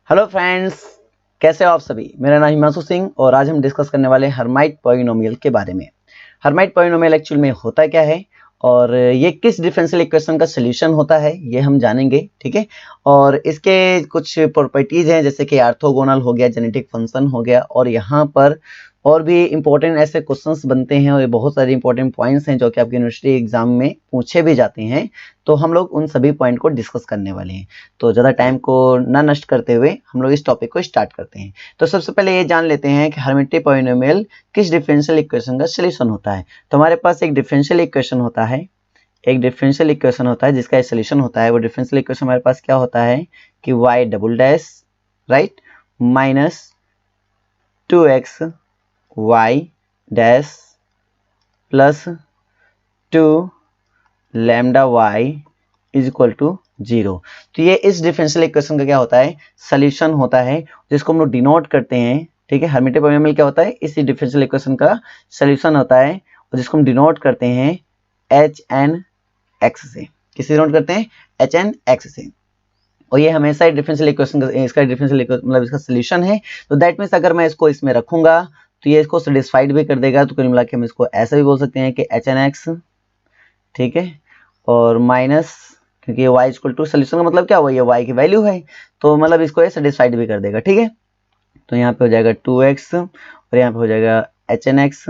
Hello friends, कैसे हो आप सभी। मेरा नाम हिमांशु सिंह और आज हम डिस्कस करने वाले हैं हर्माइट पॉलिनोमियल के बारे में। हर्माइट पॉलिनोमियल एक्चुअल में होता क्या है और ये किस डिफरेंशियल इक्वेशन का सॉल्यूशन होता है ये हम जानेंगे, ठीक है। और इसके कुछ प्रॉपर्टीज हैं जैसे कि ऑर्थोगोनल हो गया, जेनेटिक फंक्शन हो गया, और यहाँ पर और भी इंपॉर्टेंट ऐसे क्वेश्चंस बनते हैं और ये बहुत सारे इंपॉर्टेंट पॉइंट्स हैं जो कि आपके यूनिवर्सिटी एग्जाम में पूछे भी जाते हैं। तो हम लोग उन सभी पॉइंट को डिस्कस करने वाले हैं। तो ज़्यादा टाइम को ना नष्ट करते हुए हम लोग इस टॉपिक को स्टार्ट करते हैं। तो सबसे पहले ये जान लेते हैं कि हर्मिटियन पॉलिनोमियल किस डिफरेंशियल इक्वेशन का सॉल्यूशन होता है। तो हमारे पास एक डिफरेंशियल इक्वेशन होता है, जिसका सॉल्यूशन होता है। वो डिफरेंशियल इक्वेशन हमारे पास क्या होता है कि y double dash right minus 2x y dash plus 2 lambda y is equal to 0। तो ये इस डिफरेंशियल इक्वेशन का क्या होता है, सॉल्यूशन होता है, जिसको हम लोग डिनोट करते हैं, ठीक है। हर्मिटियन पॉलिनोमियल क्या होता है, इस डिफरेंशियल इक्वेशन का सॉल्यूशन होता है और जिसको हम डिनोट करते हैं hn(x) से। किससे डिनोट करते हैं, hn(x) से। और ये हमेशा डिफरेंशियल इक्वेशन का इसका डिफरेंशियल मतलब इसका सॉल्यूशन है। तो दैट मीन्स अगर मैं इसको इसमें रखूंगा तो ये इसको सेटिस्फाइड भी कर देगा। तो कुल मिला के हम इसको ऐसा भी बोल सकते हैं कि hn(x), ठीक है, और माइनस, क्योंकि ये y इक्वल टू सॉल्यूशन का मतलब क्या हुआ, ये y की वैल्यू है, तो मतलब इसको ये सेटिस्फाइड भी कर देगा, ठीक है। तो यहाँ पे हो जाएगा 2x और यहाँ पे हो जाएगा hn(x),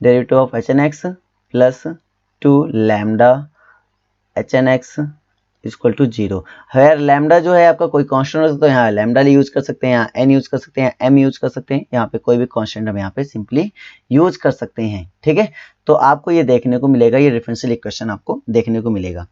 derivative of hn(x) plus 2 lambda hn(x) equal to 0। Where lambda जो है आपका कोई कांस्टेंट हो सकता है, यहाँ लैम्डा यूज कर सकते हैं, यहाँ n यूज कर सकते हैं, m यूज कर सकते हैं, यहाँ पे कोई भी कांस्टेंट हम यहाँ पे सिंपली यूज कर सकते हैं, ठीक है। तो आपको ये देखने को मिलेगा, ये डिफरेंशियल इक्वेशन आपको देखने को मिलेगा।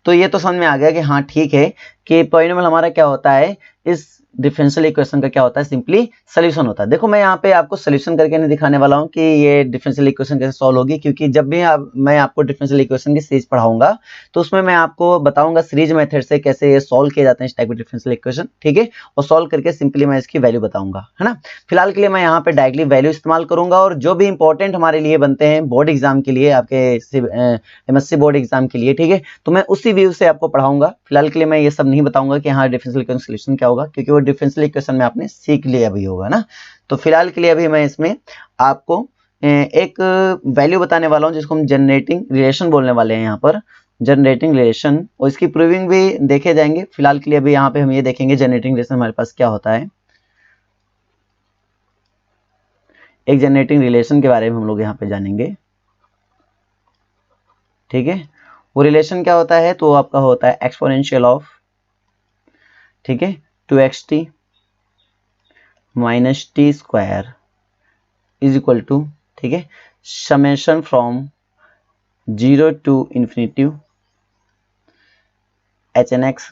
तो ये तो समझ में आ गया कि हाँ ठीक है कि पॉलिनोमियल हमारा क्या होता है, इस डिफरेंशियल इक्वेशन का क्या होता है, सिंपली सॉल्यूशन होता है। देखो मैं यहाँ पे आपको सॉल्यूशन करके नहीं दिखाने वाला हूँ कि ये डिफरेंशियल इक्वेशन कैसे सॉल्व होगी, क्योंकि जब भी मैं आपको डिफरेंशियल इक्वेशन की सीरीज पढ़ाऊंगा तो उसमें मैं आपको बताऊंगा सीरीज मेथड से कैसे ये सॉल्व किए जाते हैं इस टाइप के डिफरेंशियल इक्वेशन, ठीक है। और सॉल्व करके सिंपली मैं इसकी वैल्यू बताऊंगा, है ना। फिलहाल के लिए मैं यहाँ पे डायरेक्टली वैल्यू इस्तेमाल करूंगा और जो भी इंपॉर्टेंट हमारे लिए बनते हैं बोर्ड एग्जाम के लिए, आपके MSc बोर्ड एग्जाम के लिए, ठीक है, तो मैं उसी व्यू से आपको पढ़ाऊंगा। फिलहाल के लिए मैं ये सब नहीं बताऊंगा कि हाँ डिफरेंशियल इक्वेशन सॉल्यूशन क्या होगा, क्योंकि वो डिफरेंशियल इक्वेशन में आपने सीख लिया भी होगा ना। तो फिलहाल के लिए अभी मैं इसमें आपको एक वैल्यू बताने वाला हूँ जिसको हम जनरेटिंग रिलेशन बोलने वाले हैं यहाँ पर, जनरेटिंग रिलेशन, और इसकी प्रूविंग भी देखे जाएंगे। फिलहाल के लिए अभी यहाँ पे हम ये देखेंगे जनरेटिंग रिलेशन हमारे पास क्या होता है। एक जनरेटिंग रिलेशन के बारे में हम लोग यहाँ पे जानेंगे, ठीक है। वो रिलेशन क्या होता है, तो आपका होता है एक्सपोनेंशियल ऑफ, ठीक है, 2xt minus T square is equal to, ठीक है, summation from 0 to infinity hn(x)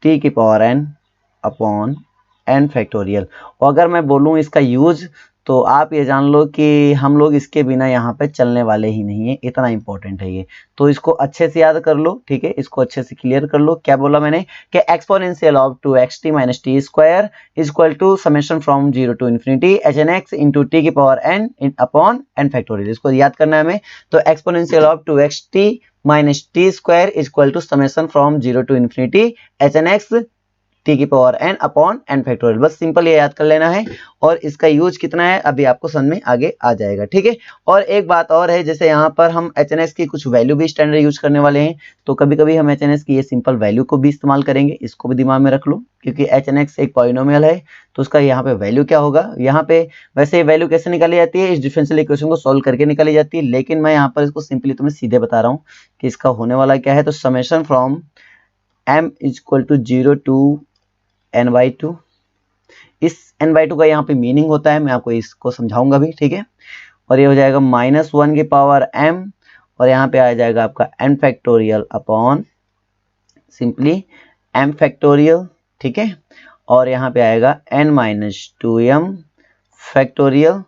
t की power n upon n factorial. और अगर मैं बोलूं इसका यूज, तो आप ये जान लो कि हम लोग इसके बिना यहाँ पे चलने वाले ही नहीं है, इतना इंपॉर्टेंट है ये। तो इसको अच्छे से याद कर लो, ठीक है, इसको अच्छे से क्लियर कर लो। क्या बोला मैंने कि exponential of 2xt minus T square is equal to summation from 0 to infinity hn(x) into T की power n upon n factorial. इसको याद करना है हमें। तो exponential of 2xt minus T square is equal to summation from 0 to infinity hn(x) T की power n upon n factorial. बस simple ये याद कर लेना है और इसका यूज कितना है अभी आपको समझ में आगे आ जाएगा, ठीक है। और एक बात और है, जैसे यहाँ पर हम hn(x) की कुछ वैल्यू भी स्टैंडर्ड यूज करने वाले हैं, तो कभी कभी हम hn(x) की ये सिंपल वैल्यू को भी इस्तेमाल करेंगे। इसको भी दिमाग में रख लो, क्योंकि hn(x) एक पॉलिनोमियल है तो उसका यहाँ पे वैल्यू क्या होगा। यहाँ पे वैसे वैल्यू कैसे निकाली जाती है, इस डिफरेंशियल इक्वेशन को सोल्व करके निकाली जाती है, लेकिन मैं यहाँ पर इसको सिंपली तुम्हें सीधे बता रहा हूँ कि इसका होने वाला क्या है। तो summation from m is equal to 0 टू n/2, इस n/2 का यहाँ पे मीनिंग होता है, मैं आपको इसको समझाऊंगा भी, ठीक है। और ये हो जाएगा -1 की पावर m और यहाँ पे आ जाएगा आपका n factorial upon simply m factorial, ठीक है। और यहाँ पे आएगा n-2m फैक्टोरियल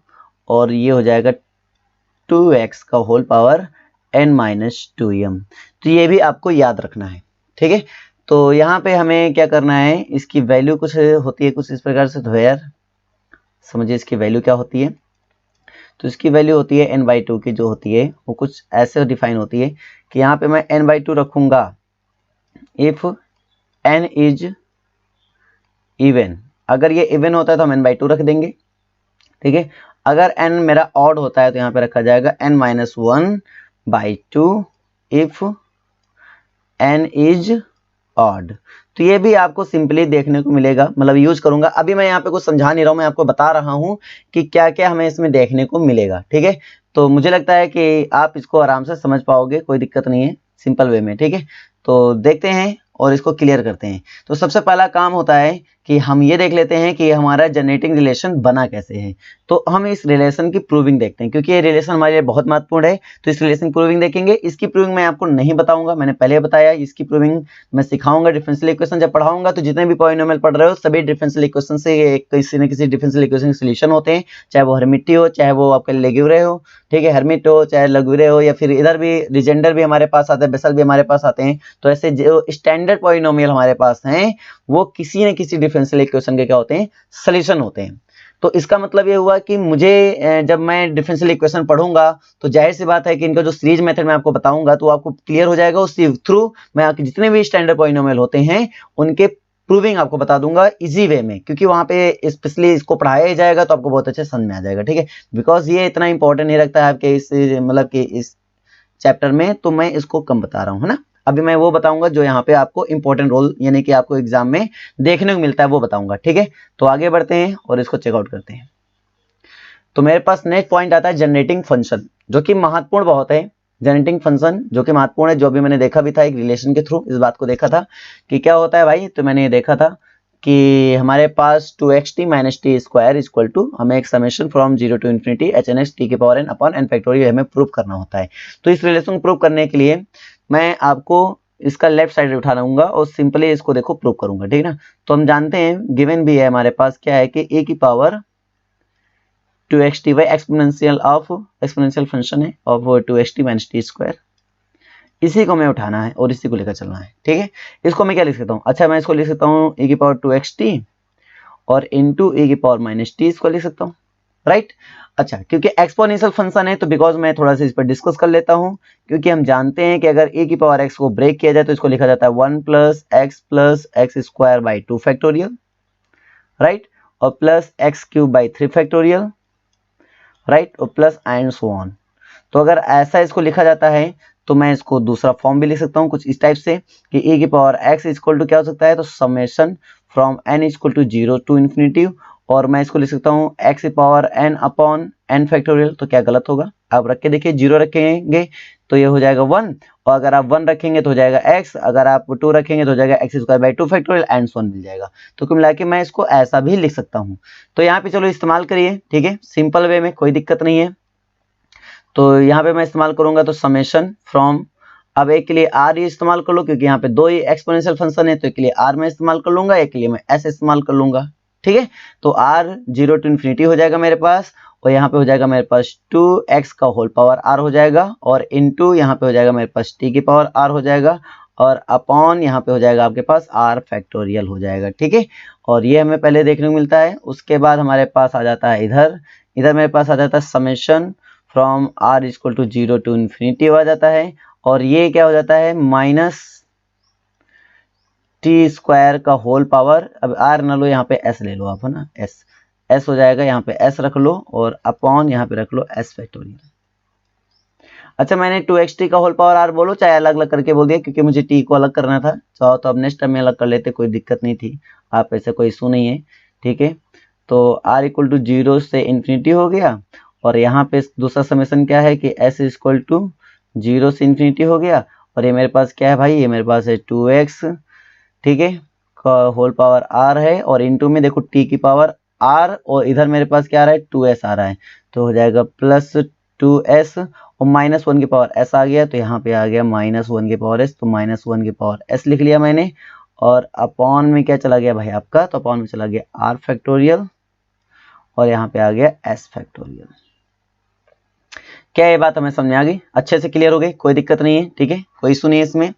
और ये हो जाएगा 2x का होल पावर n-2m। तो ये भी आपको याद रखना है, ठीक है। तो यहाँ पे हमें क्या करना है, इसकी वैल्यू कुछ होती है कुछ इस प्रकार से। तो यार समझिए इसकी वैल्यू क्या होती है। तो इसकी वैल्यू होती है n/2 की, जो होती है वो कुछ ऐसे डिफाइन होती है कि यहाँ पे मैं n/2 रखूंगा इफ n इज इवन। अगर ये इवन होता है तो हम n/2 रख देंगे, ठीक है। अगर n मेरा ऑड होता है तो यहाँ पे रखा जाएगा n-1/2 if n is odd. तो ये भी आपको सिंपली देखने को मिलेगा, मतलब यूज करूंगा। अभी मैं यहाँ पे कुछ समझा नहीं रहा हूँ, मैं आपको बता रहा हूँ कि क्या क्या हमें इसमें देखने को मिलेगा, ठीक है। तो मुझे लगता है कि आप इसको आराम से समझ पाओगे, कोई दिक्कत नहीं है, सिंपल वे में, ठीक है। तो देखते हैं और इसको क्लियर करते हैं। तो सबसे पहला काम होता है कि हम ये देख लेते हैं कि हमारा जनरेटिंग रिलेशन बना कैसे है। तो हम इस रिलेशन की प्रूविंग देखते हैं, क्योंकि ये रिलेशन हमारे लिए बहुत महत्वपूर्ण है। तो इस रिलेशन की प्रूविंग देखेंगे। इसकी प्रूविंग मैं आपको नहीं बताऊंगा, मैंने पहले बताया। इसकी प्रूविंग मैं सिखाऊंगा डिफरेंशियल इक्वेशन जब पढ़ाऊंगा। तो जितने भी पॉलिनोमियल पढ़ रहे हो सभी डिफरेंशियल इक्वेशन से किसी न किसी डिफरेंशियल इक्वेशन के सॉल्यूशन होते हैं, चाहे वो हर्मिटिय हो, चाहे वो आपके लेग्यूरे हो, ठीक है, हर्मिट हो चाहे लेग्यूरे हो, या फिर इधर भी रिजेंडर भी हमारे पास आते हैं, बेसल भी हमारे पास आते हैं। तो ऐसे जो स्टैंडर्ड पॉलिनोमियल हमारे पास हैं वो किसी न किसी डिफरेंशियल इक्वेशन के क्या होते हैं, सॉल्यूशन होते हैं। तो इसका मतलब ये हुआ कि मुझे जब मैं डिफरेंशियल इक्वेशन पढ़ूंगा तो जाहिर सी बात है कि इनका जो सीरीज मेथड मैं आपको बताऊंगा तो आपको क्लियर हो जाएगा। उसके थ्रू मैं आपके जितने भी स्टैंडर्ड पॉलिनोमियल होते हैं उनके प्रूविंग आपको बता दूंगा इजी वे में, क्योंकि वहां पे स्पेशली इसको पढ़ाया ही जाएगा तो आपको बहुत अच्छे समझ में आ जाएगा, ठीक है। बिकॉज ये इतना इंपॉर्टेंट नहीं रखता है आपके इस मतलब कि इस चैप्टर में, तो मैं इसको कम बता रहा हूँ, है ना। अभी मैं वो बताऊंगा जो यहाँ पे आपको इंपॉर्टेंट रोल यानी कि आपको एग्जाम में देखने को मिलता है वो बताऊंगा, ठीक है। तो आगे बढ़ते हैं और इसको चेकआउट करते हैं। तो मेरे पास नेक्स्ट पॉइंट आता है जनरेटिंग फंक्शन, जो कि महत्वपूर्ण बहुत है। जनरेटिंग फंक्शन जो कि महत्वपूर्ण है, जो भी मैंने देखा भी था एक रिलेशन के थ्रू, इस बात को देखा था कि क्या होता है भाई। तो मैंने ये देखा था कि हमारे पास 2xt - t square equal to, हमें एक summation from 0 to infinity hn(x t की power n upon n factorial हमें प्रूव करना होता है। तो इस रिलेशन को प्रूव करने के लिए मैं आपको इसका लेफ्ट साइड उठा लूंगा और सिंपली इसको देखो प्रूव करूंगा, ठीक है ना। तो हम जानते हैं गिवन भी है हमारे पास क्या है कि a की power 2xt by exponential function है ऑफ 2xt - t स्क्वायर, इसी को हमें उठाना है और इसी को लेकर चलना है, ठीक है। इसको मैं क्या लिख सकता हूँ, अच्छा मैं इसको लिख सकता हूँ e की पावर 2xt और इंटू e की पावर -t, इसको लिख सकता हूँ, राइट। अच्छा, क्योंकि एक्सपोनेंशियल फंक्शन है तो बिकॉज मैं थोड़ा सा इस पर डिस्कस कर लेता हूँ, क्योंकि हम जानते हैं कि अगर e की पावर x को ब्रेक किया जाए तो इसको लिखा जाता है 1 + x square by 2 factorial, right, और plus x³ by 3 factorial, right, और प्लस एंड सो ऑन। तो अगर ऐसा इसको लिखा जाता है तो मैं इसको दूसरा फॉर्म भी लिख सकता हूँ कुछ इस टाइप से कि e की पावर x इक्वल टू क्या हो सकता है, तो summation from n equal to 0 to infinity, और मैं इसको लिख सकता हूँ x की power n upon n factorial. तो क्या गलत होगा, आप रख के देखिए, 0 रखेंगे तो ये हो जाएगा 1, और अगर आप 1 रखेंगे तो हो जाएगा x, अगर आप 2 रखेंगे तो हो जाएगा x square by 2 factorial and so on मिल जाएगा। तो कुल मिला के मैं इसको ऐसा भी लिख सकता हूँ। तो यहाँ पे चलो इस्तेमाल करिए, ठीक है, सिंपल वे में, कोई दिक्कत नहीं है। तो यहाँ पे मैं इस्तेमाल करूंगा तो समेशन फ्रॉम, अब एक के लिए r ही इस्तेमाल कर लो क्योंकि यहाँ पे दो ही एक्सपोनेंशियल फंक्शन है, तो एक के लिए r मैं इस्तेमाल कर लूंगा, एक के लिए मैं s इस्तेमाल कर लूंगा, ठीक है। तो r 0 to infinity हो जाएगा मेरे पास, और यहाँ पे हो जाएगा मेरे पास 2x का होल पावर r हो जाएगा, और इनटू यहाँ पे हो जाएगा मेरे पास t की पावर r हो जाएगा, और अपॉन यहाँ पे हो जाएगा आपके पास r फैक्टोरियल हो जाएगा, ठीक है। और ये हमें पहले देखने को मिलता है। उसके बाद हमारे पास आ जाता है इधर मेरे पास आ जाता है summation from r equal to 0 to infinity हो जाता है, और ये क्या हो जाता है माइनस टी स्क्वायर का होल पावर, अब r न लो यहाँ पे s ले लो आप, है ना, s हो जाएगा, यहाँ पे s रख लो, और अपॉन यहाँ पे रख लो s फैक्टोरियल। अच्छा, मैंने 2xt का होल पावर r बोलो चाहे अलग अलग करके बोल दिया क्योंकि मुझे t को अलग करना था, चाहो तो अब नेक्स्ट टाइम में अलग कर लेते, कोई दिक्कत नहीं थी, आप ऐसे कोई इशू नहीं है, ठीक है। तो r इक्वल टू 0 से इन्फिनिटी हो गया, और यहाँ पे दूसरा समेशन क्या है कि s इक्वल टू 0 से इन्फिनिटी हो गया, और ये मेरे पास क्या है भाई, ये मेरे पास है 2x, ठीक है, का होल पावर r है, और इनटू में देखो t की पावर r, और इधर मेरे पास क्या आ रहा है 2s आ रहा है, तो हो जाएगा प्लस 2s, और -1 की पावर s आ गया, तो यहाँ पे आ गया -1 की पावर s, तो -1 की पावर s लिख लिया मैंने, और अपॉन में क्या चला गया भाई आपका, तो अपॉन में चला गया r फैक्टोरियल, और यहाँ पे आ गया s फैक्टोरियल। क्या ये बात हमें समझ आ गई, अच्छे से क्लियर हो गई, कोई दिक्कत नहीं है, ठीक है, कोई इशू नहीं है इसमें।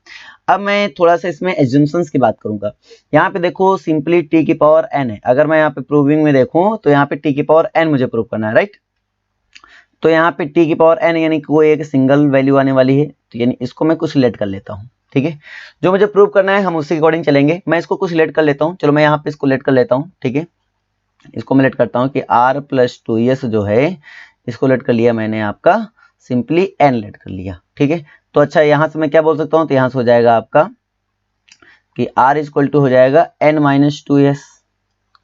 अब मैं थोड़ा सा इसमें एज्यूम्शंस की बात करूंगा। यहाँ पे देखो सिंपली t की पावर n है, अगर मैं यहाँ पे प्रूविंग में देखूं तो यहाँ पे t की पावर n मुझे प्रूव करना है, राइट। तो यहाँ पे t की पावर n यानी कोई एक सिंगल वैल्यू आने वाली है, तो यानी इसको मैं कुछ लेट कर लेता हूँ, ठीक है। जो मुझे प्रूव करना है हम उसके अकॉर्डिंग चलेंगे। मैं इसको कुछ लेट कर लेता हूँ, चलो मैं यहाँ पे इसको लेट कर लेता हूँ, ठीक है। इसको मैं लेट करता हूँ कि r प्लस 2s जो है इसको लेट कर लिया मैंने, आपका सिंपली n लेट कर लिया, ठीक है। तो अच्छा यहाँ से मैं क्या बोल सकता हूँ, तो यहाँ से हो जाएगा आपका कि r इक्वल टू हो जाएगा n माइनस 2s,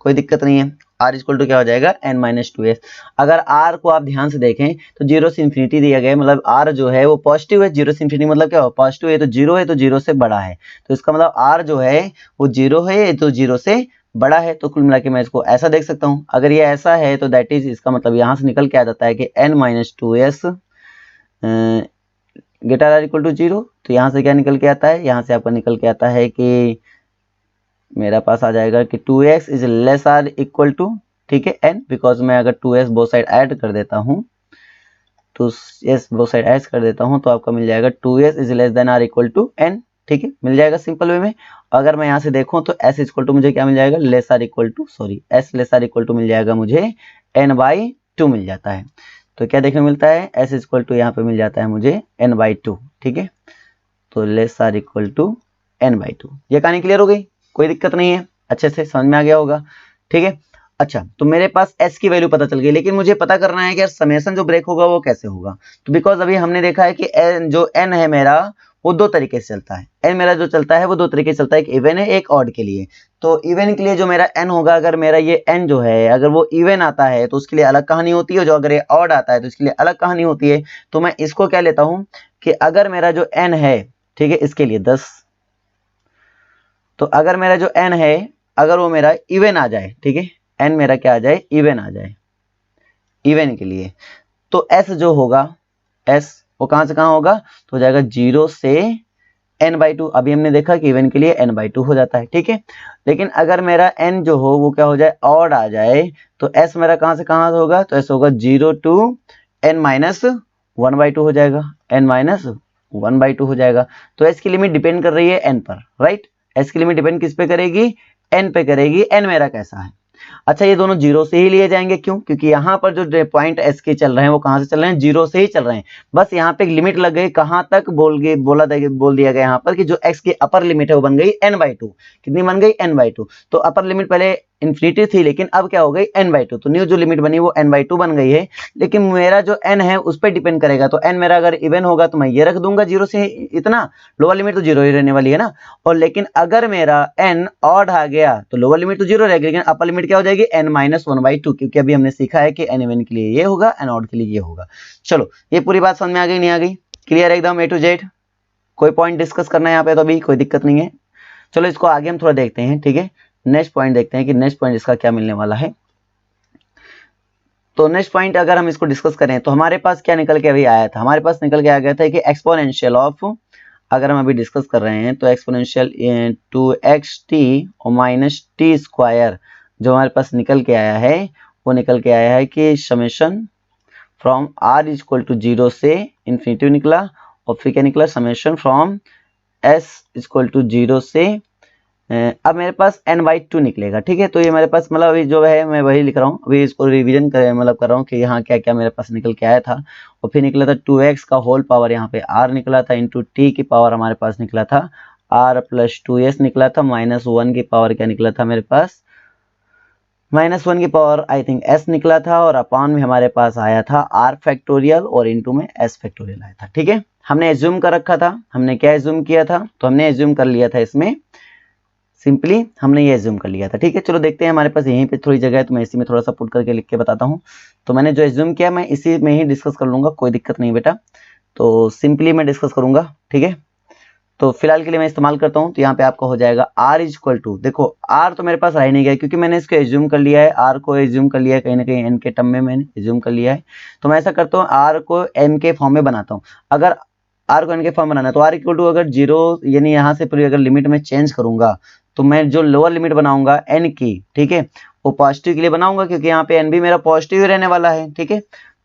कोई दिक्कत नहीं है। r इक्वल टू क्या हो जाएगा n माइनस 2s। अगर r को आप ध्यान से देखें तो 0 से इन्फिनिटी दिया गया है, मतलब r जो है वो पॉजिटिव है, 0 से इन्फिनिटी मतलब क्या हो, पॉजिटिव है तो 0 है, तो 0 से बड़ा है, तो इसका मतलब r जो है वो 0 है तो 0 से बड़ा है। तो कुल मिला के मैं इसको ऐसा देख सकता हूँ। अगर ये ऐसा है तो दैट इज, इसका मतलब यहाँ से निकल के आ जाता है कि n minus 2s greater or equal to 0। तो यहाँ से क्या निकल के आता है, यहाँ से आपका निकल के आता है कि मेरा पास आ जाएगा कि 2x is less or equal to, ठीक है, n, बिकॉज मैं अगर 2s बोथ साइड ऐड कर देता हूँ, तो s बोथ साइड ऐड कर देता हूँ तो आपका मिल जाएगा 2s is less than or equal to n, ठीक है, मिल जाएगा सिंपल वे में। अगर मैं यहाँ से देखूँ तो s इक्वल टू मुझे क्या मिल जाएगा, less or equal to, sorry s less or equal to मिल जाएगा मुझे n/2 मिल जाता है। तो क्या देखने मिलता है, s इक्वल टू यहाँ पे मिल जाता है मुझे n/2, ठीक है। तो less or equal to n/2। ये कहानी क्लियर हो गई, कोई दिक्कत नहीं है, अच्छे से समझ में आ गया होगा, ठीक है। अच्छा तो मेरे पास s की वैल्यू पता चल गई, लेकिन मुझे पता करना है कि यार समेशन जो ब्रेक होगा वो कैसे होगा। तो बिकॉज अभी हमने देखा है कि जो n है मेरा वो दो तरीके से चलता है, n मेरा जो चलता है वो दो तरीके से चलता है, एक इवन है एक ऑड के लिए। तो इवन के लिए जो मेरा n होगा, अगर मेरा ये n जो है अगर वो इवन आता है तो उसके लिए अलग कहानी होती है, जो अगर ये ऑड आता है तो इसके लिए अलग कहानी होती है। तो मैं इसको क्या लेता हूँ कि अगर मेरा जो n है, ठीक है, इसके लिए 10, तो अगर मेरा जो n है अगर वो मेरा इवन आ जाए, ठीक है, n मेरा क्या आ जाए, इवन आ जाए, इवन के लिए, तो s जो होगा, s वो कहां से कहां होगा, तो हो जाएगा 0 से n/2। अभी हमने देखा कि इवन के लिए n/2 हो जाता है, ठीक है। लेकिन अगर मेरा n जो हो वो क्या हो जाए, ऑड आ जाए, तो s मेरा कहां से कहां होगा, तो s होगा 0 to n-1/2 हो जाएगा, n-1/2 हो जाएगा। तो s की लिमिट डिपेंड कर रही है n पर, राइट। s की लिमिट डिपेंड किस पे करेगी, n पे करेगी। n मेरा कैसा है, अच्छा ये दोनों जीरो से ही लिए जाएंगे, क्यों, क्योंकि यहाँ पर जो पॉइंट एस के चल रहे हैं वो कहाँ से चल रहे हैं, जीरो से ही चल रहे हैं। बस यहाँ पे एक लिमिट लग गई, कहाँ तक बोल दिया गया यहाँ पर कि जो एक्स की अपर लिमिट है वो बन गई n/2। कितनी बन गई, n/2। तो अपर लिमिट पहले इन्फिनिटी थी लेकिन अब क्या हो गई n/2, तो न्यू जो लिमिट बनी वो n/2 बन गई है। लेकिन मेरा जो n है उस पर डिपेंड करेगा, तो n मेरा अगर इवन होगा तो मैं ये रख दूंगा 0 से इतना, लोअर लिमिट तो 0 ही रहने वाली है ना। और लेकिन अगर मेरा n ऑड आ गया तो लोअर लिमिट तो 0 रहेगी, लेकिन अपर लिमिट क्या हो जाएगी, n-1/2, क्योंकि अभी हमने सीखा है कि n इवन के लिए ये होगा, n ऑड के लिए ये होगा। चलो ये पूरी बात समझ में आ गई, नहीं आ गई, क्लियर एकदम A to Z। कोई पॉइंट डिस्कस करना है यहाँ पे तो अभी कोई दिक्कत नहीं है। चलो इसको आगे हम थोड़ा देखते हैं, ठीक है। नेक्स्ट पॉइंट देखते हैं कि नेक्स्ट पॉइंट इसका क्या मिलने वाला है। तो नेक्स्ट पॉइंट अगर हम इसको डिस्कस करें तो हमारे पास क्या निकल के अभी आया था, हमारे पास निकल के आ गया था कि एक्सपोनेंशियल ऑफ, अगर हम अभी डिस्कस कर रहे हैं तो एक्सपोनेंशियल 2xt और माइनस टी स्क्वायर जो हमारे पास निकल के आया है वो निकल के आया है कि summation from r equal to 0 से इन्फिनिटी निकला, और फिर क्या निकला, summation from s equal to 0 से अब मेरे पास n/2 निकलेगा, ठीक है। तो ये मेरे पास मतलब अभी जो है मैं वही लिख रहा हूँ, अभी इसको रिवीजन कर मतलब कर रहा हूँ कि यहाँ क्या क्या मेरे पास निकल के आया था। और फिर निकला था 2x का होल पावर, यहाँ पे r निकला था, इंटू टी की पावर हमारे पास निकला था r प्लस 2s निकला था, -1 की पावर क्या निकला था मेरे पास, -1 की पावर आई थिंक s निकला था, और अपान में हमारे पास आया था r फैक्टोरियल और इंटू में s फैक्टोरियल आया था, ठीक है। हमने एज्यूम कर रखा था, हमने क्या एज्यूम किया था, तो हमने एज्यूम कर लिया था इसमें, सिंपली हमने ये एज्यूम कर लिया था, ठीक है। चलो देखते हैं, हमारे पास यहीं पे थोड़ी जगह है तो मैं इसी में थोड़ा सा पुट करके लिख के बताता हूँ। तो मैंने जो एज्यूम किया मैं इसी में ही डिस्कस कर लूंगा, कोई दिक्कत नहीं बेटा, तो सिंपली मैं डिस्कस करूंगा, ठीक है। तो फिलहाल के लिए मैं इस्तेमाल करता हूँ, तो यहाँ पे आपका हो जाएगा r इक्वल टू, देखो r तो मेरे पास रह नहीं गया क्योंकि मैंने इसको एज्यूम कर लिया है, r को एज्यूम कर लिया है कहीं ना कहीं n के टर्म में मैंने एज्यूम कर लिया है। तो मैं ऐसा करता हूँ r को n के फॉर्म में बनाता हूँ। अगर r को n के फॉर्म बनाना है तो r इक्वल टू अगर 0 यानी यहाँ से पूरी अगर लिमिट में चेंज करूंगा तो मैं जो लोअर लिमिट बनाऊंगा n की, ठीक है, वो पॉजिटिव के लिए बनाऊंगा क्योंकि यहाँ पे n भी मेरा पॉजिटिव ही रहने वाला है, ठीक है।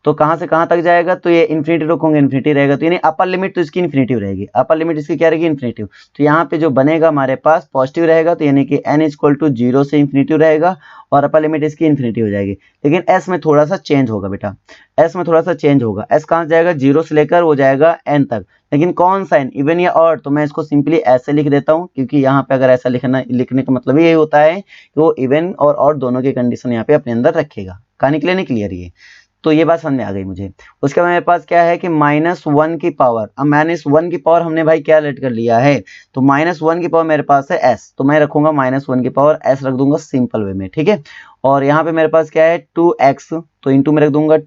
तो कहाँ से कहाँ तक जाएगा, तो ये इन्फिनिटी रखोगे इन्फिनिटी रहेगा, तो यानी अपर लिमिट तो इसकी इन्फिनिटिव रहेगी, अपर लिमिट इसकी क्या रहेगी, इन्फिनिटिव। तो यहाँ पे जो बनेगा हमारे पास पॉजिटिव रहेगा, तो यानी कि n इक्वल टू 0 से इन्फिनिटिव रहेगा और अपर लिमिट इसकी इन्फिनिटी हो जाएगी। लेकिन s में थोड़ा सा चेंज होगा बेटा, s में थोड़ा सा चेंज होगा। s कहाँ से जाएगा, 0 से लेकर वो जाएगा n तक, लेकिन कौन सा n, इवन या ऑड, तो मैं इसको सिंपली ऐसे लिख देता हूँ, क्योंकि यहाँ पे अगर ऐसा लिखने का मतलब यही होता है कि वो इवन और ऑड दोनों की कंडीशन यहाँ पे अपने अंदर रखेगा। कहानी क्लियर नहीं, क्लियर ये, तो ये बात समझ में आ गई मुझे। उसके बाद मेरे पास क्या है कि -1 की पावर, अब -1 की पावर हमने भाई क्या लेट कर लिया है, तो -1 की पावर मेरे पास है s, तो मैं रखूंगा -1 की पावर s रख दूंगा सिंपल वे में, ठीक है। और यहाँ पे मेरे पास क्या है 2x, तो इंटू में रख दूंगा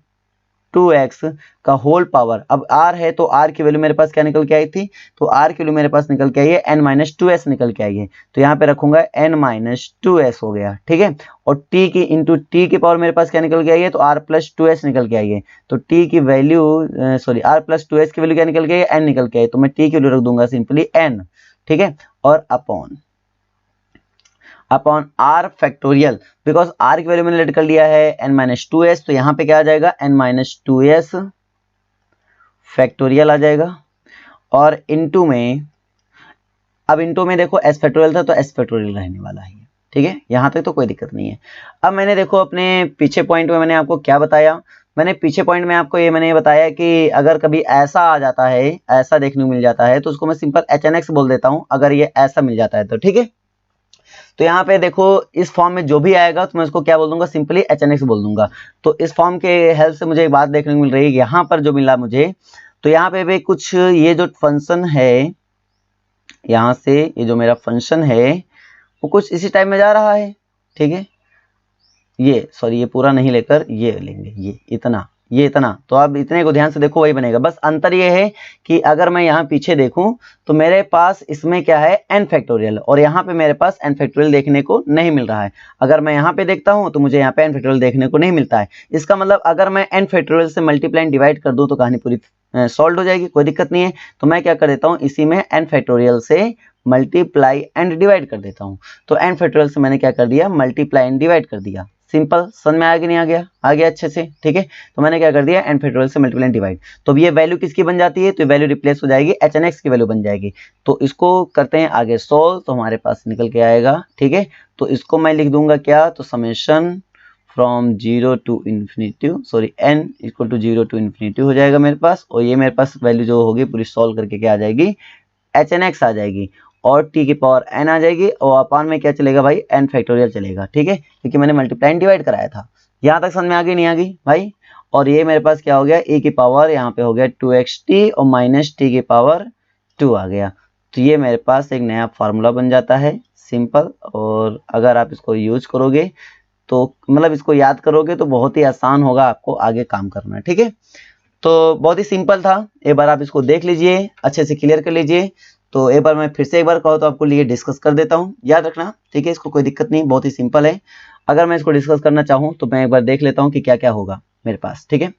2x का होल पावर। अब r है तो r की वैल्यू मेरे पास क्या निकल के आई थी, तो r की वैल्यू मेरे पास निकल के आई है n-2s निकल के आई है, तो यहाँ पे रखूंगा n-2s हो गया, ठीक है। और t की इंटू t की पावर मेरे पास क्या निकल के आई है, तो r+2s निकल के आई है, तो t की वैल्यू सॉरी r+2s की वैल्यू क्या निकल के आई है, n निकल के आई, तो मैं t की वैल्यू रख दूंगा सिंपली n, ठीक है। और upon r factorial, because r की वैल्यू मैंने लेट कर लिया है n-2s, तो यहाँ पे क्या आ जाएगा n-2s फैक्टोरियल आ जाएगा। और इनटू में, अब इनटू में देखो s फैक्टोरियल था तो s फैक्टोरियल रहने वाला है, ठीक है, यहाँ तक तो कोई दिक्कत नहीं है। अब मैंने देखो अपने पीछे पॉइंट में मैंने आपको क्या बताया, मैंने पीछे पॉइंट में आपको ये बताया कि अगर कभी ऐसा आ जाता है, ऐसा देखने को मिल जाता है, तो उसको मैं सिंपल HNX बोल देता हूँ, अगर ये ऐसा मिल जाता है तो, ठीक है। तो यहाँ पे देखो इस फॉर्म में जो भी आएगा तो मैं उसको क्या बोल दूंगा, सिंपली HNX बोल दूंगा। तो इस फॉर्म के हेल्प से मुझे एक बात देखने को मिल रही है, यहाँ पर जो मिला मुझे, तो यहाँ पे भी कुछ ये जो फंक्शन है, यहाँ से ये जो मेरा फंक्शन है वो कुछ इसी टाइप में जा रहा है, ठीक है। ये सॉरी ये पूरा नहीं लेकर ये लेंगे, ये इतना, तो आप इतने को ध्यान से देखो, वही बनेगा। बस अंतर ये है कि अगर मैं यहाँ पीछे देखूं तो मेरे पास इसमें क्या है n फैक्टोरियल, और यहाँ पे मेरे पास n फैक्टोरियल देखने को नहीं मिल रहा है। अगर मैं यहाँ पे देखता हूँ तो मुझे यहाँ पे n फैक्टोरियल देखने को नहीं मिलता है। इसका मतलब अगर मैं n फैक्टोरियल से मल्टीप्लाई डिवाइड कर दूं तो कहानी पूरी सॉल्व हो जाएगी, कोई दिक्कत नहीं है। तो मैं क्या कर देता हूँ, इसी में n फैक्टोरियल से मल्टीप्लाई एंड डिवाइड कर देता हूँ। तो n फैक्टोरियल से मैंने क्या कर दिया, मल्टीप्लाई एंड डिवाइड कर दिया। सिंपल, समझ में आ गया नहीं, आ गया, आ गया अच्छे से, ठीक है। तो मैंने क्या कर दिया, n फैक्टोरियल से मल्टीप्लाई एंड डिवाइड, तो ये वैल्यू किसकी बन जाती है, तो वैल्यू रिप्लेस हो जाएगी HNX की वैल्यू बन जाएगी। तो इसको करते हैं आगे सोल्व, तो हमारे पास निकल के आएगा, ठीक है। तो इसको मैं लिख दूंगा क्या, तो summation from 0 to infinitive, sorry n equal to 0 to infinitive हो जाएगा मेरे पास, और ये मेरे पास वैल्यू जो होगी पूरी सॉल्व करके क्या आ जाएगी, HNX आ जाएगी, और t की पावर n आ जाएगी, और अपान में क्या चलेगा भाई, n फैक्टोरियल चलेगा, ठीक है, क्योंकि मैंने मल्टीप्लाई डिवाइड कराया था। यहाँ तक समझ में आ गई नहीं आ गई भाई। और ये मेरे पास क्या हो गया, e की पावर यहाँ पे हो गया 2xt और माइनस t की पावर 2 आ गया। तो ये मेरे पास एक नया फार्मूला बन जाता है सिंपल, और अगर आप इसको यूज करोगे तो मतलब इसको याद करोगे तो बहुत ही आसान होगा आपको आगे काम करना, ठीक है। तो बहुत ही सिंपल था, एक बार आप इसको देख लीजिए, अच्छे से क्लियर कर लीजिए। तो एक बार मैं फिर से एक बार कहो तो आपको लिए डिस्कस कर देता हूँ, याद रखना, ठीक है, इसको कोई दिक्कत नहीं, बहुत ही सिंपल है। अगर मैं इसको डिस्कस करना चाहूँ तो मैं एक बार देख लेता हूँ कि क्या क्या होगा मेरे पास, ठीक है।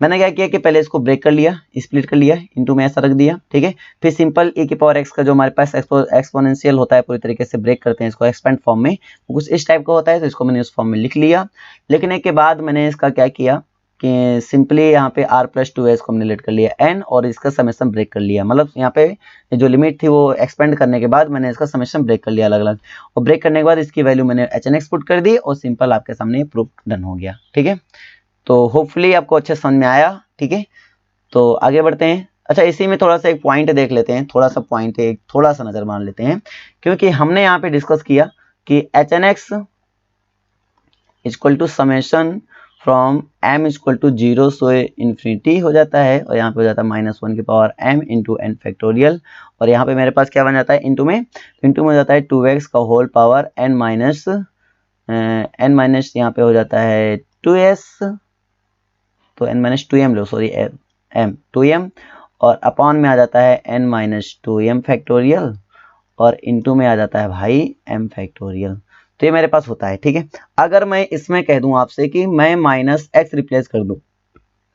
मैंने क्या किया कि पहले इसको ब्रेक कर लिया, स्प्लिट कर लिया, इनटू में ऐसा रख दिया, ठीक है। फिर सिंपल e की पावर x का जो हमारे पास एक्सपोनेंशियल होता है पूरी तरीके से ब्रेक करते हैं इसको एक्सपेंड फॉर्म में, वो कुछ इस टाइप का होता है, तो इसको मैंने उस फॉर्म में लिख लिया। लिखने के बाद मैंने इसका क्या किया कि सिंपली यहाँ पे r+2s को हमने लेट कर लिया n, और इसका समेशन ब्रेक कर लिया, मतलब यहाँ पे जो लिमिट थी वो एक्सपेंड करने के बाद मैंने इसका समेशन ब्रेक कर लिया अलग अलग, और ब्रेक करने के बाद इसकी वैल्यू मैंने HNX पुट कर दी, और सिंपल आपके सामने प्रूफ डन हो गया, ठीक है। तो होपफुली आपको अच्छे समझ में आया, ठीक है। तो आगे बढ़ते हैं। अच्छा, इसी में थोड़ा सा एक पॉइंट देख लेते हैं, थोड़ा सा पॉइंट एक थोड़ा सा नजर मार लेते हैं, क्योंकि हमने यहाँ पे डिस्कस किया कि HNX equal to summation from m equal to 0 से इन्फिनिटी हो जाता है, और यहाँ पे हो जाता है -1 की power m into n factorial, और यहाँ पे मेरे पास क्या बन जाता है, इंटू में हो जाता है 2x का होल पावर n माइनस यहाँ पे हो जाता है 2s, तो n-2m लो, सॉरी m 2m, और अपॉन में आ जाता है n-2m फैक्टोरियल, और इंटू में आ जाता है भाई m फैक्टोरियल। तो ये मेरे पास होता है, ठीक है। अगर मैं इसमें कह दूं आपसे कि मैं -x रिप्लेस कर दूं,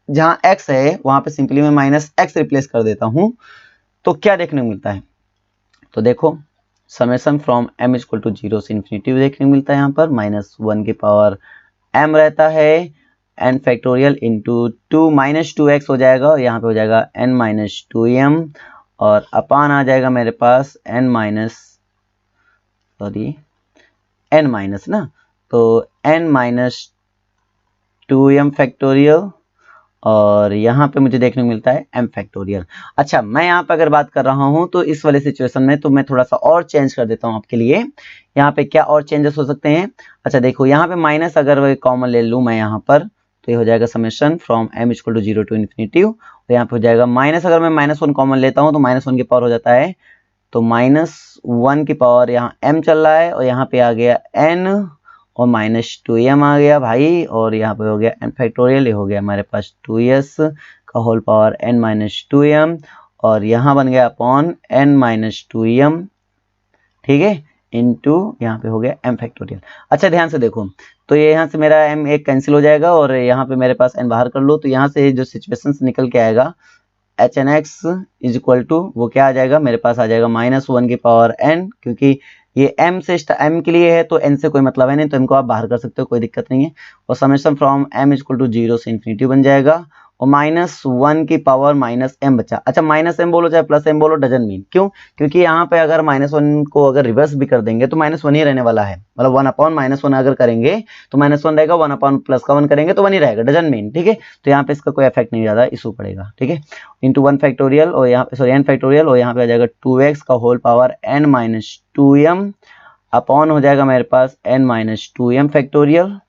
जहां x है वहां पे सिंपली मैं -x रिप्लेस कर देता हूं, तो क्या देखने को मिलता है, तो देखो summation from m equal to 0 से इन्फिनिटी देखने को मिलता है, यहाँ पर -1 की पावर m रहता है, n factorial into 2 minus 2x हो जाएगा और यहाँ पे हो जाएगा n माइनस 2m और अपान आ जाएगा मेरे पास n माइनस ना, तो n माइनस 2m फैक्टोरियल और यहाँ पे मुझे देखने को मिलता है m फैक्टोरियल। अच्छा, मैं यहाँ पे अगर बात कर रहा हूँ तो इस वाले सिचुएशन में तो मैं थोड़ा सा और चेंज कर देता हूँ आपके लिए। यहाँ पे क्या और चेंजेस हो सकते हैं? अच्छा देखो, यहाँ पे माइनस अगर कॉमन ले लूँ मैं यहाँ पर, तो ये हो जाएगा summation from m equal to 0 to infinity. तो यहाँ पे हो जाएगा माइनस, अगर मैं -1 कॉमन लेता हूँ तो -1 की पावर हो जाता है, तो -1 की पावर यहाँ m चल रहा है और यहाँ पे आ गया n और -2m आ गया भाई, और यहाँ पे हो गया n फैक्टोरियल, ये हो गया हमारे पास 2s का होल पावर n - 2m और यहाँ बन गया अपॉन n - 2m, ठीक है, इनटू यहाँ पे हो गया m फैक्टोरियल। अच्छा ध्यान से देखो, तो ये यहाँ से मेरा m एक कैंसिल हो जाएगा और यहाँ पे मेरे पास n बाहर कर लो, तो यहाँ से जो सिचुएशन निकल के आएगा H N X is equal to वो क्या आ जाएगा मेरे पास, आ जाएगा -1 की पावर n, क्योंकि ये m से m के लिए है तो n से कोई मतलब है नहीं, तो m को आप बाहर कर सकते हो, कोई दिक्कत नहीं है। और summation from m equal to 0 से इन्फिनिटी बन जाएगा और -1 की पावर -m बचा। अच्छा, -m बोलो चाहे +m बोलो, डजंट मीन, क्यों? क्योंकि यहाँ पे अगर -1 को अगर रिवर्स भी कर देंगे तो -1 ही रहने वाला है, मतलब 1/-1 अगर करेंगे तो -1 रहेगा, 1/+1 करेंगे तो 1 ही रहेगा, डजंट मीन, ठीक है। तो यहाँ पे इसका कोई इफेक्ट नहीं, ज़्यादा इशू पड़ेगा, ठीक है। इंटू 1 फैक्टोरियल और यहाँ पे n फैक्टोरियल और यहाँ पे आ जाएगा 2x का whole power n - 2m upon हो जाएगा मेरे पास n - 2m फैक्टोरियल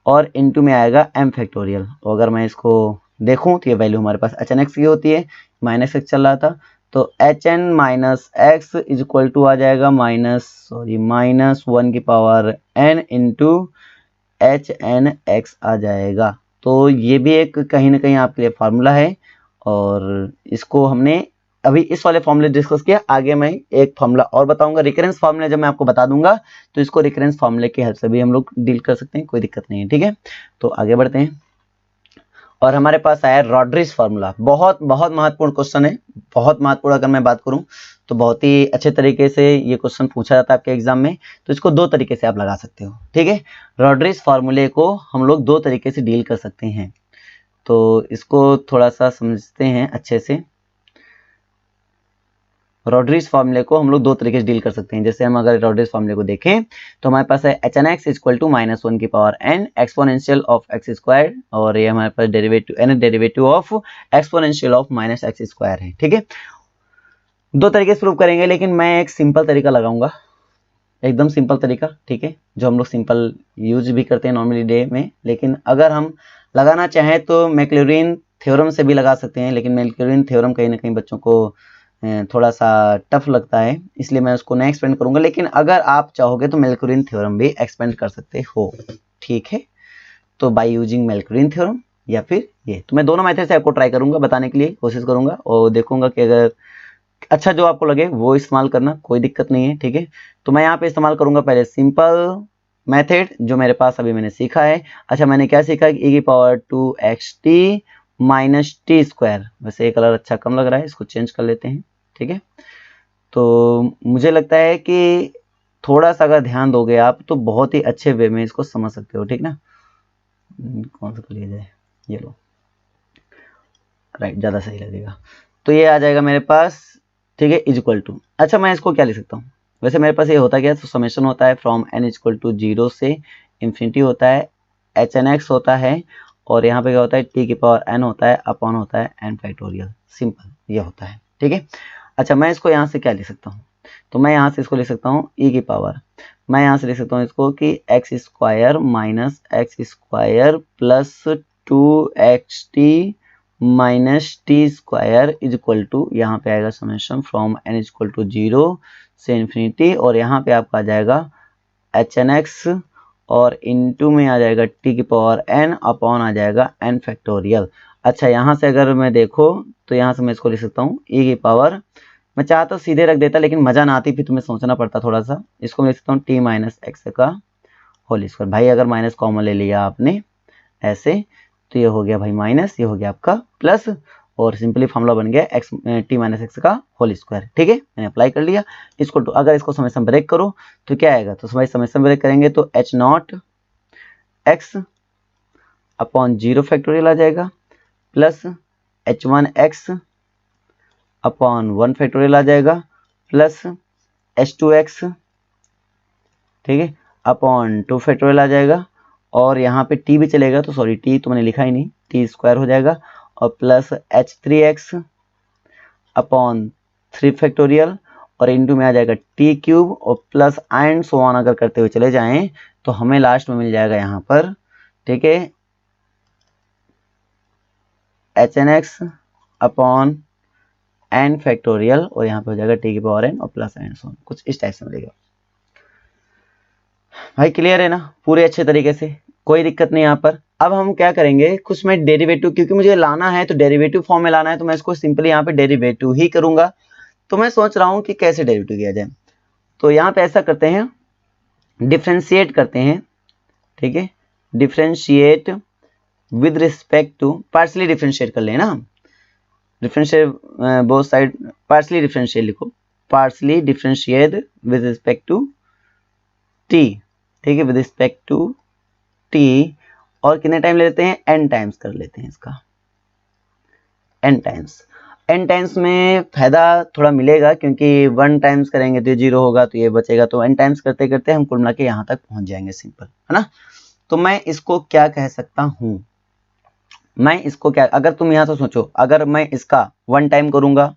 और इनटू में आएगा m फैक्टोरियल। और अगर मैं इसको देखूं तो ये वैल्यू हमारे पास एच एन एक्स की होती है, -x चल रहा था, तो hn - x is equal to आ जाएगा -1 की पावर n इंटू hn(x) आ जाएगा। तो ये भी एक कहीं ना कहीं आपके लिए फार्मूला है और इसको हमने अभी इस वाले फॉर्मूले डिस्कस किया। आगे मैं एक फॉर्मूला और बताऊंगा, रिकरेंस फार्मूला जब मैं आपको बता दूंगा तो इसको रिकरेंस फार्मूले की हेल्प से भी हम लोग डील कर सकते हैं, कोई दिक्कत नहीं है, ठीक है। तो आगे बढ़ते हैं और हमारे पास आया रॉड्रिग्स फार्मूला। बहुत बहुत महत्वपूर्ण क्वेश्चन है, बहुत महत्वपूर्ण। अगर मैं बात करूं तो बहुत ही अच्छे तरीके से ये क्वेश्चन पूछा जाता है आपके एग्जाम में, तो इसको दो तरीके से आप लगा सकते हो, ठीक है। रॉड्रिग्स फार्मूले को हम लोग दो तरीके से डील कर सकते हैं, तो इसको थोड़ा सा समझते हैं अच्छे से। रॉड्रिग्स फार्मूले को हम लोग दो तरीके से डील कर सकते हैं। जैसे हम अगर रॉड्रिग्स फार्मूले को देखें तो हमारे पास है hn(x) इक्वल टू -1 की power n exponential of x square, और ये हमारे पास derivative of exponential of -x square है, ठीक है। दो तरीके से प्रूव करेंगे, लेकिन मैं एक सिंपल तरीका लगाऊंगा, एकदम सिंपल तरीका, ठीक है, जो हम लोग सिंपल यूज भी करते हैं नॉर्मली डे में। लेकिन अगर हम लगाना चाहें तो मैक्लॉरिन थ्योरम से भी लगा सकते हैं, लेकिन मैक्लॉरिन थ्योरम कहीं ना कहीं बच्चों को थोड़ा सा टफ लगता है, इसलिए मैं उसको नहीं एक्सपेंड करूंगा। लेकिन अगर आप चाहोगे तो मैक्लॉरिन थ्योरम भी एक्सपेंड कर सकते हो, ठीक है। तो बाय यूजिंग मैक्लॉरिन थ्योरम या फिर ये, तो मैं दोनों मेथड से आपको ट्राई करूंगा, बताने के लिए कोशिश करूंगा और देखूंगा कि अगर अच्छा जो आपको लगे वो इस्तेमाल करना, कोई दिक्कत नहीं है, ठीक है। तो मैं यहाँ पे इस्तेमाल करूंगा पहले सिंपल मेथड जो मेरे पास अभी मैंने सीखा है। अच्छा, मैंने क्या सीखा कि e की power 2xt minus T square, वैसे ये कलर अच्छा कम लग रहा है, इसको चेंज कर लेते हैं, ठीक है। तो मुझे लगता है कि थोड़ा सा अगर ध्यान दोगे आप तो बहुत ही अच्छे वे में इसको समझ सकते हो, ठीक ना। कौन सा लिया जाए, ये लो, राइट, ज़्यादा सही लगेगा। तो ये आ जाएगा मेरे पास, ठीक है, इज इक्वल टू। अच्छा, मैं इसको क्या लिख सकता हूँ, वैसे मेरे पास ये होता क्या है, तो समेशन होता है फ्रॉम n इक्वल टू 0 से इन्फिनिटी होता है, hn(x) होता है और यहाँ पे क्या होता है, t की पावर n होता है अपॉन होता है n फैक्टोरियल, सिंपल ये होता है, ठीक है। अच्छा, मैं इसको यहाँ से क्या लिख सकता हूँ, तो मैं यहाँ से इसको लिख सकता हूँ e की पावर, मैं यहाँ से लिख सकता हूँ इसको कि x square minus x square plus 2xt minus T square is equal to, यहाँ पे आएगा summation from n equal to 0 से इन्फिनिटी और यहाँ पे आपका आ जाएगा hn(x) और इनटू में आ जाएगा t की पावर n अपॉन आ जाएगा n फैक्टोरियल। अच्छा, यहाँ से अगर मैं देखो तो यहाँ से मैं इसको लिख सकता हूँ e की पावर, मैं चाहता तो सीधे रख देता लेकिन मजा ना आती, फिर तुम्हें सोचना पड़ता थोड़ा सा। इसको मैं लिख सकता हूँ t माइनस एक्स का होल स्क्वायर। भाई अगर माइनस कॉमन ले लिया आपने ऐसे तो ये हो गया भाई माइनस, ये हो गया आपका प्लस और सिंपली फॉर्मूला बन गया एक्स टी माइनस एक्स का होल स्क्वायर, ठीक है, मैंने अप्लाई कर लिया। इसको तो अगर इसको समेशन ब्रेक करो तो क्या आएगा, तो भाई समेशन ब्रेक करेंगे तो h not x upon 0 factorial आ जाएगा प्लस h1x अपॉन 1 फैक्टोरियल आ जाएगा प्लस h2x, ठीक है, अपॉन 2 फैक्टोरियल आ जाएगा और यहाँ पे t भी चलेगा तो सॉरी t तो मैंने लिखा ही नहीं, t स्क्वायर हो जाएगा और प्लस h3x अपॉन 3 फैक्टोरियल और इनटू में आ जाएगा t क्यूब और प्लस एंड सो ऑन अगर करते हुए चले जाएं तो हमें लास्ट में मिल जाएगा यहाँ पर, ठीक है, hn(x) अपॉन n फैक्टोरियल और यहाँ पे हो जाएगा t की पावर n और प्लस एंड सो ऑन, कुछ इस टाइप से मिलेगा। भाई क्लियर है ना पूरे अच्छे तरीके से, कोई दिक्कत नहीं यहाँ पर। अब हम क्या करेंगे, कुछ में डेरिवेटिव, क्योंकि मुझे लाना है तो डेरिवेटिव फॉर्म में लाना है तो मैं इसको सिंपली यहाँ पे डेरिवेटिव ही करूंगा। तो मैं सोच रहा हूँ कि कैसे डेरिवेटिव किया जाए, तो यहाँ पे ऐसा करते हैं, डिफ्रेंशिएट करते हैं, ठीक है, differentiate with respect to, partially differentiate कर लेना, differentiate both side, partially differentiate लिखो, partially differentiate with respect to t, ठीक है, विद रिस्पेक्ट टू टी, और कितने टाइम ले लेते हैं, n टाइम्स कर लेते हैं इसका, n टाइम्स में फायदा थोड़ा मिलेगा क्योंकि 1 टाइम्स करेंगे तो 0 होगा तो ये बचेगा, तो n टाइम्स करते करते हम कुल मिला के यहाँ तक पहुंच जाएंगे, सिंपल है ना। तो मैं इसको क्या कह सकता हूं, मैं इसको क्या, अगर तुम यहाँ से सोचो, अगर मैं इसका 1 टाइम करूंगा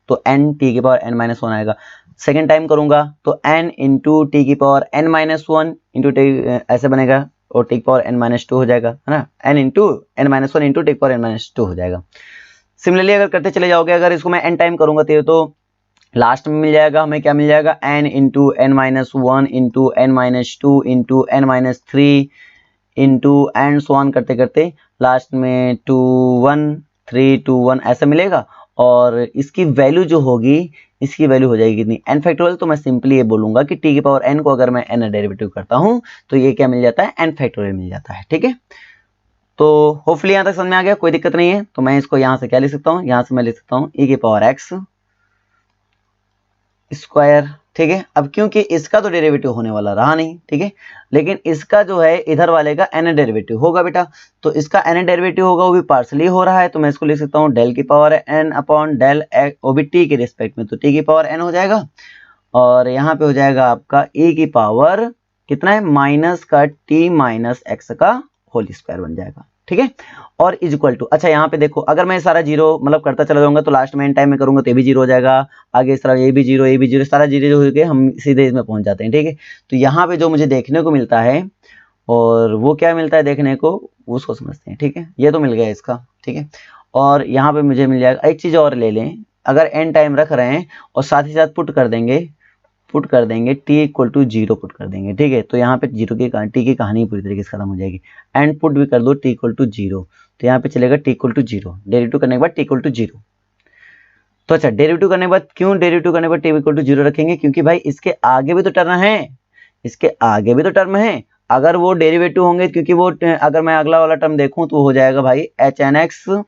तो n t की पावर n-1 आएगा, सेकेंड टाइम करूंगा तो n इंटू टी की पावर n-1 इंटू टी ऐसे बनेगा और टी की पावर n-2 हो जाएगा, है ना, n into n-1 into T की पावर n-2 हो जाएगा। सिमिलरली अगर करते चले जाओगे, अगर इसको मैं n टाइम करूंगा तो लास्ट में मिल जाएगा, हमें क्या मिल जाएगा, n into n-1 into n-2 into n-3 into and so on करते करते लास्ट में 2 1 3 2 1 ऐसा मिलेगा, और इसकी वैल्यू जो होगी, इसकी वैल्यू हो जाएगी कितनी, n फैक्टोरियल। तो मैं सिंपली ये बोलूंगा कि t की पावर n को अगर मैं n डेरिवेटिव करता हूं तो ये क्या मिल जाता है, n फैक्टोरियल मिल जाता है, ठीक है। तो होपफुली यहां तक समझ में आ गया, कोई दिक्कत नहीं है। तो मैं इसको यहां से क्या लिख सकता हूं, यहां से मैं लिख सकता हूं e की पावर x स्क्वायर, ठीक है। अब क्योंकि इसका तो डेरिवेटिव होने वाला रहा नहीं, ठीक है, लेकिन इसका जो है इधर वाले का n डेरिवेटिव होगा बेटा, तो इसका n डेरिवेटिव होगा, वो भी पार्सली हो रहा है, तो मैं इसको लिख सकता हूँ डेल की power n upon del X, वो भी t के रिस्पेक्ट में, तो t की पावर n हो जाएगा और यहाँ पे हो जाएगा आपका e की पावर कितना है, माइनस का t माइनस x का होल स्क्वायर बन जाएगा, ठीक है। और इज इक्वल टू, अच्छा यहाँ पे देखो, अगर मैं सारा जीरो मतलब करता चला जाऊंगा तो लास्ट में एन टाइम में करूंगा तो ये भी जीरो हो जाएगा, आगे इस तरह ये भी जीरो, सारा जीरो हो गए, हम सीधे इसमें पहुंच जाते हैं, ठीक है। तो यहाँ पे जो मुझे देखने को मिलता है, और वो क्या मिलता है देखने को, उसको समझते हैं, ठीक है। ये तो मिल गया इसका, ठीक है, और यहाँ पे मुझे मिल जाएगा, एक चीज और ले लें, अगर एन टाइम रख रहे हैं और साथ ही साथ पुट कर देंगे t इक्वल टू 0 पुट कर देंगे, ठीक है। तो यहाँ पे जीरो की टी की कहानी पूरी तरीके से खत्म हो जाएगी, एंड पुट भी कर दो t इक्वल टू 0, तो यहाँ पे चलेगा t इक्वल टू 0, डेरिवेटिव करने के बाद t इक्वल टू 0। तो अच्छा, डेरिवेटिव करने के बाद, क्यों डेरिवेटिव करने के बाद t इक्वल टू 0 रखेंगे, क्योंकि भाई इसके आगे भी तो टर्म है, इसके आगे भी तो टर्म है, अगर वो डेरिवेटिव होंगे, क्योंकि वो अगर मैं अगला वाला टर्म देखूं तो हो जाएगा भाई hn(x)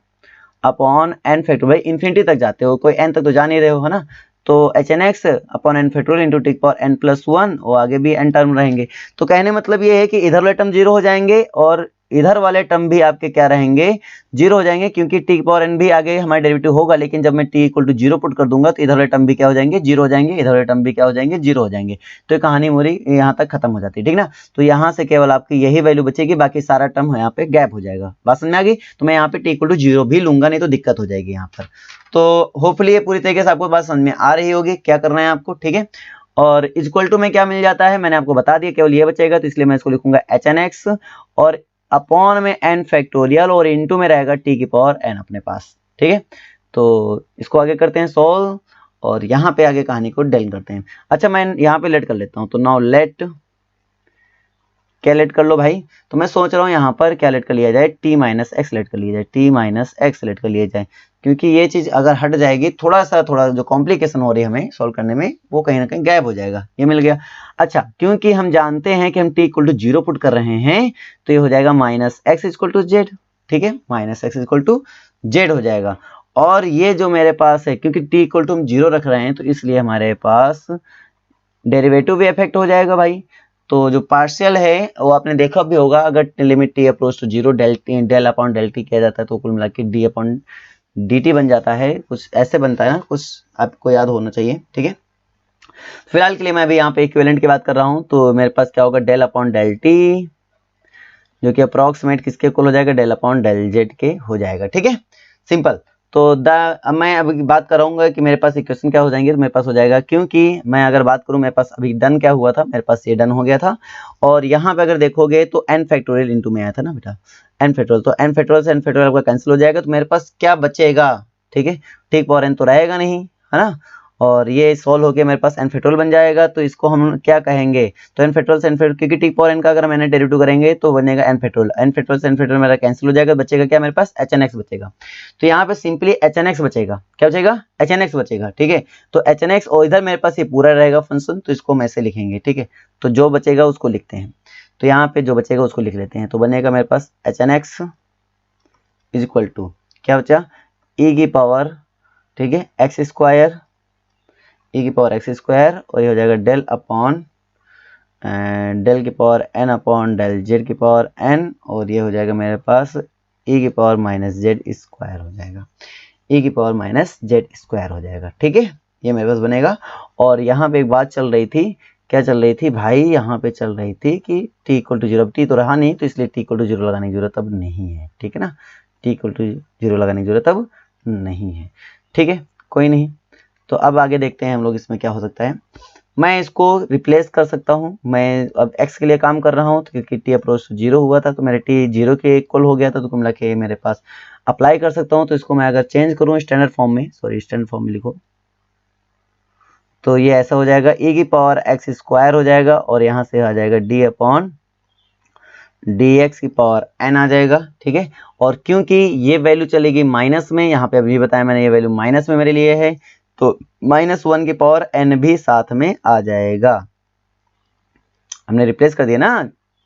अपॉन n फैक्टर, भाई इन्फिनिटी तक जाते हो, कोई n तक तो जा नहीं रहे हो, है ना, तो hn(x) upon n factorial into T power n+1, और आगे भी n टर्म रहेंगे। तो कहने मतलब ये है कि इधर वाले टर्म 0 हो जाएंगे और इधर वाले टर्म भी आपके क्या रहेंगे, 0 हो जाएंगे, क्योंकि टी पावर n भी आगे हमारा डेरिवेटिव होगा, लेकिन जब मैं t इक्वल टू 0 पुट कर दूंगा तो इधर वाले टर्म भी क्या हो जाएंगे, 0 हो जाएंगे, इधर वाले टर्म भी क्या हो जाएंगे, 0 हो जाएंगे। तो ये कहानी मोरी यहाँ तक खत्म हो जाती है, ठीक ना। तो यहाँ से केवल आपकी यही वैल्यू बचेगी, बाकी सारा टर्म यहाँ पे गैप हो जाएगा। बात समझ में आ गई। तो मैं यहाँ पे t इक्वल टू 0 भी लूंगा, नहीं तो दिक्कत हो जाएगी यहाँ पर। तो होपफुली ये पूरी तरीके से आपको बात समझ में आ रही होगी, क्या करना है आपको, ठीक है। और इक्वल टू में क्या मिल जाता है, मैंने आपको बता दिया, केवल ये बचेगा, तो इसलिए मैं इसको लिखूंगा hn(x) और अपॉन में n फैक्टोरियल और इनटू में रहेगा t की पावर n अपने पास, ठीक है। तो इसको आगे करते हैं सॉल्व, और यहाँ पे आगे कहानी को डेल करते हैं। अच्छा, मैं यहाँ पे लेट कर लेता हूँ, तो नाउ लेट, क्या लेट कर लो भाई, तो मैं सोच रहा हूँ यहाँ पर क्या लेट कर लिया जाए, t माइनस एक्स लेट कर लिया जाए, t माइनस एक्स लेट कर लिया जाए, क्योंकि ये चीज अगर हट जाएगी, थोड़ा जो कॉम्प्लिकेशन हो रही है हमें सॉल्व करने में, वो कहीं ना कहीं गायब हो जाएगा। ये मिल गया। अच्छा, क्योंकि हम जानते हैं कि हम t इक्वल टू 0 पुट कर रहे हैं, तो ये हो जाएगा minus X equal to Z, ठीक है, minus X equal to Z हो जाएगा। और ये जो मेरे पास है, क्योंकि t इक्वल टू हम 0 रख रहे हैं, तो इसलिए हमारे पास डेरिवेटिव भी इफेक्ट हो जाएगा भाई, तो जो पार्शियल है वो आपने देखा भी होगा, अगर limit T approach to zero del upon del T किया जाता है तो कुल मिला के डी अपॉन डी टी बन जाता है, कुछ ऐसे बनता है ना, कुछ आपको याद होना चाहिए। ठीक है, फिलहाल के लिए मैं अभी यहाँ पे इक्विवेलेंट की बात कर रहा हूँ, तो मेरे पास क्या होगा, डेल अपॉन डेल टी, जो कि अप्रोक्सीमेट किसके इक्वल हो जाएगा, डेल अपॉन डेल जेड के हो जाएगा। ठीक है, सिंपल। तो अब मैं अभी बात कराऊंगा कि मेरे पास इक्वेशन क्या हो जाएंगे, तो मेरे पास हो जाएगा, क्योंकि मैं अगर बात करूं मेरे पास अभी डन क्या हुआ था, मेरे पास ये डन हो गया था, और यहाँ पे अगर देखोगे तो n फैक्टोरियल इंटू में आया था ना बेटा, n फैक्टोरियल, तो n फैक्टोरियल से n फैक्टोरियल आपका कैंसिल हो जाएगा, तो मेरे पास क्या बचेगा, ठीक है, ठीक पावर n तो रहेगा नहीं, है ना, और ये सॉल्व होके मेरे पास n फैक्टोरियल बन जाएगा, तो इसको हम क्या कहेंगे, तो n फैक्टोरियल से n फैक्टोरियल, क्योंकि टी पावर n का अगर मैंने डेरिवेटिव करेंगे तो बनेगा n फैक्टोरियल, n फैक्टोरियल से n फैक्टोरियल मेरा कैंसिल हो जाएगा, बचेगा क्या मेरे पास, hn x बचेगा। तो यहाँ पे सिंपली hn x बचेगा, क्या बचेगा, hn x बचेगा। ठीक है, तो hn x, और इधर मेरे पास ये पूरा रहेगा फंक्शन, तो इसको हम ऐसे लिखेंगे। ठीक है, तो जो बचेगा उसको लिखते हैं, तो यहाँ पे जो बचेगा उसको लिख लेते हैं, तो बनेगा मेरे पास hn x is equal to क्या बचा, e की पावर, ठीक है, एक्स स्क्वायर, e की पावर एक्स स्क्वायर, और ये हो जाएगा डेल अपॉन डेल की power n upon del Z की पावर n, और ये हो जाएगा मेरे पास e की पावर माइनस जेड स्क्वायर हो जाएगा, e की पावर माइनस जेड स्क्वायर हो जाएगा। ठीक है, ये मेरे पास बनेगा। और यहाँ पे एक बात चल रही थी, क्या चल रही थी भाई, यहाँ पे चल रही थी कि t इक्वल टू जीरो, अब t तो रहा नहीं, तो इसलिए t इक्वल टू जीरो लगाने की जरूरत अब नहीं है। ठीक है ना, t इक्वल टू जीरो लगाने की जरूरत अब नहीं है। ठीक है, कोई नहीं, तो अब आगे देखते हैं हम लोग इसमें क्या हो सकता है। मैं इसको रिप्लेस कर सकता हूं, मैं अब x के लिए काम कर रहा हूं, तो क्योंकि t अप्रोच जीरो हुआ था तो मेरे t जीरो के इक्वल हो गया था, तो कुल मिला के मेरे पास अप्लाई कर सकता हूं। तो इसको मैं अगर चेंज करूं स्टैंडर्ड फॉर्म में, सॉरी स्टैंडर्ड फॉर्म में लिखो, तो ये ऐसा हो जाएगा, e की पावर एक्स स्क्वायर हो जाएगा, और यहाँ से आ जाएगा d अपॉन डी एक्स की पावर n आ जाएगा। ठीक है, और क्योंकि ये वैल्यू चलेगी माइनस में, यहाँ पे अभी बताया मैंने ये वैल्यू माइनस में मेरे लिए है, तो -1 की पावर n भी साथ में आ जाएगा। हमने रिप्लेस कर दिया ना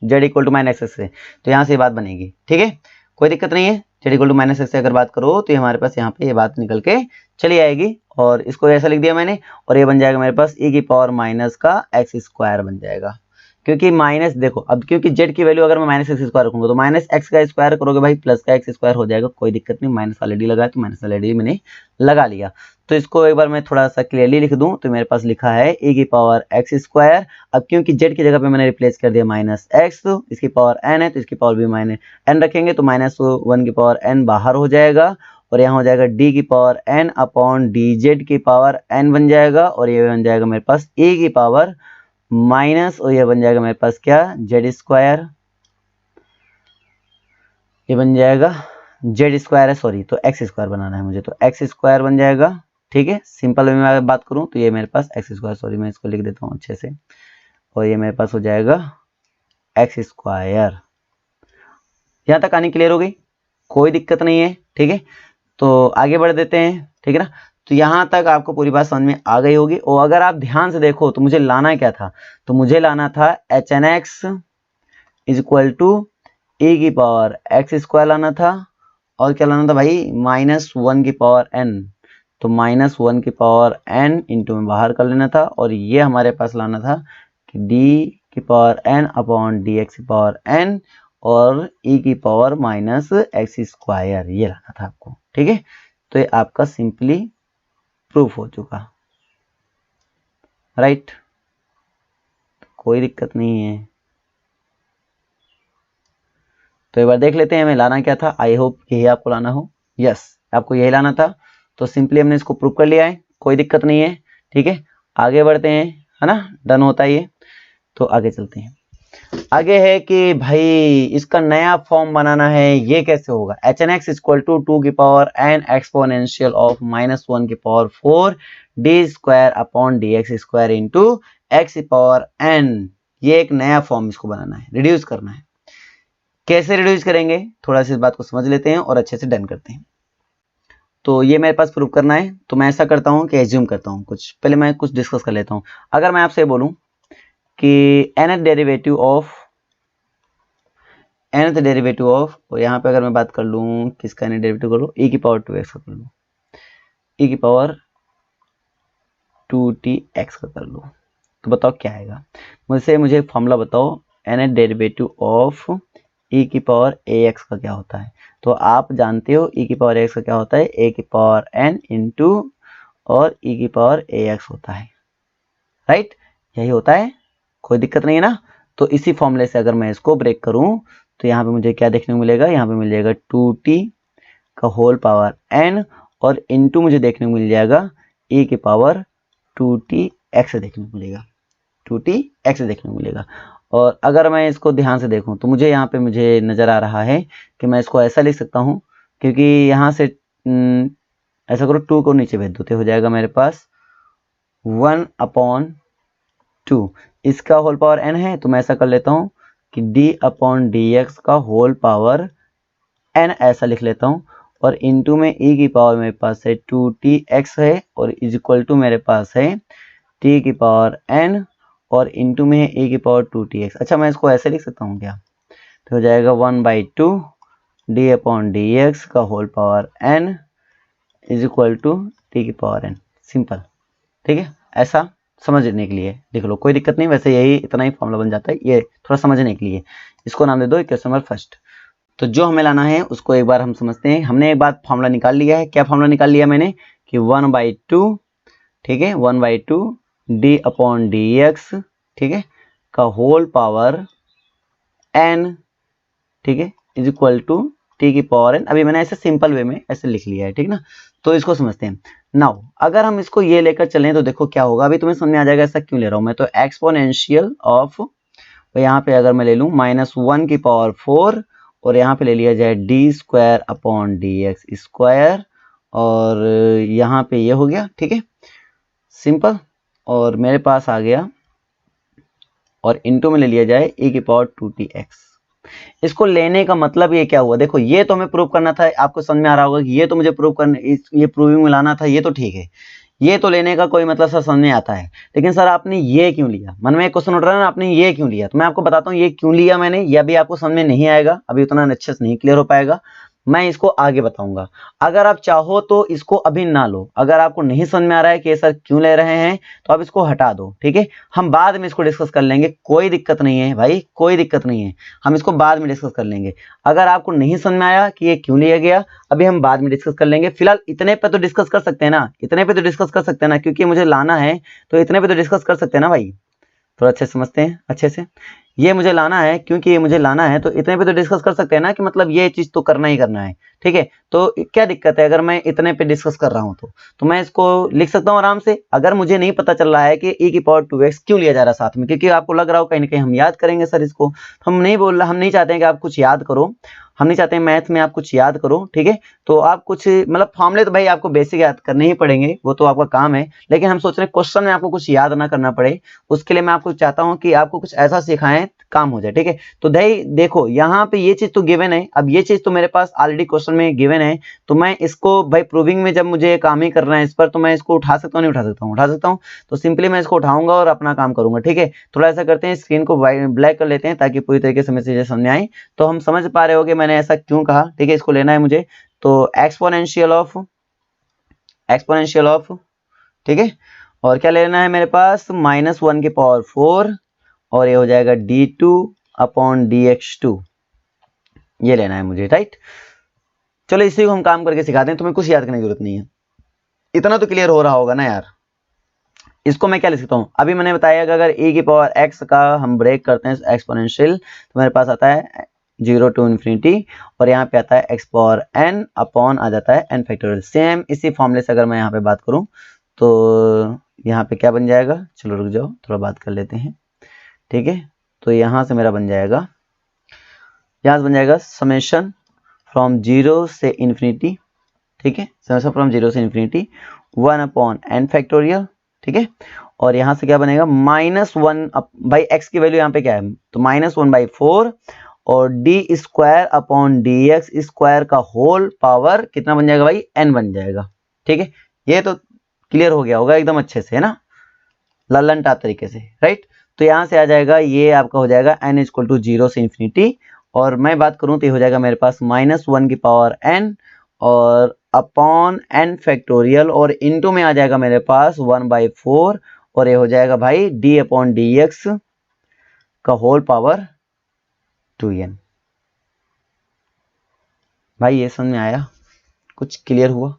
z equal to minus X से, तो यहाँ से ये बात बनेगी। ठीक है, कोई दिक्कत नहीं है, z equal to minus X से अगर बात करो तो हमारे पास यहाँ पे ये बात निकल के चली आएगी, और इसको ऐसा लिख दिया मैंने, और ये बन जाएगा मेरे पास e की पावर माइनस का एक्स स्क्वायर बन जाएगा। क्योंकि माइनस देखो, अब क्योंकि z की वैल्यू अगर मैं माइनस एक्स स्क्वायर रखूंगा तो माइनस एक्स का स्क्वायर करोगे भाई प्लस का एक्स स्क्वायर हो जाएगा, कोई दिक्कत नहीं, माइनस ऑलरेडी लगा है तो माइनस ऑलरेडी मैंने लगा लिया। तो इसको एक बार मैं थोड़ा सा क्लियरली लिख दूं, तो मेरे पास लिखा है e की पावर एक्स स्क्वायर, अब क्योंकि z की जगह पे मैंने रिप्लेस कर दिया माइनस एक्स, तो इसकी पावर n है, तो इसकी पावर भी माइनस n रखेंगे, तो -1 की पावर n बाहर हो जाएगा, और यहाँ हो जाएगा d की power n upon D Z की पावर n बन जाएगा, और ये बन जाएगा मेरे पास e की पावर माइनस, और ये बन जाएगा मेरे पास क्या, जेड स्क्वायर, ये बन जाएगा जेड स्क्वायर है, सॉरी तो एक्स स्क्वायर बनाना है मुझे, तो एक्स स्क्वायर बन जाएगा। ठीक है, सिंपल में मैं बात करूं तो ये मेरे पास एक्स स्क्वायर, सॉरी मैं इसको लिख देता हूं अच्छे से, और ये मेरे पास हो जाएगा एक्स स्क्वायर। यहाँ तक कहानी क्लियर हो गई, कोई दिक्कत नहीं है। ठीक है, तो आगे बढ़ देते हैं। ठीक है ना, तो यहाँ तक आपको पूरी बात समझ में आ गई होगी, और अगर आप ध्यान से देखो तो मुझे लाना क्या था, तो मुझे लाना था hn x is equal to e की पावर एक्स स्क्वायर लाना था, और क्या लाना था भाई, -1 की पावर n, तो -1 की पावर n इंटू में बाहर कर लेना था, और ये हमारे पास लाना था कि d की power n upon D x की पावर n, और e की पावर माइनस एक्स स्क्वायर, ये लाना था आपको। ठीक है, तो ये आपका सिंपली प्रूफ हो चुका, राइट, कोई दिक्कत नहीं है। तो एक बार देख लेते हैं हमें लाना क्या था, आई होप यही आपको लाना हो, यस आपको यही लाना था, तो सिंपली हमने इसको प्रूफ कर लिया है, कोई दिक्कत नहीं है। ठीक है, आगे बढ़ते हैं, है ना, डन होता है ये, तो आगे चलते हैं। आगे है कि भाई इसका नया फॉर्म बनाना है, ये कैसे होगा, hn x इक्वल टू 2 की पावर n एक्सपोनेंशियल ऑफ -1 की power 4 D square upon D x square into x power n, ये एक नया फॉर्म इसको बनाना है, रिड्यूस करना है। कैसे रिड्यूस करेंगे, थोड़ा सी इस बात को समझ लेते हैं और अच्छे से डन करते हैं। तो ये मेरे पास प्रूव करना है, तो मैं ऐसा करता हूँ कि एज्यूम करता हूँ कुछ, पहले मैं कुछ डिस्कस कर लेता हूँ। अगर मैं आपसे बोलूँ कि nth डेरिवेटिव ऑफ, और यहाँ पे अगर मैं बात कर लूँ किसका nth डेरिवेटिव कर लूँ, e की पावर 2x का कर लूँ, e की पावर 2tx का कर लूँ, तो बताओ क्या आएगा। मुझे फॉर्मूला बताओ, एन डेरिवेटिव ऑफ e की पावर ax का क्या होता है। तो आप जानते हो e की पावर ax का क्या होता है, a की पावर n इंटू और e की पावर ax होता है, राइट, यही होता है, कोई दिक्कत नहीं है ना। तो इसी फॉर्मूले से अगर मैं इसको ब्रेक करूं तो यहाँ पे मुझे क्या देखने को मिलेगा, यहाँ पे मिल जाएगा 2t का होल पावर n और इंटू मुझे देखने को मिल जाएगा e की पावर 2tx देखने को मिलेगा, 2tx देखने को मिलेगा। और अगर मैं इसको ध्यान से देखूं तो मुझे यहाँ पे मुझे नज़र आ रहा है कि मैं इसको ऐसा लिख सकता हूँ, क्योंकि यहाँ से ऐसा करो 2 को नीचे भेज दो तो हो जाएगा मेरे पास 1/2, इसका होल पावर n है तो मैं ऐसा कर लेता हूँ कि d/dx का होल पावर n ऐसा लिख लेता हूँ, और इनटू में e की पावर मेरे पास है 2tx है और इज इक्वल टू मेरे पास है t की पावर n और इनटू में है e की पावर 2tx। अच्छा मैं इसको ऐसे लिख सकता हूँ क्या, तो हो जाएगा 1/2 d/dx का whole power n is equal to t की पावर n, सिंपल, ठीक है। ऐसा समझने के लिए लिख लो, कोई दिक्कत नहीं, वैसे यही इतना ही फॉर्मूला बन जाता है, ये थोड़ा समझने के लिए इसको नाम दे दो इक्वेशन नंबर फर्स्ट। तो जो हमें लाना है उसको एक बार हम समझते हैं। हमने एक बार फॉर्मूला निकाल लिया है, क्या फॉर्मूला निकाल लिया मैंने कि 1/2, ठीक है, 1/2 d/dx, ठीक है, का होल पावर n, ठीक है, इज इक्वल टू t की पावर n। अभी मैंने ऐसे सिंपल वे में ऐसे लिख लिया है, ठीक ना। तो इसको समझते हैं नाउ। अगर हम इसको ये लेकर चलें तो देखो क्या होगा, अभी तुम्हें समझ में आ जाएगा ऐसा क्यों ले रहा हूं मैं। तो एक्सपोनेंशियल ऑफ, तो यहाँ पे अगर मैं ले लूँ -1 की पावर 4 और यहाँ पे ले लिया जाए d² स्क्वायर और यहाँ पे ये हो गया, ठीक है, सिंपल, और मेरे पास आ गया और इनटू में ले लिया जाए e की पावर 2tx। इसको लेने का मतलब ये क्या हुआ, देखो ये तो हमें प्रूव करना था, आपको समझ में आ रहा होगा कि ये तो मुझे प्रूव करने, ये प्रूविंग में लाना था, ये तो ठीक है, ये तो लेने का कोई मतलब सर समझ में आता है, लेकिन सर आपने ये क्यों लिया, मन में एक क्वेश्चन उठ रहा है ना, आपने ये क्यों लिया। तो मैं आपको बताता हूँ ये क्यों लिया मैंने, ये अभी आपको समझ में नहीं आएगा, अभी उतना अच्छे से नहीं क्लियर हो पाएगा, मैं इसको आगे बताऊंगा। अगर आप चाहो तो इसको अभी ना लो, अगर आपको नहीं समझ में आ रहा है कि सर क्यों ले रहे हैं तो आप इसको हटा दो, ठीक है, हम बाद में इसको डिस्कस कर लेंगे, कोई दिक्कत नहीं है भाई, कोई दिक्कत नहीं है, हम इसको बाद में डिस्कस कर लेंगे। अगर आपको नहीं समझ में आया कि ये क्यों लिया गया, अभी हम बाद में डिस्कस कर लेंगे, फिलहाल इतने पे तो डिस्कस कर सकते हैं ना, इतने पे तो डिस्कस कर सकते हैं ना, क्योंकि मुझे लाना है तो इतने पे तो डिस्कस कर सकते हैं ना भाई। थोड़ा अच्छे समझते हैं अच्छे से, ये मुझे लाना है क्योंकि ये मुझे लाना है, तो इतने पे तो डिस्कस कर सकते हैं ना कि मतलब ये चीज तो करना ही करना है, ठीक है। तो क्या दिक्कत है अगर मैं इतने पे डिस्कस कर रहा हूं तो मैं इसको लिख सकता हूं आराम से। अगर मुझे नहीं पता चल रहा है कि e की पावर 2x क्यों लिया जा रहा है साथ में, क्योंकि आपको लग रहा हो कहीं ना कहीं हम याद करेंगे सर इसको, तो हम नहीं बोल रहा, हम नहीं चाहते हैं कि आप कुछ याद करो, हम नहीं चाहते हैं मैथ में आप कुछ याद करो, ठीक है। तो आप कुछ मतलब फॉर्मूले तो भाई आपको बेसिक याद करने ही पड़ेंगे, वो तो आपका काम है, लेकिन हम सोच रहे हैं क्वेश्चन में आपको कुछ याद ना करना पड़े, उसके लिए मैं आपको चाहता हूं कि आपको कुछ ऐसा सिखाएं काम हो जाए, ठीक है। तो भाई देखो यहाँ पे ये चीज तो गिवन है, अब ये चीज तो मेरे पास ऑलरेडी क्वेश्चन में गिवन है, तो मैं इसको भाई प्रूविंग में जब मुझे काम ही करना है इस पर, तो मैं इसको उठा सकता हूँ नहीं उठा सकता हूँ, उठा सकता हूँ, तो सिंपली मैं इसको उठाऊंगा और अपना काम करूंगा, ठीक है। थोड़ा ऐसा करते हैं, स्क्रीन को ब्लैक कर लेते हैं ताकि पूरी तरीके से मैसेज समझ में आए, तो हम समझ पा रहे हो कि मैंने ऐसा क्यों कहा, ठीक है। इसको लेना है मुझे, तो एक्सपोनेंशियल ऑफ, ठीक है, और क्या लेना है मेरे पास -1 की पावर 4 और ये हो जाएगा d2/dx2, ये लेना है मुझे, राइट। चलो इसी को हम काम करके सिखाते हैं, तुम्हें कुछ याद करने की जरूरत नहीं है, इतना तो क्लियर हो रहा होगा ना यार। इसको मैं क्या लिख सकता हूँ, अभी मैंने बताया कि अगर e की पावर x का हम ब्रेक करते हैं एक्सपोनेंशियल, तो मेरे पास आता है 0 to ∞, और यहाँ पे आता है x पावर n अपॉन आ जाता है n फैक्टोरियल। सेम इसी फॉर्मूले से अगर मैं यहाँ पे बात करूँ तो यहाँ पे क्या बन जाएगा, चलो रुक जाओ थोड़ा बात कर लेते हैं, ठीक है। तो यहाँ से मेरा बन जाएगा, यहाँ से बन जाएगा समेशन फ्रॉम 0 से इन्फिनिटी, ठीक है, समेशन फ्रॉम 0 से इन्फिनिटी 1/n फैक्टोरियल, ठीक है। और यहाँ से क्या बनेगा -1 भाई x की वैल्यू यहाँ पे क्या है, तो -1/4 और d²/dx स्क्वायर का होल पावर कितना बन जाएगा भाई, n बन जाएगा, ठीक है। ये तो क्लियर हो गया होगा एकदम अच्छे से, है ना, लल्लन टाप तरीके से, राइट। तो यहाँ से आ जाएगा, ये आपका हो जाएगा n = 0 से इन्फिनिटी, और मैं बात करूँ तो ये हो जाएगा मेरे पास -1 की पावर n और अपॉन n फैक्टोरियल, और इनटू में आ जाएगा मेरे पास 1/4 और ये हो जाएगा भाई डी अपॉन डी एक्स का होल पावर 2n। भाई ये समझ में आया? कुछ क्लियर हुआ?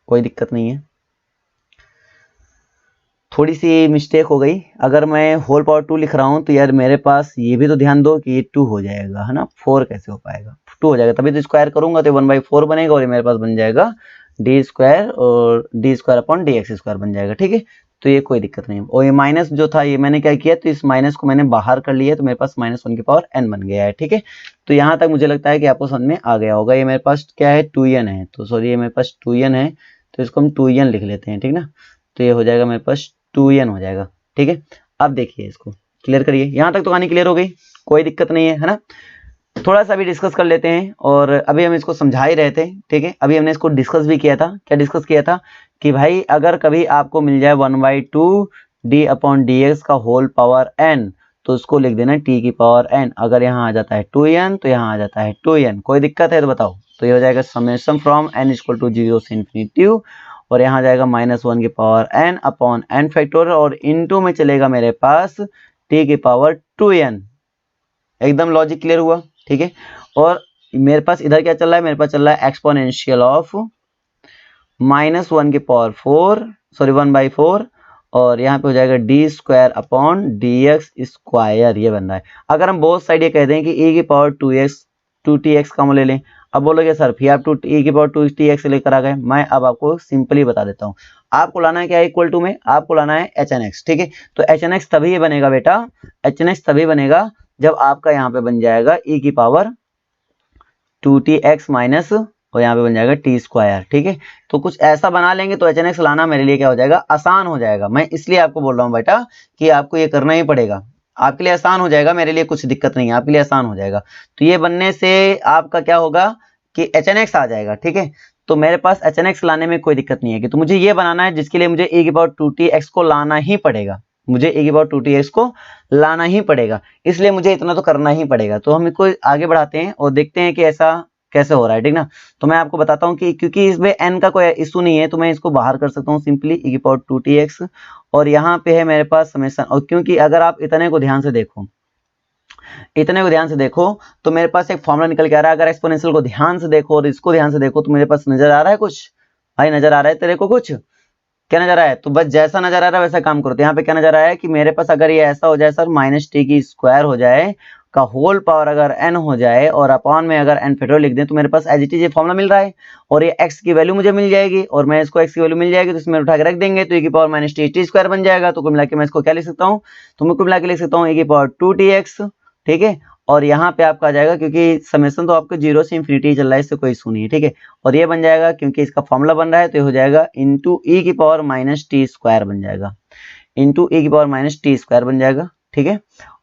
कोई दिक्कत नहीं है? थोड़ी सी मिस्टेक हो गई, अगर मैं होल पावर 2 लिख रहा हूं तो यार मेरे पास ये भी तो ध्यान दो कि ये 2 हो जाएगा, है ना। 4 कैसे हो पाएगा? 2 हो जाएगा, तभी तो स्क्वायर करूंगा तो 1/4 बनेगा और ये मेरे पास बन जाएगा डी स्क्वायर और D square upon D x square बन जाएगा। ठीक है, तो ये कोई दिक्कत नहीं है। और ये माइनस जो था ये मैंने क्या किया, तो इस माइनस को मैंने बाहर कर लिया तो मेरे पास -1 की पावर n बन गया है। ठीक है, तो यहाँ तक मुझे लगता है कि आपको समझ में आ गया होगा। ये मेरे पास क्या है, 2n है, तो सॉरी ये मेरे पास 2n है, तो इसको हम 2n लिख लेते हैं। ठीक ना, तो ये हो जाएगा मेरे पास 2n हो जाएगा। ठीक है, अब देखिए इसको क्लियर करिए। यहाँ तक तो कहानी क्लियर हो गई, कोई दिक्कत नहीं है ना। थोड़ा सा भी डिस्कस कर लेते हैं, और अभी हम इसको समझा ही रहे थे। ठीक है, अभी हमने इसको डिस्कस भी किया था। क्या डिस्कस किया था कि भाई अगर कभी आपको मिल जाए 1/2 डी अपॉन डी एक्स का होल पावर n, तो उसको लिख देना t की पावर n। अगर यहाँ आ जाता है 2n तो यहाँ आ जाता है 2n। कोई दिक्कत है तो बताओ। तो ये हो जाएगा summation from n equal to 0 से इन्फिनिटी, और यहाँ जाएगा -1 की power n upon n factorial, और इनटू में चलेगा मेरे पास t की पावर 2n। एकदम लॉजिक क्लियर हुआ? ठीक है, और मेरे पास इधर क्या चल रहा है, मेरे पास चल रहा है एक्सपोनेंशियल ऑफ -1 की पावर 4, सॉरी 1/4, और यहाँ पे हो जाएगा D square upon D x square, ये बन रहा है। अगर हम बोथ साइड ये कह दें कि e की पावर 2tx का ले लें, अब बोलोगे सर फिर आप e की पावर 2tx लेकर आ गए। मैं अब आपको सिंपली बता देता हूँ। आपको लाना है क्या, इक्वल टू में आपको लाना है hn(x). ठीक है, तो hn(x) तभी बनेगा बेटा, hn(x) तभी बनेगा जब आपका यहाँ पे बन जाएगा e की पावर 2tx माइनस, और यहाँ पे बन जाएगा टी स्क्वायर। ठीक है, तो कुछ ऐसा बना लेंगे तो hn(x) लाना मेरे लिए क्या हो जाएगा, आसान हो जाएगा। मैं इसलिए आपको बोल रहा हूँ बेटा कि आपको ये करना ही पड़ेगा, आपके लिए आसान हो जाएगा, मेरे लिए कुछ दिक्कत नहीं है, आपके लिए आसान हो जाएगा। तो ये बनने से आपका क्या होगा कि hn(x) आ जाएगा। ठीक है, तो मेरे पास hn(x) लाने में कोई दिक्कत नहीं है कि, तो मुझे ये बनाना है जिसके लिए मुझे e की पावर 2tx को लाना ही पड़ेगा, मुझे e की पावर 2tx को लाना ही पड़ेगा, इसलिए मुझे इतना तो करना ही पड़ेगा। तो हम इसको आगे बढ़ाते हैं और देखते हैं कि ऐसा कैसे हो रहा है। ठीक ना, तो मैं आपको बताता हूँ कि क्योंकि इसमें n का कोई इशू नहीं है तो मैं इसको बाहर कर सकता हूँ सिंपली e की पावर 2tx, और यहाँ पे है मेरे पास समेशन। और क्योंकि अगर आप इतने को ध्यान से देखो, इतने को ध्यान से देखो तो मेरे पास एक फॉर्मूला निकल के आ रहा है। अगर एक्सपोनेंशियल को ध्यान से देखो और इसको ध्यान से देखो तो मेरे पास नजर आ रहा है कुछ, भाई नजर आ रहा है तेरे को कुछ, क्या नजर आया है? तो बस जैसा नजर आ रहा है वैसा काम करो। तो यहाँ पे क्या नजर आया है कि मेरे पास अगर ये ऐसा हो जाए सर, -t की स्क्वायर हो जाए का होल पावर अगर n हो जाए और अपॉन में अगर n फैक्टोरियल लिख दें, तो मेरे पास एज इट इज ये फॉर्मूला मिल रहा है, और ये x की वैल्यू मुझे मिल जाएगी, और मैं इसको x की वैल्यू मिल जाएगी तो इसमें उठा के रख देंगे तो e की पावर -t स्क्वायर बन जाएगा। तो कुल मिला के मैं इसको क्या लिख सकता हूँ, तो मैं कुल मिला के लिख सकता हूँ e की पावर 2tx। ठीक है, और यहाँ पे आपका आ जाएगा, क्योंकि समेशन तो आपको 0 से इन्फिनिटी चल रहा है, इससे कोई इशू नहीं है। ठीक है, और ये बन जाएगा क्योंकि इसका फॉर्मूला बन रहा है तो ये हो जाएगा इंटू e की पावर -t स्क्वायर बन जाएगा, इंटू e की पावर -t स्क्वायर बन जाएगा। ठीक है,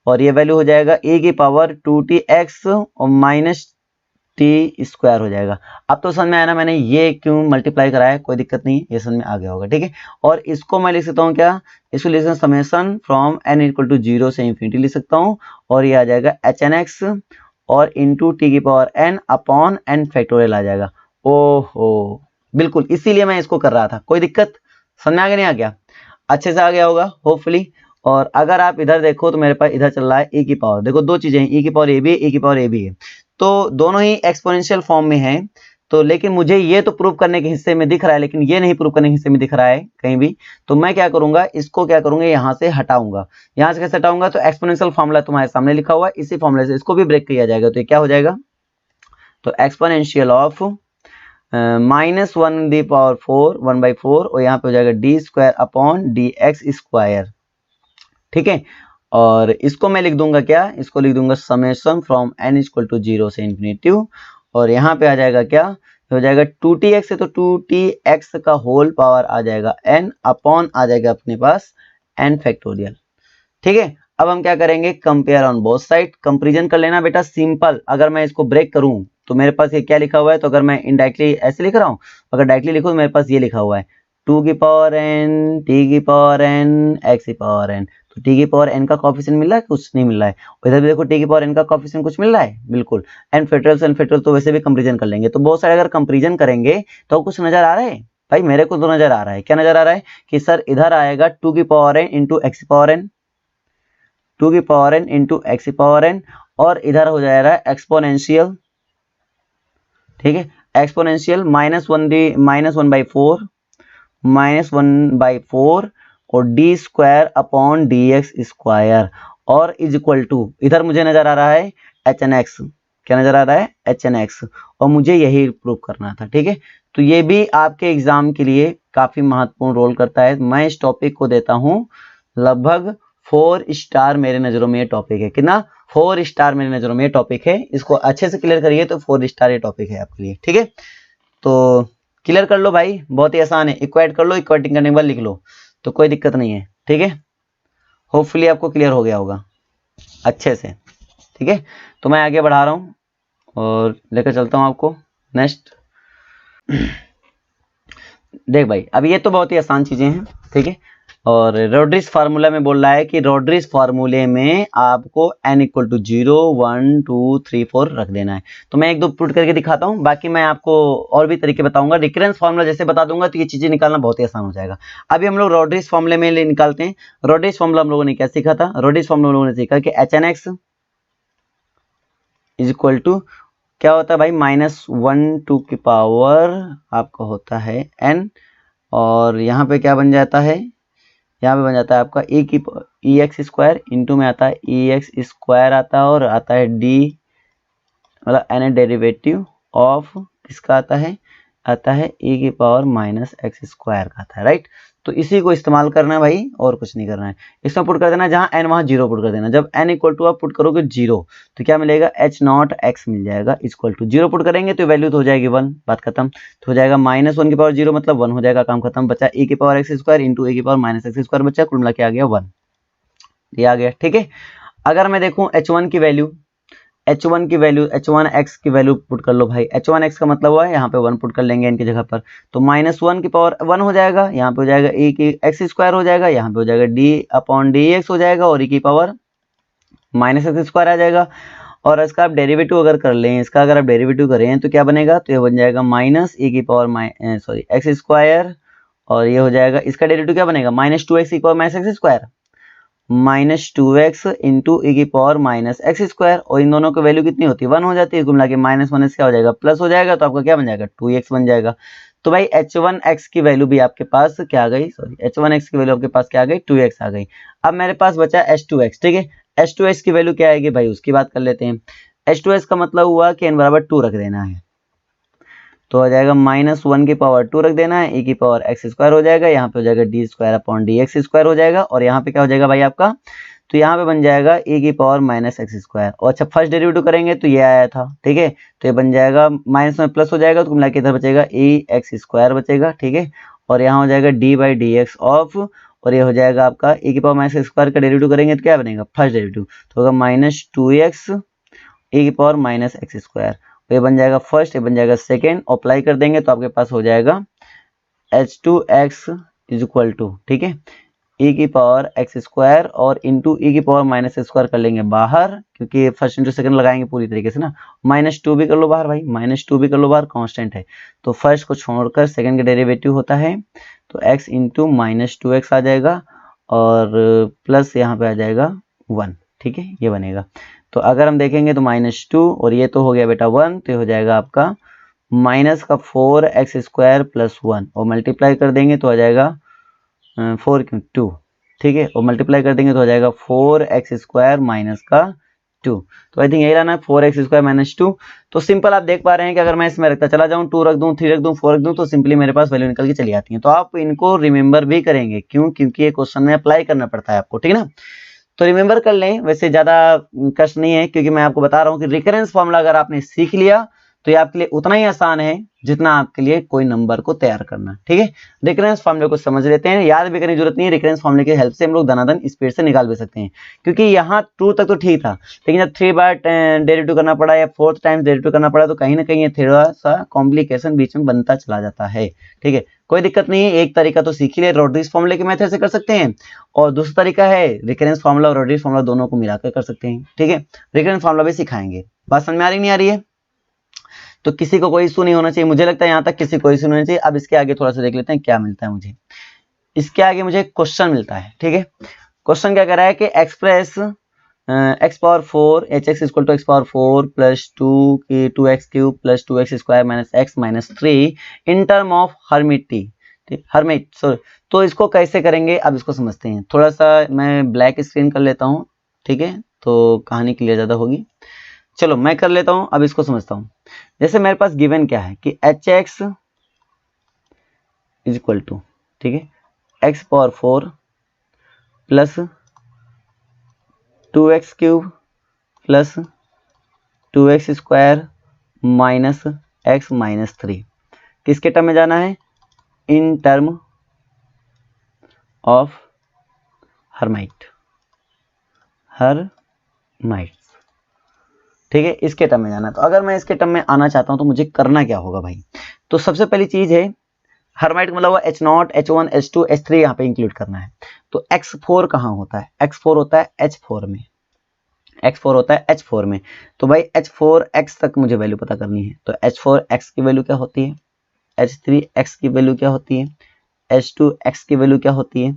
और ये वैल्यू हो जाएगा e की पावर 2tx और -t स्क्वायर हो जाएगा। अब तो समझ में आया ना मैंने ये क्यों मल्टीप्लाई कराया, कोई दिक्कत नहीं है, ये समझ में आ गया होगा। ठीक है, और इसको मैं लिख सकता हूँ क्या, इसको लिख सकता हूँ summation from n equal to 0 से इन्फिनिटी लिख सकता हूँ, और ये आ जाएगा hn(x) और इंटू टी की power n upon n factorial आ जाएगा। ओहो बिल्कुल, इसीलिए मैं इसको कर रहा था। कोई दिक्कत समझ में आ गया, नहीं आ गया? अच्छे से आ गया होगा होपफुली। और अगर आप इधर देखो तो मेरे पास इधर चल रहा है e की पावर, देखो दो चीजें हैं, e की पावर ए भी है, e की पावर ए भी है, तो दोनों ही एक्सपोनेंशियल फॉर्म में है। तो लेकिन मुझे ये तो प्रूव करने के हिस्से में दिख रहा है, लेकिन ये नहीं प्रूव करने के हिस्से में दिख रहा है कहीं भी। तो मैं क्या करूंगा, इसको क्या करूंगा, यहाँ से हटाऊंगा। यहाँ से कैसे हटाऊंगा, तो एक्सपोनेंशियल फॉर्मूला तुम्हारे सामने लिखा हुआ है, इसी फॉर्मूले से इसको भी ब्रेक किया जाएगा। तो ये क्या हो जाएगा, तो एक्सपोनेंशियल ऑफ -1 दी पावर 4 1/4, और यहाँ पे हो जाएगा D square upon D x square. ठीक है, और इसको मैं लिख दूंगा क्या, इसको लिख दूंगा summation from n equal to 0 से इन्फिनिटी, और यहाँ पे आ जाएगा क्या, हो जाएगा 2tx है तो 2tx का होल पावर आ जाएगा n अपॉन आ जाएगा अपने पास n फैक्टोरियल। ठीक है, अब हम क्या करेंगे, compare on both side, comparison कर लेना बेटा सिंपल। अगर मैं इसको ब्रेक करूं तो मेरे पास ये क्या लिखा हुआ है, तो अगर मैं इनडायरेक्टली ऐसे लिख रहा हूं, अगर डायरेक्टली लिखूं तो मेरे पास ये लिखा हुआ है 2 की पावर n t की पावर n x की पावर n। तो t की पावर n का कोएफिशिएंट मिल रहा है, कुछ नहीं मिल रहा है। इधर भी देखो t की पावर n का कोएफिशिएंट कुछ मिल रहा है, बिल्कुल। n फैक्टोरियल से n फैक्टोरियल तो वैसे भी कंपैरिजन कर लेंगे। तो बहुत सारे अगर कंपैरिजन करेंगे तो कुछ नजर आ रहा है, भाई मेरे को तो नजर आ रहा है, क्या नजर आ रहा है कि सर इधर आएगा 2 की पावर n इंटू एक्स की पावर n, 2 की पावर n इंटू एक्स की पावर n, और इधर हो जा रहा है एक्सपोनेंशियल, ठीक है, एक्सपोनेंशियल -1/4 -1/4 और D square upon D x square, और इज इक्वल टू इधर मुझे नजर आ रहा है एच एन एक्स, क्या नजर आ रहा है एच एन एक्स, और मुझे यही प्रूव करना था, ठीक है। तो ये भी आपके एग्जाम के लिए काफी महत्वपूर्ण रोल करता है। मैं इस टॉपिक को देता हूं लगभग 4 स्टार, मेरे नजरों में ये टॉपिक है, कितना 4 स्टार मेरे नजरों में ये टॉपिक है। इसको अच्छे से क्लियर करिए तो 4 स्टार ये टॉपिक है आपके लिए, ठीक है। तो क्लियर कर लो भाई, बहुत ही आसान है, इक्वेट कर लो, इक्वेटिंग करने के बाद लिख लो, तो कोई दिक्कत नहीं है, ठीक है। होपफुली आपको क्लियर हो गया होगा अच्छे से, ठीक है। तो मैं आगे बढ़ा रहा हूं और लेकर चलता हूं आपको नेक्स्ट। देख भाई, अब ये तो बहुत ही आसान चीजें हैं, ठीक है। और रोड्रिग्स फार्मूला में बोल रहा है कि रोड्रिग्स फार्मूले में आपको n इक्वल टू 0 1 2 3 4 रख देना है। तो मैं एक दो पुट करके दिखाता हूं, बाकी मैं आपको और भी तरीके बताऊंगा। रिकरेंस फार्मूला जैसे बता दूंगा तो ये चीजें निकालना बहुत ही आसान हो जाएगा। अभी हम लोग रोड्रिग्स फार्मूले में निकालते हैं। रोड्रिग्स फार्मूला हम लोगों ने क्या सीखा था? रोड्रिग्स फार्मूला हम लोगों ने सीखा कि H N X is equal to क्या होता है भाई, -1 2 की पावर आपका होता है n, और यहाँ पे क्या बन जाता है, यहाँ पे बन जाता है आपका ई एक्स स्क्वायर, इंटू में आता है ई एक्स स्क्वायर आता है, और आता है डी मतलब एन डेरिवेटिव ऑफ किसका आता है e की पावर -x स्क्वायर का आता है, राइट। तो इसी को इस्तेमाल करना है भाई, और कुछ नहीं करना है। इसमें पुट कर देना जहां n वहां 0 पुट कर देना। जब n इक्वल टू आप पुट करोगे 0 तो क्या मिलेगा, h0x मिल जाएगा, इक्वल टू 0 पुट करेंगे तो वैल्यू तो हो जाएगी 1, बात खत्म। तो हो जाएगा -1 की पावर 0 मतलब 1 हो जाएगा, काम खत्म। बचा e की power x square into e की पावर -x स्क्वायर, बचा कुल मिला के आ गया 1, ये आ गया, ठीक है। अगर मैं देखूं h1 की वैल्यू, h1x की वैल्यू पुट कर लो भाई। h1x का मतलब हुआ है यहाँ पे 1 पुट कर लेंगे n की जगह पर, तो -1 की पावर 1 हो जाएगा, यहाँ पे हो जाएगा e की x स्क्वायर हो जाएगा, यहाँ पे हो जाएगा d अपॉन डी एक्स हो जाएगा, और e की पावर -x स्क्वायर आ जाएगा। और इसका आप डेरिवेटिव अगर कर लें, इसका अगर आप डेरिवेटिव करें तो क्या बनेगा, तो ये बन जाएगा -e की पावर x स्क्वायर, और ये हो जाएगा इसका डेरिवेटिव क्या बनेगा, -2x की power -x square, -2x into e की पावर -x स्क्वायर, और इन दोनों की वैल्यू कितनी होती है, 1 हो जाती है, कुल मिला के -1 क्या हो जाएगा, प्लस हो जाएगा, तो आपका क्या बन जाएगा 2x बन जाएगा। तो भाई h1x की वैल्यू भी आपके पास क्या आ गई, h1x की वैल्यू आपके पास क्या आ गई, 2x आ गई। अब मेरे पास बचा h2x, ठीक है। h2x की वैल्यू क्या आएगी भाई, उसकी बात कर लेते हैं। h2x का मतलब हुआ कि n बराबर 2 रख देना है, तो हो जाएगा -1 की पावर 2 रख देना है, e की पावर x स्क्वायर हो जाएगा, यहाँ पे हो जाएगा D square upon D x square हो जाएगा, और यहाँ पे क्या हो जाएगा भाई आपका, तो यहाँ पे बन जाएगा e की पावर -x स्क्वायर। और अच्छा फर्स्ट डेरिवेटिव करेंगे तो ये आया था, ठीक है, तो ये बन जाएगा माइनस में प्लस हो जाएगा, तो मिला के इधर बचेगा e x स्क्वायर बचेगा, ठीक है, और यहाँ हो जाएगा d by D x of, और ये हो जाएगा आपका e की पावर -x स्क्वायर का डेरिवेटिव करेंगे तो क्या बनेगा, फर्स्ट डेरिवेटिव तो होगा -2x e की पावर -x स्क्वायर, ये बन जाएगा फर्स्ट, ये बन जाएगा सेकेंड, अप्लाई कर देंगे तो आपके पास हो जाएगा h2x इज इक्वल टू, ठीक है, e की पावर x स्क्वायर और इंटू e की पावर -x स्क्वायर कर लेंगे बाहर, क्योंकि फर्स्ट इंटू सेकंड लगाएंगे पूरी तरीके से ना, -2 भी कर लो बाहर भाई, -2 भी कर लो बाहर, कांस्टेंट है, तो फर्स्ट को छोड़कर सेकंड का डेरिवेटिव होता है, तो x इंटू -2x आ जाएगा, और प्लस यहाँ पे आ जाएगा 1, ठीक है, ये बनेगा। तो अगर हम देखेंगे तो -2 और ये तो हो गया बेटा 1, तो हो जाएगा आपका माइनस का 4x स्क्वायर प्लस 1, और मल्टीप्लाई कर देंगे तो आ जाएगा 4 क्यों 2, ठीक है, और मल्टीप्लाई कर देंगे तो हो जाएगा 4x स्क्वायर माइनस का 2, तो आई थिंक यही रहना है 4x स्क्वायर माइनस 2। तो सिंपल आप देख पा रहे हैं कि अगर मैं इसमें रखता चला जाऊं, 2 रख दूं, 3 रख दूं, 4 रख दूं, तो सिंपली मेरे पास वैल्यू निकल के चली आती है। तो आप इनको रिमेंबर भी करेंगे, क्यों, क्योंकि ये क्वेश्चन में अप्लाई करना पड़ता है आपको, ठीक है ना। तो रिमेंबर कर लें, वैसे ज्यादा कष्ट नहीं है, क्योंकि मैं आपको बता रहा हूं कि रिकरेंस फॉर्मूला अगर आपने सीख लिया तो ये आपके लिए उतना ही आसान है जितना आपके लिए कोई नंबर को तैयार करना, ठीक है। रिकरेंस फॉर्मूले को समझ लेते हैं, याद भी करने की जरूरत नहीं है, रिकरेंस फॉर्मूले की हेल्प से हम लोग धनाधन स्पीड से निकाल भी सकते हैं, क्योंकि यहाँ 2 तक तो ठीक था, लेकिन जब 3 बार डेरिवेटिव करना पड़ा या 4th टाइम डेरिवेटिव करना पड़ा तो कहीं ना कहीं थोड़ा सा कॉम्प्लिकेशन बीच में बनता चला जाता है, ठीक है। कोई दिक्कत नहीं है, एक तरीका तो सीख ही ले, रोड्रिग्स फॉर्मूले के मेथड से कर सकते हैं, और दूसरा तरीका है रिकरेंस फॉर्मूला और रोड्रिग्स फॉर्मूला दोनों को मिलाकर कर सकते हैं, ठीक है। रिकरेंस फॉर्मूला भी सिखाएंगे, बात समझ में आ रही नहीं आ रही है। तो किसी को कोई इशू नहीं होना चाहिए, मुझे लगता है यहाँ तक किसी को इशू नहीं होना चाहिए। अब इसके आगे थोड़ा सा देख लेते हैं क्या मिलता है मुझे। इसके आगे मुझे क्वेश्चन मिलता है, ठीक है। क्वेश्चन क्या कह रहा है कि express x power 4 h x equal to x power 4 plus 2 की 2x cube plus 2x square minus x minus 3 in term of Hermite, Hermite sorry. तो इसको कैसे करेंगे, अब इसको समझते हैं। थोड़ा सा मैं ब्लैक स्क्रीन कर लेता हूँ, ठीक है, तो कहानी क्लियर ज़्यादा होगी। चलो मैं कर लेता हूँ, अब इसको समझता हूँ। जैसे मेरे पास गिवन क्या है कि H X is equal to, ठीक है, X power 4 plus 2x cube plus 2x square minus x minus 3 किसके टर्म में जाना है, इन टर्म ऑफ हर्माइट, ठीक है, इसके टर्म में जाना। तो अगर मैं इसके टर्म में आना चाहता हूं तो मुझे करना क्या होगा भाई। तो सबसे पहली चीज है हर्माइट मतलब हुआ H0 H1 H2 H3 यहाँ पे इंक्लूड करना है। तो x4 कहाँ होता है, x4 होता है H4 में, x4 होता है H4 में। तो भाई H4x तक मुझे वैल्यू पता करनी है। तो H4x की वैल्यू क्या होती है, H3x की वैल्यू क्या होती है, H2x की वैल्यू क्या होती है,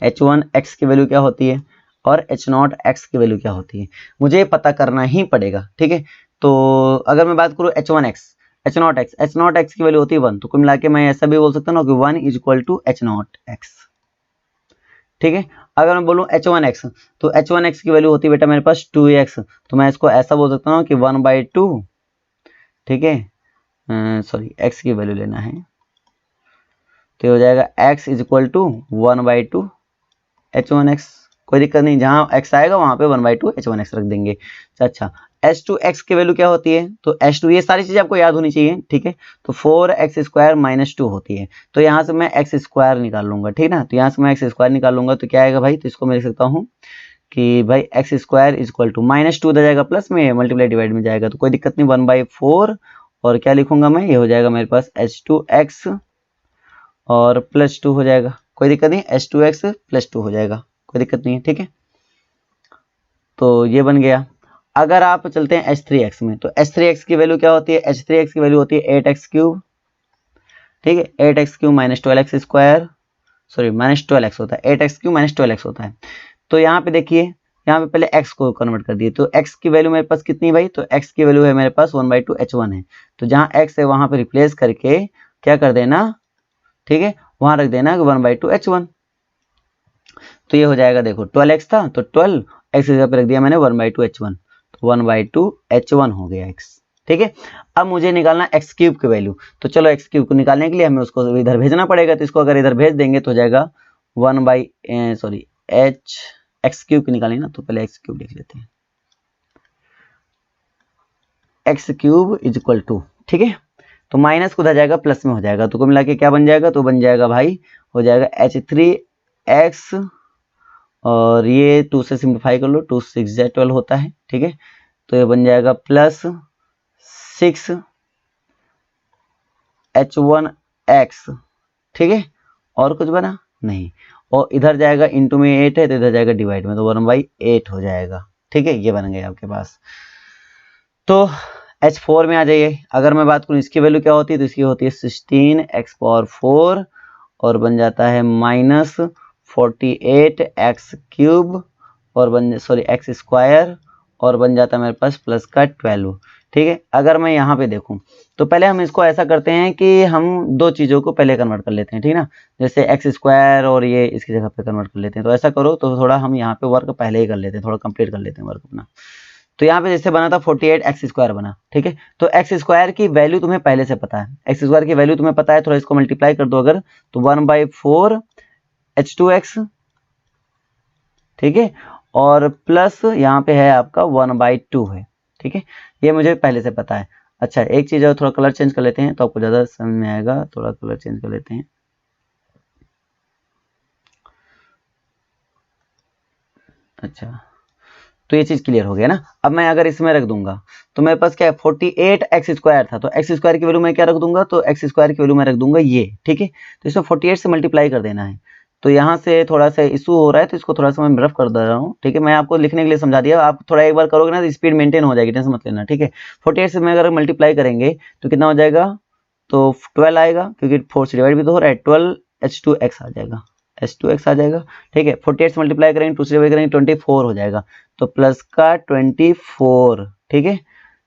H1x की वैल्यू क्या होती है और H0x की वैल्यू क्या होती है, मुझे पता करना ही पड़ेगा, ठीक है। तो अगर मैं बात करूँ H1x H0x की वैल्यू होती है 1, तो कुल मिला के मैं ऐसा भी बोल सकता हूँ कि 1 इज इक्वल टू H0x, ठीक है। अगर मैं बोलूँ H1x तो H1x की वैल्यू होती है बेटा मेरे पास 2x, तो मैं इसको ऐसा बोल सकता हूँ कि 1/2, ठीक है, सॉरी x की वैल्यू लेना है, तो हो जाएगा x is equal to 1/2 H1x। कोई दिक्कत नहीं, जहां x आएगा वहां पे 1/2 H1x रख देंगे। अच्छा H2x की वैल्यू क्या होती है, तो H2 ये सारी चीजें आपको याद होनी चाहिए, ठीक है। तो 4x स्क्वायर माइनस 2 होती है, तो यहाँ से मैं x स्क्वायर निकाल लूंगा, ठीक ना। तो यहाँ से मैं x स्क्वायर निकाल लूंगा तो क्या आएगा भाई, तो इसको मैं लिख सकता हूँ कि भाई x square is equal to minus 2 जाएगा प्लस में मल्टीप्लाई डिवाइड में जाएगा, तो कोई दिक्कत नहीं 1/4 और क्या लिखूंगा मैं, ये हो जाएगा मेरे पास H2x और प्लस 2 हो जाएगा, कोई दिक्कत नहीं, H2x प्लस 2 हो जाएगा, कोई दिक्कत नहीं है, ठीक है। तो ये बन गया। अगर आप चलते हैं H3x में, तो H3x की वैल्यू क्या होती है, H3x की वैल्यू होती है 8x क्यूब, ठीक है, 8x cube minus 12x square, sorry minus 12x होता है, 8x क्यूब माइनस 12x होता है। तो यहाँ पे देखिए, यहाँ पे पहले x को कन्वर्ट कर दिए, तो x की वैल्यू मेरे पास कितनी भाई, तो x की वैल्यू है मेरे पास 1/2 H1 है, तो जहाँ x है वहां पे रिप्लेस करके क्या कर देना, ठीक है, वहां रख देना 1/2 H1। तो ये हो जाएगा, देखो 12x था तो 12 x जगह पे रख दिया मैंने 1/2 H1, तो 1/2 H1 हो गया x, ठीक है। अब मुझे निकालना x क्यूब की वैल्यू, तो चलो x क्यूब को निकालने के लिए हमें उसको इधर भेजना पड़ेगा, तो इसको अगर इधर भेज देंगे तो हो जाएगा x क्यूब की निकालेंगे ना, तो पहले x क्यूब लिख लेते हैं, x cube is equal to, ठीक है, तो माइनस को उधर जाएगा प्लस में हो जाएगा, तो को मिला के क्या बन जाएगा, तो बन जाएगा भाई, हो जाएगा H3x और ये 2 से सिंप्लीफाई कर लो, 2 6 12 होता है, ठीक है। तो ये बन जाएगा प्लस 6 H1x, ठीक है, और कुछ बना नहीं, और इधर जाएगा इंटू में 8 है तो इधर जाएगा डिवाइड में, तो 1/8 हो जाएगा, ठीक है, ये बन गया आपके पास। तो H4 में आ जाइए। अगर मैं बात करूँ इसकी वैल्यू क्या होती है, तो इसकी होती है 16x⁴ और बन जाता है माइनस 48x क्यूब और x स्क्वायर और बन जाता है मेरे पास प्लस का 12, ठीक है। अगर मैं यहाँ पे देखूं तो पहले हम इसको ऐसा करते हैं कि हम दो चीज़ों को पहले कन्वर्ट कर लेते हैं, ठीक ना, जैसे x स्क्वायर और ये इसकी जगह पे कन्वर्ट कर लेते हैं। तो ऐसा करो, तो थोड़ा हम यहाँ पे वर्क पहले ही कर लेते हैं, थोड़ा कंप्लीट कर लेते हैं वर्क अपना। तो यहाँ पे जैसे बना था 48x² बना, ठीक है। तो x² की वैल्यू तुम्हें पहले से पता है, x² की वैल्यू तुम्हें पता है, थोड़ा इसको मल्टीप्लाई कर दो अगर, तो 1/4 H2x, ठीक है, और प्लस यहाँ पे है आपका 1/2 है, ठीक है, ये मुझे पहले से पता है। अच्छा एक चीज है, थोड़ा कलर चेंज कर लेते हैं तो आपको ज्यादा समझ में आएगा, थोड़ा कलर चेंज कर लेते हैं। अच्छा तो ये चीज क्लियर हो गया ना। अब मैं अगर इसमें रख दूंगा तो मेरे पास क्या है, 48x² था, तो x² की वैल्यू मैं क्या रख दूंगा, तो x² की वैल्यू मैं रख दूंगा ये, ठीक है। तो इसमें 48 से मल्टीप्लाई कर देना है, तो यहाँ से थोड़ा सा इशू हो रहा है, तो इसको थोड़ा सा मैं रफ कर दे रहा हूँ, ठीक है। मैं आपको लिखने के लिए समझा दिया, आप थोड़ा एक बार करोगे ना तो स्पीड मेंटेन हो जाएगी, टेंशन मत लेना, ठीक है। 48 से मैं अगर मल्टीप्लाई करेंगे तो कितना हो जाएगा, तो 12 आएगा, क्योंकि 4 से डिवाइड भी तो हो रहा है, 12h2x आ जाएगा, h2x आ जाएगा, ठीक है। 48 से मल्टीप्लाई करेंगे, 2 से डिवाइड करेंगे, 24 हो जाएगा, तो प्लस का 24, ठीक है,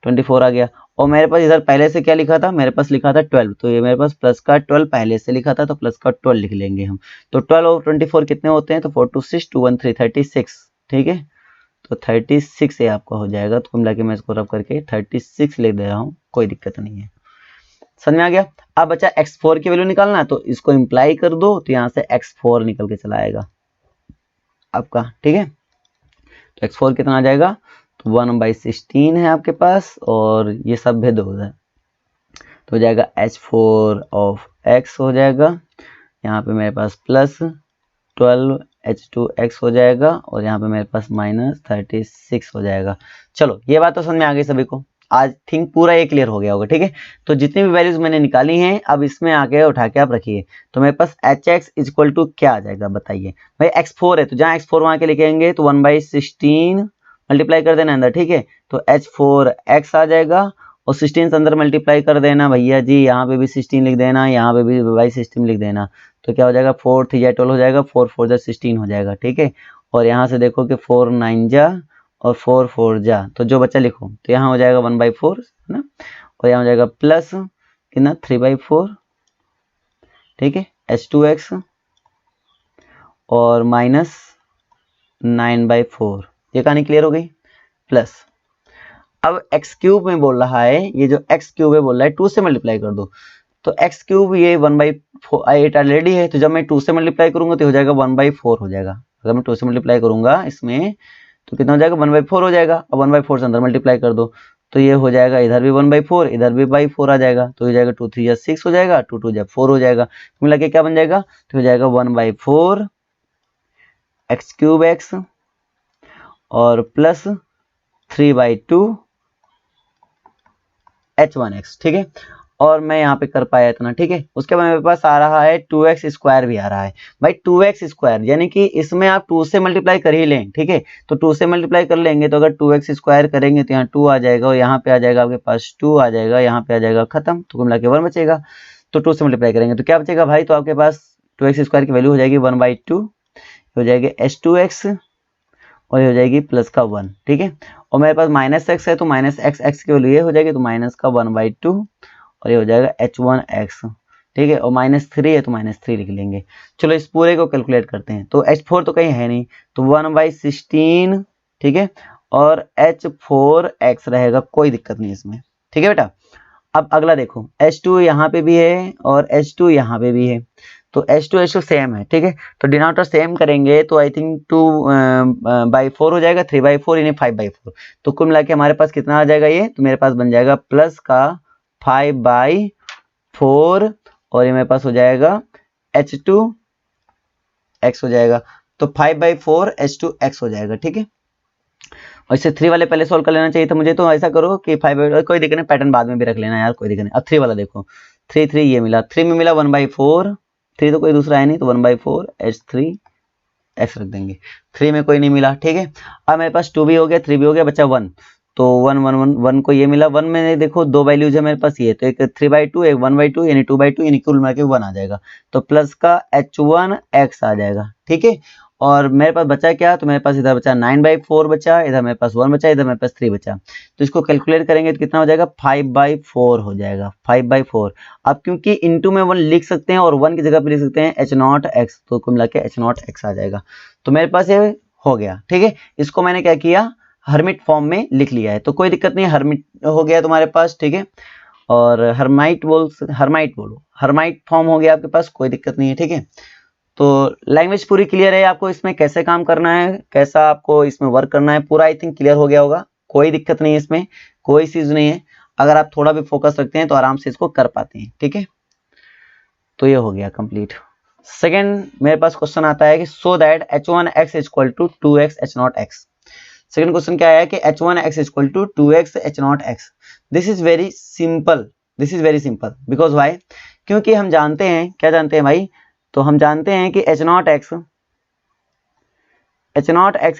24 आ गया। और मेरे पास इधर पहले से क्या लिखा था, मेरे पास लिखा था 12, तो ये मेरे पास प्लस का 12 पहले से लिखा था, तो प्लस का 12 लिख लेंगे हम। तो 12 और 24 कितने होते हैं, तो 4 2 6 2 1 3 36, ठीक है। तो 36 ये आपका हो जाएगा, तो मिला के मैं इसको रब करके 36 लिख दे रहा हूँ, कोई दिक्कत नहीं है। समझ में आ गया। अब बच्चा x4 की वैल्यू निकालना है, तो इसको इम्प्लाई कर दो, तो यहाँ से x4 निकल के चला आएगा आपका, ठीक है। तो x4 कितना आ जाएगा, तो 1/16 है आपके पास, और ये सब भेद हो जाए तो हो जाएगा h4 ऑफ x हो जाएगा, यहाँ पे मेरे पास प्लस 12h2x हो जाएगा, और यहाँ पे मेरे पास -36 हो जाएगा। चलो ये बात तो समझ में आ गई सभी को, आज थिंक पूरा ये क्लियर हो गया होगा, ठीक है। तो जितनी भी वैल्यूज मैंने निकाली हैं, अब इसमें आके उठा के आप रखिए, तो मेरे पास hx इक्वल टू क्या आ जाएगा बताइए भाई, x4 है तो जहाँ x4 वहां के लिखेंगे, तो 1/16 मल्टीप्लाई कर देना अंदर, ठीक है। तो h4x आ जाएगा, और 16 से अंदर मल्टीप्लाई कर देना भैया जी, यहाँ पे भी 16 लिख देना, यहाँ पे भी बाई 16 लिख देना, तो क्या हो जाएगा 4 3 या 12 हो जाएगा, 4 4 जा 16 हो जाएगा, ठीक है। और यहाँ से देखो कि 4 9 जा और 4 4 जा, तो जो बच्चा लिखो, तो यहाँ हो जाएगा 1/4 है ना, और यहाँ हो जाएगा प्लस कितना 3/4, ठीक है, h2x और माइनस 9/4, ये कहानी क्लियर हो गई। प्लस अब x क्यूब में बोल रहा है, ये जो x क्यूब है बोल रहा है 2 से मल्टीप्लाई कर दो, तो x क्यूब ये 1/8 ऑलरेडी है, तो जब मैं 2 से मल्टीप्लाई करूंगा तो हो जाएगा 1/4 हो जाएगा। अगर मैं 2 से मल्टीप्लाई करूंगा इसमें तो कितना हो जाएगा 1/4 हो जाएगा। अब 1/4 से अंदर मल्टीप्लाई कर दो, तो ये हो जाएगा इधर भी 1/4 इधर भी 4 आ जाएगा, तो हो जाएगा 2 3 जा 6 हो जाएगा, 2 2 जा 4 हो जाएगा, तो मिला के क्या बन जाएगा, तो हो जाएगा 1/4 x क्यूब x और प्लस 3/2 h1x, ठीक है। और मैं यहाँ पे कर पाया इतना, ठीक है। उसके बाद मेरे पास आ रहा है 2x स्क्वायर भी आ रहा है भाई, 2x स्क्वायर यानी कि इसमें आप 2 से मल्टीप्लाई कर ही लें, ठीक है। तो 2 से मल्टीप्लाई कर लेंगे, तो अगर 2x स्क्वायर करेंगे तो यहाँ 2 आ जाएगा, और यहाँ पे आ जाएगा आपके पास 2 आ जाएगा, यहाँ पे आ जाएगा खत्म, तो मिला के 1 बचेगा। तो 2 से मल्टीप्लाई करेंगे तो क्या बचेगा भाई, तो आपके पास 2x स्क्वायर की वैल्यू हो जाएगी 1/2, हो जाएगी h2x, और ये हो जाएगी प्लस का 1, ठीक है। और मेरे पास -x है, तो -x की वैल्यू ये हो जाएगी, तो माइनस का 1/2, और ये हो जाएगा h1x, ठीक है। और -3 है तो -3 लिख लेंगे। चलो इस पूरे को कैलकुलेट करते हैं, तो h4 तो कहीं है नहीं, तो 1/16, ठीक है, और h4x रहेगा, कोई दिक्कत नहीं इसमें, ठीक है बेटा। अब अगला देखो, h2 यहाँ पे भी है और h2 यहाँ पे भी है, तो h2 सेम है, ठीक है। तो डिनोमिनेटर सेम करेंगे तो आई थिंक 2/4 हो जाएगा, 3/4 यानी 5/4, तो कुल मिला के हमारे पास कितना आ जाएगा ये, तो मेरे पास बन जाएगा प्लस का 5/4, और ये मेरे पास हो जाएगा h2x हो जाएगा, तो 5/4 h2x हो जाएगा, ठीक है। और इससे 3 वाले पहले सोल्व कर लेना चाहिए था मुझे, तो ऐसा करो कि 5, कोई दिक्कत नहीं, पैटर्न बाद में भी रख लेना यार, कोई दिक्कत नहीं। अब 3 वाला देखो, 3 3 ये मिला, 3 में मिला 1/4, 3 तो कोई दूसरा है नहीं, तो 1/4 h3x रख देंगे, 3 में कोई नहीं मिला, ठीक है। अब मेरे पास 2 भी हो गया, 3 भी हो गया, बचा 1, तो 1 1 1 1 को ये मिला, 1 में देखो 2 वैल्यूज है मेरे पास, ये तो एक 3/2 एक 1/2 यानी 2/2 यानी कुल मिला के 1 आ जाएगा, तो प्लस का h1x आ जाएगा, ठीक है। और मेरे पास बचा क्या, तो मेरे पास इधर बचा 9/4 बचा, इधर मेरे पास 1 बचा, इधर मेरे पास 3 बचा, तो इसको कैलकुलेट करेंगे तो कितना हो जाएगा 5/4 हो जाएगा, 5/4। अब क्योंकि इनटू में 1 लिख सकते हैं और 1 की जगह पे लिख सकते हैं h0x, तो कुल मिला के h0x आ जाएगा, तो मेरे पास ये हो गया, ठीक है। इसको मैंने क्या किया, हर्मिट फॉर्म में लिख लिया है, तो कोई दिक्कत नहीं, हर्मिट हो गया तुम्हारे पास, ठीक है। और हर्माइट बोलो, हर्माइट फॉर्म हो गया आपके पास, कोई दिक्कत नहीं है, ठीक है। तो लैंग्वेज पूरी क्लियर है आपको, इसमें कैसे काम करना है, कैसा आपको इसमें वर्क करना है, पूरा आई थिंक क्लियर हो गया होगा, कोई दिक्कत नहीं है इसमें, कोई चीज नहीं है। अगर आप थोड़ा भी फोकस रखते हैं तो आराम से इसको कर पाते हैं, ठीक है। तो ये हो गया कंप्लीट। सेकंड मेरे पास क्वेश्चन आता है कि so that h1x equal to 2x h0x। Second question क्या आया कि h1x equal to 2x h0x। This is very simple, because why, क्योंकि हम जानते हैं, क्या जानते हैं भाई, तो हम जानते हैं कि H not X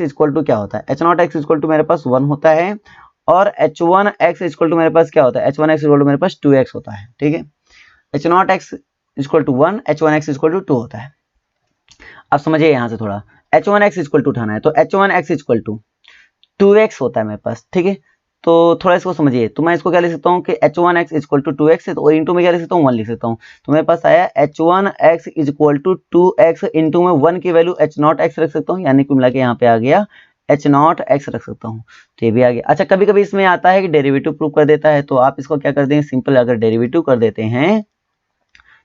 equal to क्या होता है, H not X equal to मेरे पास 1 होता है, और H one X equal to मेरे पास क्या होता है, H one X equal to मेरे पास 2x होता है, ठीक है। H not X equal to 1, H one X equal to 2 होता है। अब समझिए यहाँ से थोड़ा, H one X equal to उठाना है, तो H one X equal to 2x होता है मेरे पास, ठीक है। तो थोड़ा इसको समझिए, तो मैं इसको क्या लिख सकता हूँ कि H one X equal to 2x है, तो इंटू में क्या लिख सकता हूँ, 1 लिख सकता हूँ। तो मेरे पास आया H one X equal to 2x, into में 1 की वैल्यू एच नॉट एक्स रख सकता हूँ, यानी कि मिला के यहाँ पे आ गया एच नॉट एक्स रख सकता हूँ, तो ये भी आ गया। अच्छा, कभी कभी इसमें आता है कि डेरिवेटिव प्रूव कर देता है, तो आप इसको क्या कर देंगे, सिंपल अगर डेरिवेटिव कर देते हैं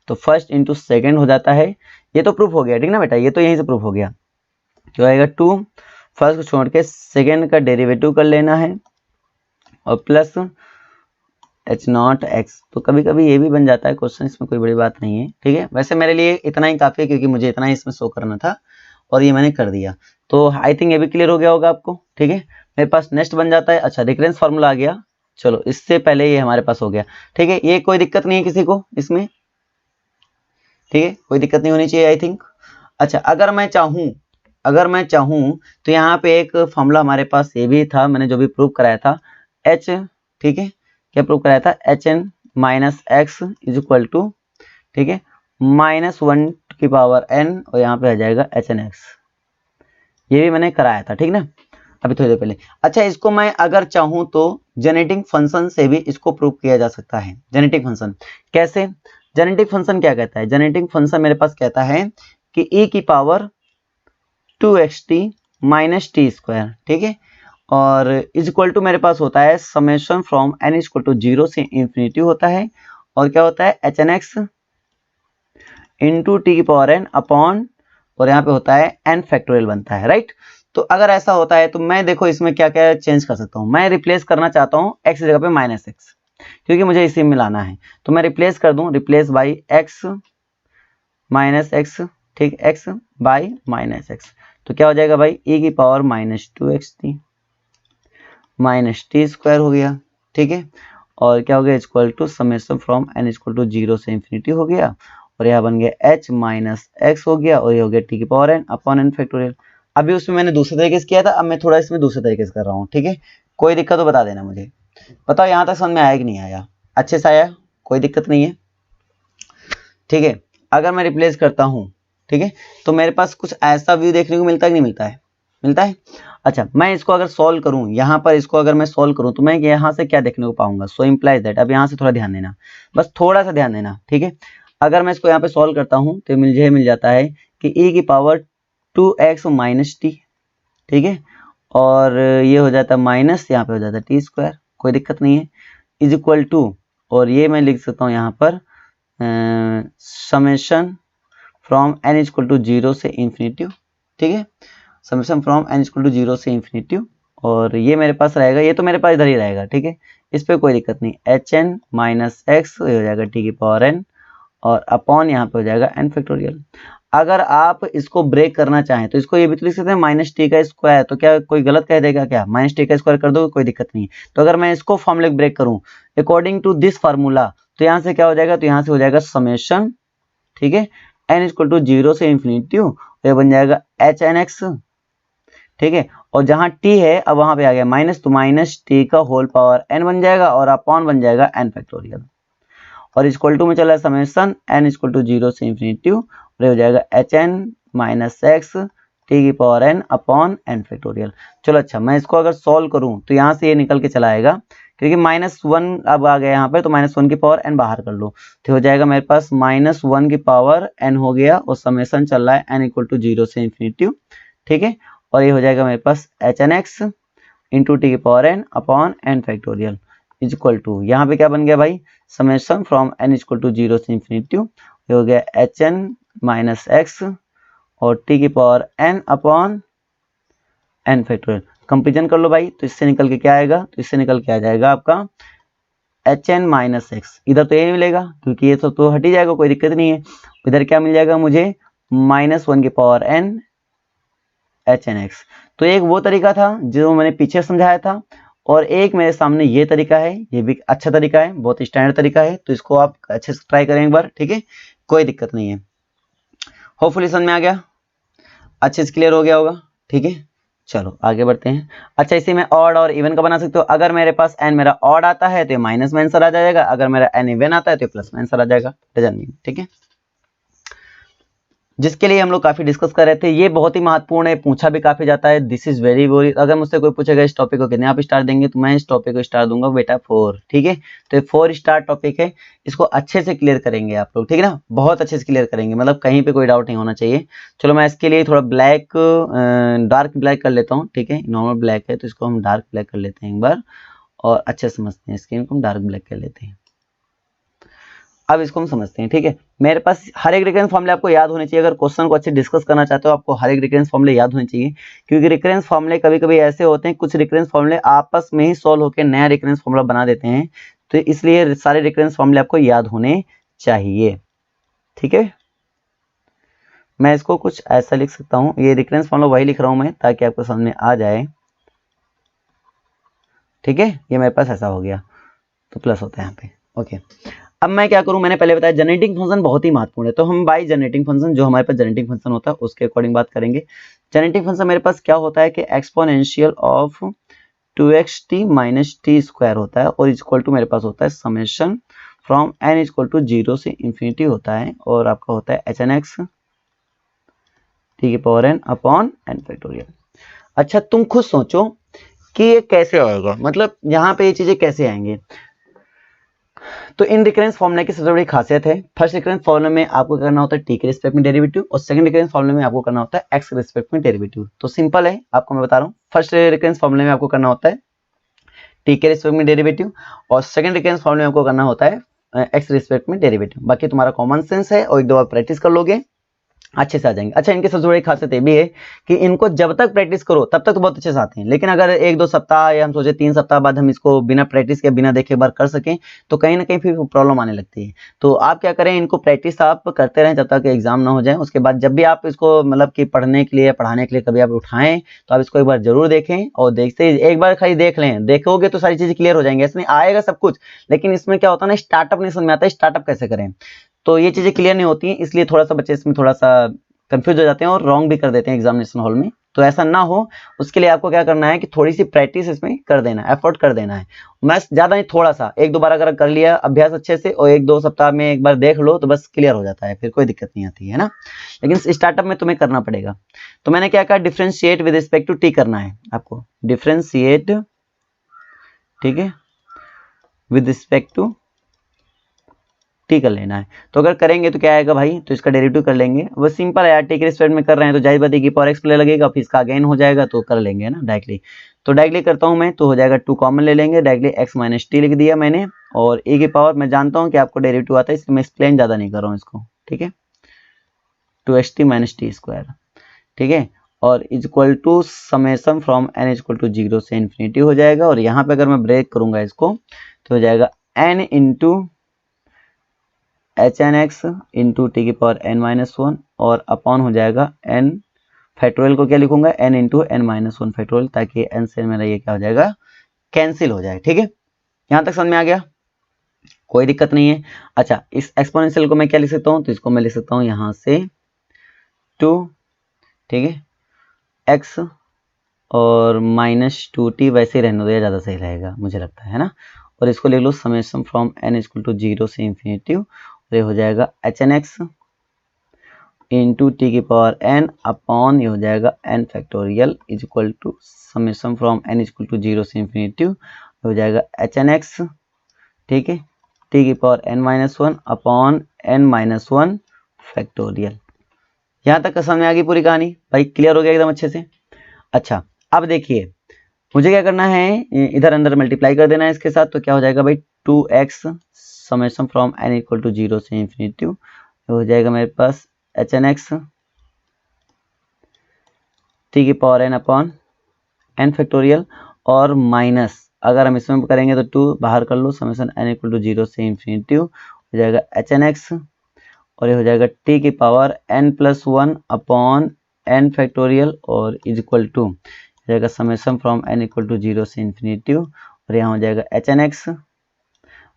तो फर्स्ट इंटू सेकेंड हो जाता है। ये तो प्रूफ हो गया, ठीक ना बेटा, ये तो यहीं से प्रूफ हो गया। जो आएगा 2, फर्स्ट को छोड़ के सेकेंड का डेरिवेटिव कर लेना है, और प्लस एच नॉट एक्स। तो कभी कभी ये भी बन जाता है क्वेश्चन, इसमें कोई बड़ी बात नहीं है, ठीक है। वैसे मेरे लिए इतना ही काफी है, क्योंकि मुझे इतना ही इसमें शो करना था और ये मैंने कर दिया। तो आई थिंक ये भी क्लियर हो गया होगा आपको, ठीक है। मेरे पास नेक्स्ट बन जाता है, अच्छा रिकरेंस फार्मूला आ गया, चलो इससे पहले ये हमारे पास हो गया, ठीक है। ये कोई दिक्कत नहीं है किसी को इसमें, ठीक है, कोई दिक्कत नहीं होनी चाहिए आई थिंक। अच्छा, अगर मैं चाहूं तो यहाँ पे एक फॉर्मूला हमारे पास ये भी था, मैंने जो भी प्रूव कराया था, एच, ठीक है, क्या प्रूव कराया था, H N minus X is equal to, ठीक है, -1 की पावर n, और यहाँ पे आ जाएगा एच एन एक्स। ये भी मैंने कराया था, ठीक ना, अभी थोड़ी देर पहले। अच्छा, इसको मैं अगर चाहूं तो जेनेटिक फंक्शन से भी इसको प्रूव किया जा सकता है। जेनेटिक फंक्शन कैसे, जेनेटिक फंक्शन क्या कहता है, जेनेटिक फंक्शन मेरे पास कहता है कि e की power 2xt minus T square, ठीक है, और इज इक्वल टू मेरे पास होता है summation from n is equal to 0 से इंफिनिटी होता है, और क्या होता है H N x into T की पावर n अपॉन, और यहाँ पे होता है n फैक्टोरियल बनता है, राइट। तो अगर ऐसा होता है तो मैं देखो इसमें क्या क्या चेंज कर सकता हूँ, मैं रिप्लेस करना चाहता हूँ x की जगह पे माइनस एक्स, क्योंकि मुझे इसी में लाना है, तो मैं रिप्लेस कर दूं, replace by x minus x, ठीक, एक्स बाई माइनस एक्स, तो क्या हो जाएगा भाई, e की power -2xt minus T square हो गया, ठीक है, और क्या हो गया equal to summation from n equal to 0 से इंफिनिटी हो गया, और यहाँ बन गया h माइनस एक्स हो गया, और ये हो गया t की power n upon n factorial. अभी उसमें मैंने दूसरे तरीके से किया था, अब मैं थोड़ा इसमें दूसरे तरीके से कर रहा हूँ, ठीक है। कोई दिक्कत तो बता देना मुझे, बताओ यहाँ तक समझ में आया कि नहीं आया, अच्छे से आया, कोई दिक्कत नहीं है, ठीक है। अगर मैं रिप्लेस करता हूँ, ठीक है, तो मेरे पास कुछ ऐसा व्यू देखने को मिलता है कि नहीं मिलता है, मिलता है। अच्छा, मैं इसको अगर सॉल्व करूं, यहाँ पर इसको अगर मैं सॉल्व करूं तो मैं यहाँ से क्या देखने को पाऊंगा, सो इम्प्लाइज दैट, अब यहाँ से थोड़ा ध्यान देना, बस थोड़ा सा ध्यान देना, ठीक है। अगर मैं इसको यहाँ पे सॉल्व करता हूँ तो मुझे मिल जाता है कि e की पावर 2x माइनस टी, ठीक है, और ये हो जाता है माइनस, यहाँ पे हो जाता है टी स्क्वायर, कोई दिक्कत नहीं है, इज इक्वल टू, और ये मैं लिख सकता हूँ यहाँ पर summation from n equal to 0 से इंफिनिटी, ठीक है, summation from n equal to 0 से इंफिनिटी, और ये मेरे पास रहेगा, ये तो मेरे पास इधर ही रहेगा, ठीक है, इस पे कोई दिक्कत नहीं, एच एन माइनस एक्स हो जाएगा टी की पावर n, और अपॉन यहाँ पे हो जाएगा n फैक्टोरियल। अगर आप इसको ब्रेक करना चाहें तो इसको ये भी तो लिख सकते हैं माइनस टी का स्क्वायर, तो क्या कोई गलत कह देगा क्या, माइनस टी का स्क्वायर कर दो कोई दिक्कत नहीं। तो अगर मैं इसको फॉर्मूले ब्रेक करूं अकॉर्डिंग टू दिस फार्मूला, तो यहाँ से क्या हो जाएगा, तो यहाँ से हो जाएगा समेशन, ठीक है, n इक्वल टू 0 से इंफिनिटी, ये बन जाएगा एच एन एक्स, ठीक है, और जहां t है अब वहां पे आ गया माइनस, तो माइनस टी का होल पावर n बन जाएगा, और अपॉन बन जाएगा n फैक्टोरियल, और इक्वल टू में चला समेशन n इक्वल टू 0 से इंफिनिटी, और हो जाएगा H N minus x T की power n upon n factorial. चलो अच्छा, मैं इसको अगर सॉल्व करूं तो यहाँ से ये निकल के चला आएगा, क्योंकि -1 अब आ गया यहाँ पर, तो -1 की पावर n बाहर कर लो, तो हो जाएगा मेरे पास -1 की पावर n हो गया, और समेशन चल रहा है n इक्वल टू 0 से इंफिनिटी, ठीक है, और ये हो जाएगा मेरे पास H N x into T की power n upon n factorial is equal to, यहाँ पे क्या बन गया भाई, summation from n equal to 0 से इंफिनिटी, ये हो गया एच एन माइनस एक्स और टी की power n upon n factorial. Comparison कर लो भाई, तो इससे निकल के क्या आएगा, तो इससे निकल के आ जाएगा आपका एच एन माइनस एक्स, इधर तो ये मिलेगा क्योंकि ये सब तो हट ही जाएगा, कोई दिक्कत नहीं है, इधर क्या मिल जाएगा मुझे -1 की power n H N X. तो एक वो तरीका था जो मैंने पीछे समझाया था, और एक मेरे सामने ये तरीका है, ये भी अच्छा तरीका है, बहुत स्टैंडर्ड तरीका है, तो इसको आप अच्छे से ट्राई करें एक बार, ठीक है, कोई दिक्कत नहीं है। होपफुली समझ में आ गया, अच्छे से क्लियर हो गया होगा। ठीक है, चलो आगे बढ़ते हैं। अच्छा, इसे मैं ऑड और इवन का बना सकते हो। अगर मेरे पास n मेरा ऑड आता है तो ये माइनस में आंसर आ जाएगा, अगर मेरा n इवन आता है तो प्लस में आंसर आ जाएगा। डजंट मीन, ठीक है, जिसके लिए हम लोग काफी डिस्कस कर रहे थे। ये बहुत ही महत्वपूर्ण है, पूछा भी काफी जाता है। दिस इज वेरी वेरी, अगर मुझसे कोई पूछेगा इस टॉपिक को कितने आप स्टार देंगे, तो मैं इस टॉपिक को स्टार दूंगा बेटा 4। ठीक है, तो ये 4 स्टार टॉपिक है, इसको अच्छे से क्लियर करेंगे आप लोग। ठीक है ना, बहुत अच्छे से क्लियर करेंगे, मतलब कहीं पे कोई डाउट नहीं होना चाहिए। चलो मैं इसके लिए थोड़ा ब्लैक, डार्क ब्लैक कर लेता हूँ। ठीक है, नॉर्मल ब्लैक है तो इसको हम डार्क ब्लैक कर लेते हैं एक बार, और अच्छे से समझते हैं। स्क्रीन को हम डार्क ब्लैक कर लेते हैं। अब इसको हम समझते हैं। ठीक है, मेरे पास हर एक रिकरेंस फॉर्मूले आपको याद होने चाहिए। अगर क्वेश्चन को अच्छे डिस्कस करना चाहते हो, आपको हर एक रिकरेंस फॉर्मूले याद होने चाहिए, क्योंकि रिकरेंस फॉर्मूले कभी कभी ऐसे होते हैं, कुछ रिकरेंस फॉर्मूले आपस में ही सॉल्व होकर नया रिकरेंस फॉर्मूला बना देते हैं। तो इसलिए सारे रिकरेंस फॉर्मूले आपको याद होने चाहिए। ठीक है, मैं इसको कुछ ऐसा लिख सकता हूँ, ये रिकरेंस फॉर्मूला वही लिख रहा हूँ मैं, ताकि आपको समझ में आ जाए। ठीक है, ये मेरे पास ऐसा हो गया, तो प्लस होता है यहाँ पे। ओके, अब मैं क्या करूं, मैंने पहले बताया जनरेटिंग फंक्शन बहुत ही महत्वपूर्ण है, तो हम बाय जनरेटिंग फंक्शन, जो हमारे पास जनरेटिंग फंक्शन होता है उसके अकॉर्डिंग बात करेंगे। जनरेटिंग फंक्शन मेरे पास क्या होता है कि exponential of 2xt minus T square होता है, और इक्वल टू मेरे पास होता है summation from n equal to 0 से इंफिनिटी होता है, और आपका होता है एच एन एक्स टी की power n upon n factorial. अच्छा, तुम खुद सोचो कि ये कैसे आएगा, मतलब यहाँ पे ये चीजें कैसे आएंगे। तो इन रिकरेंस फॉर्मूले की सबसे बड़ी खासियत है, फर्स्ट रिकरेंस फॉर्मूले में आपको करना होता है टी के रिस्पेक्ट में डेरिवेटिव, और सेकंड रिकरेंस फॉर्मूले में आपको करना होता है एक्स के रिस्पेक्ट में डेरिवेटिव। तो सिंपल है, आपको मैं बता रहा हूँ। फर्स्ट रिकरेंस फॉर्मूले में आपको करना होता है टी के रिस्पेक्ट में डेरिवेटिव, और सेकंड रिकरेंस फॉर्मूले में आपको करना होता है एक्स रिस्पेक्ट में डेरिवेटिव। बाकी तुम्हारा कॉमन सेंस है, और एक दो बार प्रैक्टिस कर लोगे अच्छे से आ जाएंगे। अच्छा, इनके सबसे बड़ी खासियत ये भी है कि इनको जब तक प्रैक्टिस करो तब तक तो बहुत अच्छे से आते हैं, लेकिन अगर एक दो सप्ताह या हम सोचे 3 सप्ताह बाद हम इसको बिना प्रैक्टिस के बिना देखे बार कर सकें, तो कहीं ना कहीं फिर प्रॉब्लम आने लगती है। तो आप क्या करें, इनको प्रैक्टिस आप करते रहें जब तक एग्जाम ना हो जाए। उसके बाद जब भी आप इसको मतलब कि पढ़ने के लिए पढ़ाने के लिए कभी आप उठाएं, तो आप इसको एक बार जरूर देखें, और देखते एक बार खाली देख लें, देखोगे तो सारी चीजें क्लियर हो जाएंगी। इसमें आएगा सब कुछ, लेकिन इसमें क्या होता है ना, स्टार्टअप नहीं समझ में आता है, स्टार्टअप कैसे करें, तो ये चीजें क्लियर नहीं होती हैं। इसलिए थोड़ा सा बच्चे इसमें थोड़ा सा कंफ्यूज हो जाते हैं और रॉन्ग भी कर देते हैं एग्जामिनेशन हॉल में। तो ऐसा ना हो, उसके लिए आपको क्या करना है कि थोड़ी सी प्रैक्टिस इसमें कर देना है, एफर्ट कर देना है। मैं ज्यादा नहीं, थोड़ा सा एक दो बार अगर कर लिया अभ्यास अच्छे से, और एक दो सप्ताह में एक बार देख लो, तो बस क्लियर हो जाता है, फिर कोई दिक्कत नहीं आती है ना। लेकिन स्टार्टअप में तुम्हें करना पड़ेगा। तो मैंने क्या कहा, differentiate with respect to T करना है आपको, डिफ्रेंशिएट, ठीक है, विद रिस्पेक्ट टू टी कर लेना है। तो अगर करेंगे तो क्या आएगा भाई, तो इसका डेरिवेटिव कर लेंगे। वो सिंपल है यार, टी के रिस्पेक्ट में कर रहे हैं तो जाहिर बात है कि पावर एक्स प्ले लगेगा, फिर इसका अगेन हो जाएगा, तो कर लेंगे ना डायरेक्टली। तो डायरेक्टली करता हूं मैं, तो हो जाएगा 2 कॉमन ले लेंगे, डायरेक्टली एक्स माइनस टी लिख दिया मैंने, और ए की पावर मैं जानता हूँ कि आपको डेरिवेटिव आता है, इसलिए मैं एक्सप्लेन ज्यादा नहीं कर रहा हूँ इसको। ठीक है, 2xt माइनस टी स्क्वायर, ठीक है, और equal to summation from n equal to 0 से इन्फिनिटी हो जाएगा। और यहाँ पे अगर मैं ब्रेक करूंगा इसको, तो हो जाएगा n into H N x into T की पावर n माइनस वन, और अपॉन हो जाएगा n फैक्टोरियल को क्या लिखूंगा, n into N minus one factorial, ताकि n से मेरा ये क्या हो जाएगा, कैंसिल हो जाए। ठीक है, यहां तक समझ में आ गया, कोई दिक्कत नहीं है। अच्छा, इस एक्सपोनेंशियल को मैं क्या लिख सकता हूँ, तो इसको मैं लिख सकता हूँ यहाँ से 2, ठीक है, x और माइनस 2t, वैसे ही रहने दो, ज्यादा सही रहेगा मुझे लगता है ना। और इसको लिख लो summation from n equal to 0 से इंफिनिटी, ये हो जाएगा H N x into T की पावर n अपॉन, ये हो जाएगा n factorial is equal to summation from n equal to 0 से इंफिनिटी, हो जाएगा एच एन एक्स, ठीक है, टी की power n minus one upon n minus one factorial. यहाँ तक समझ में आ गई पूरी कहानी भाई, क्लियर हो गया एकदम अच्छे से। अच्छा, अब देखिए मुझे क्या करना है, इधर अंदर मल्टीप्लाई कर देना है इसके साथ, तो क्या हो जाएगा भाई, 2x summation from n equal to 0 से इंफिनिटी, हो जाएगा मेरे पास एच एन एक्स टी की power n upon n factorial, और माइनस अगर हम इसमें करेंगे तो 2 बाहर कर लो, समेशन n इक्वल टू 0 से इंफिनिटी, हो जाएगा एच एन एक्स, और ये हो जाएगा टी की power n plus one upon n factorial, और इज इक्वल टू हो जाएगा summation from n equal to 0 से इंफिनिटी, और यहाँ हो जाएगा एच एन एक्स,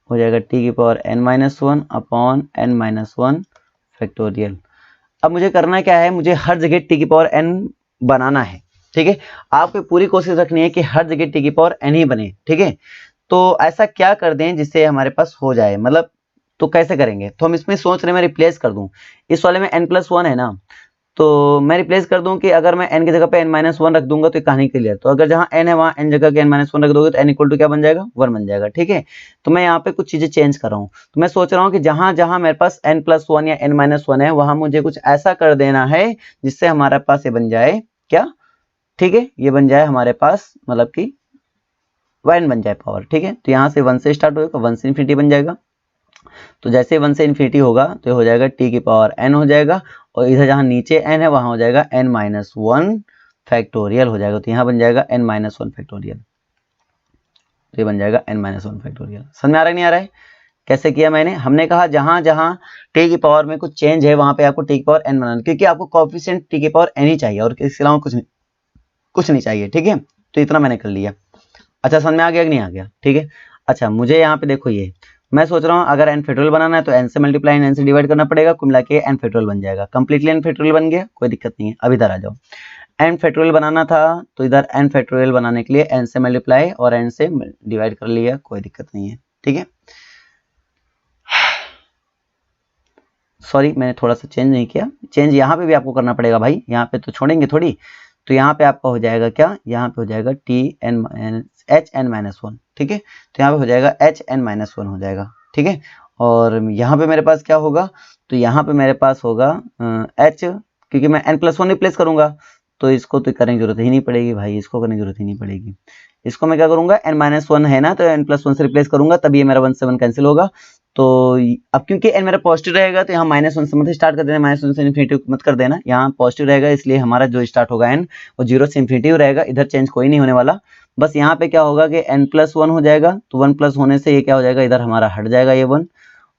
हो जाएगा टी की power n minus one upon n minus one factorial. अब मुझे करना क्या है, मुझे हर जगह टी की पावर n बनाना है, ठीक है। आपको पूरी कोशिश रखनी है कि हर जगह टी की पावर n ही बने, ठीक है। तो ऐसा क्या कर दें जिससे हमारे पास हो जाए, मतलब तो कैसे करेंगे, तो हम इसमें सोच रहे हैं मैं रिप्लेस कर दूं, इस वाले में n+1 है ना, तो मैं रिप्लेस कर दूं कि अगर मैं n की जगह पे n-1 रख दूंगा तो कहानी क्लियर। तो अगर जहां n है वहां n जगह के n-1 रख दोगे तो n इक्वल टू क्या बन जाएगा, 1 बन जाएगा, ठीक है। तो मैं यहाँ पे कुछ चीजें चेंज कर रहा हूँ, तो मैं सोच रहा हूँ कि जहां जहां मेरे पास n+1 या n-1 है वहां मुझे कुछ ऐसा कर देना है जिससे हमारे पास ये बन जाए क्या, ठीक है, ये बन जाए हमारे पास मतलब कि 1 बन जाए पावर, ठीक है। तो यहाँ से 1 से स्टार्ट होगा, 1 से इन्फिनिटी बन जाएगा। तो जैसे 1 से इन्फिनिटी होगा तो हो जाएगा टी की पावर n हो जाएगा, और इधर जहां नीचे n है वहां हो जाएगा n-1 फैक्टोरियल हो जाएगा, तो यहाँ बन जाएगा n-1 फैक्टोरियल, तो ये बन जाएगा n-1 फैक्टोरियल। समझ में आ रहा है नहीं आ रहा है, कैसे किया मैंने, हमने कहा जहां जहां टी की पावर में कुछ चेंज है वहां पे आपको टी की पावर n बनाना, क्योंकि आपको कोएफिशिएंट टी की पावर n ही चाहिए और इसके अलावा कुछ नहीं चाहिए, ठीक है। तो इतना मैंने कर लिया। अच्छा समझ में आ गया कि नहीं आ गया, ठीक है। अच्छा मुझे यहाँ पे देखो, ये मैं सोच रहा हूँ अगर n फैक्टोरियल बनाना है तो n से मल्टीप्लाई n से डिवाइड करना पड़ेगा, कुल मिला के n फैक्टोरियल बन जाएगा, कंप्लीटली n फैक्टोरियल बन गया, कोई दिक्कत नहीं है। अब इधर आ जाओ, n फैक्टोरियल बनाना था तो इधर n फैक्टोरियल बनाने के लिए n से मल्टीप्लाई और n से डिवाइड कर लिया, कोई दिक्कत नहीं है, ठीक है। सॉरी मैंने थोड़ा सा चेंज नहीं किया, चेंज यहाँ पे भी आपको करना पड़ेगा भाई, यहाँ पे तो छोड़ेंगे थोड़ी। तो यहाँ पे आपका हो जाएगा क्या, यहाँ पे हो जाएगा hn-1, ठीक है। तो यहाँ पे हो जाएगा hn-1 हो जाएगा, ठीक है। और यहाँ पे मेरे पास क्या होगा, तो यहाँ पे मेरे पास होगा h, क्योंकि मैं n+1 रिप्लेस करूंगा तो इसको तो करने की जरूरत ही नहीं पड़ेगी भाई, इसको करने की जरूरत ही नहीं पड़ेगी। इसको मैं क्या करूंगा, n-1 है ना, तो n+1 से रिप्लेस करूंगा तब ये मेरा 1 से 1 कैंसिल होगा। तो अब क्योंकि n मेरा पॉजिटिव रहेगा तो यहाँ -1 से मत स्टार्ट कर देना, -1 से इन्फिनिटी मत कर देना, यहाँ पॉजिटिव रहेगा इसलिए हमारा जो स्टार्ट होगा n वो 0 से इन्फिनिटी रहेगा, इधर चेंज कोई नहीं होने वाला। बस यहाँ पे क्या होगा कि n+1 हो जाएगा, तो 1 प्लस होने से ये क्या हो जाएगा, इधर हमारा हट जाएगा ये 1,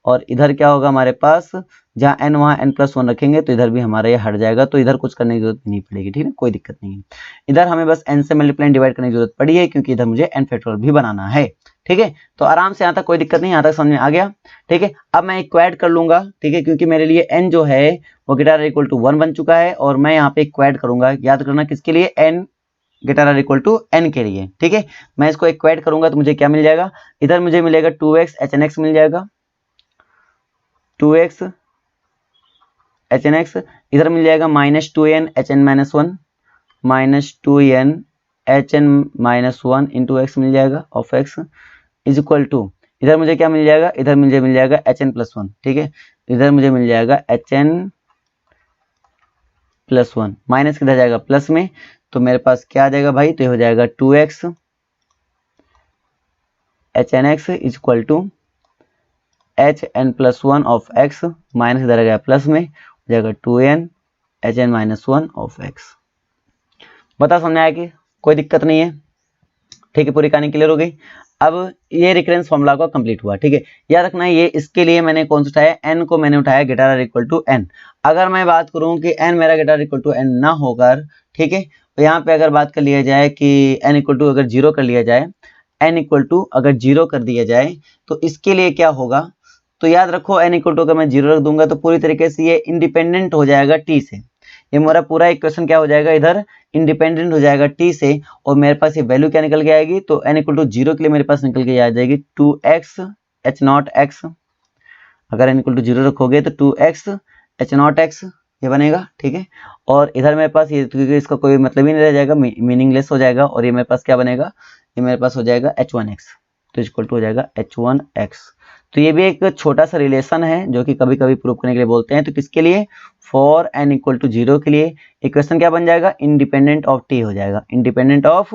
और इधर क्या होगा हमारे पास, जहाँ n वहाँ n+1 रखेंगे तो इधर भी हमारा ये हट जाएगा, तो इधर कुछ करने की जरूरत नहीं पड़ेगी, ठीक है, कोई दिक्कत नहीं है। इधर हमें बस n से मल्टीप्लाई डिवाइड करने की जरूरत पड़ी है क्योंकि इधर मुझे n फैक्टोरियल भी बनाना है, ठीक है। तो आराम से यहाँ तक कोई दिक्कत नहीं, यहाँ तक समझ में आ गया, ठीक है। अब मैं इक्वाइड कर लूंगा, ठीक है, क्योंकि मेरे लिए n जो है वो ग्रेटर इक्वल टू 1 बन चुका है, और मैं यहाँ पे इक्वाइड करूंगा, याद करना किसके लिए, n greater equal to n के लिए, ठीक है। मैं इसको इक्वाइड करूंगा तो मुझे क्या मिल जाएगा, इधर मुझे मिलेगा 2x hn(x) मिल जाएगा, 2x hn(x), इधर मिल जाएगा -2n hn-1 -2n hn-1 into x मिल जाएगा of x is equal to, इधर मुझे क्या मिल जाएगा, इधर मुझे मिल जाएगा hn+1, ठीक है। इधर मुझे मिल जाएगा hn+1, माइनस किधर जाएगा प्लस में, तो मेरे पास क्या आ जाएगा भाई, तो ये हो जाएगा 2x hn(x) is equal to hn+1 of x, minus इधर आ गया प्लस में, हो जाएगा 2n hn-1 ऑफ x। बता समझ आया कि कोई दिक्कत नहीं है, ठीक है, पूरी कहानी क्लियर हो गई। अब ये रिकरेंस फॉर्मूला का कंप्लीट हुआ, ठीक है। याद रखना है ये, इसके लिए मैंने कौन सा उठाया, n को मैंने उठाया ग्रेटर इक्वल टू n। अगर मैं बात करूं कि n मेरा ग्रेटर इक्वल टू n ना होकर, ठीक है, तो यहाँ पे अगर बात कर लिया जाए कि n इक्वल टू अगर 0 कर लिया जाए, n इक्वल टू अगर 0 कर दिया जाए तो इसके लिए क्या होगा, तो याद रखो n इक्वल टू अगर मैं 0 रख दूंगा तो पूरी तरीके से ये इंडिपेंडेंट हो जाएगा t से, ये मेरा पूरा इक्वेशन क्या हो जाएगा, इधर इंडिपेंडेंट हो जाएगा t से, और मेरे पास ये वैल्यू क्या निकल के आएगी, तो n इक्वल टू 0 के लिए मेरे पास निकल के आ जाएगी 2x h0x, अगर n इक्वल टू 0 रखोगे तो 2x h0x ये बनेगा, ठीक है। और इधर मेरे पास ये, क्योंकि इसका कोई मतलब ही नहीं रह जाएगा, मीनिंगलेस हो जाएगा, और ये मेरे पास क्या बनेगा, ये मेरे पास हो जाएगा h1x, तो इक्वल टू हो जाएगा h1x। तो ये भी एक छोटा सा रिलेशन है जो कि कभी कभी प्रूव करने के लिए बोलते हैं, तो किसके लिए, फॉर n इक्वल टू 0 के लिए इक्वेशन क्या बन जाएगा, इंडिपेंडेंट ऑफ t हो जाएगा, इंडिपेंडेंट ऑफ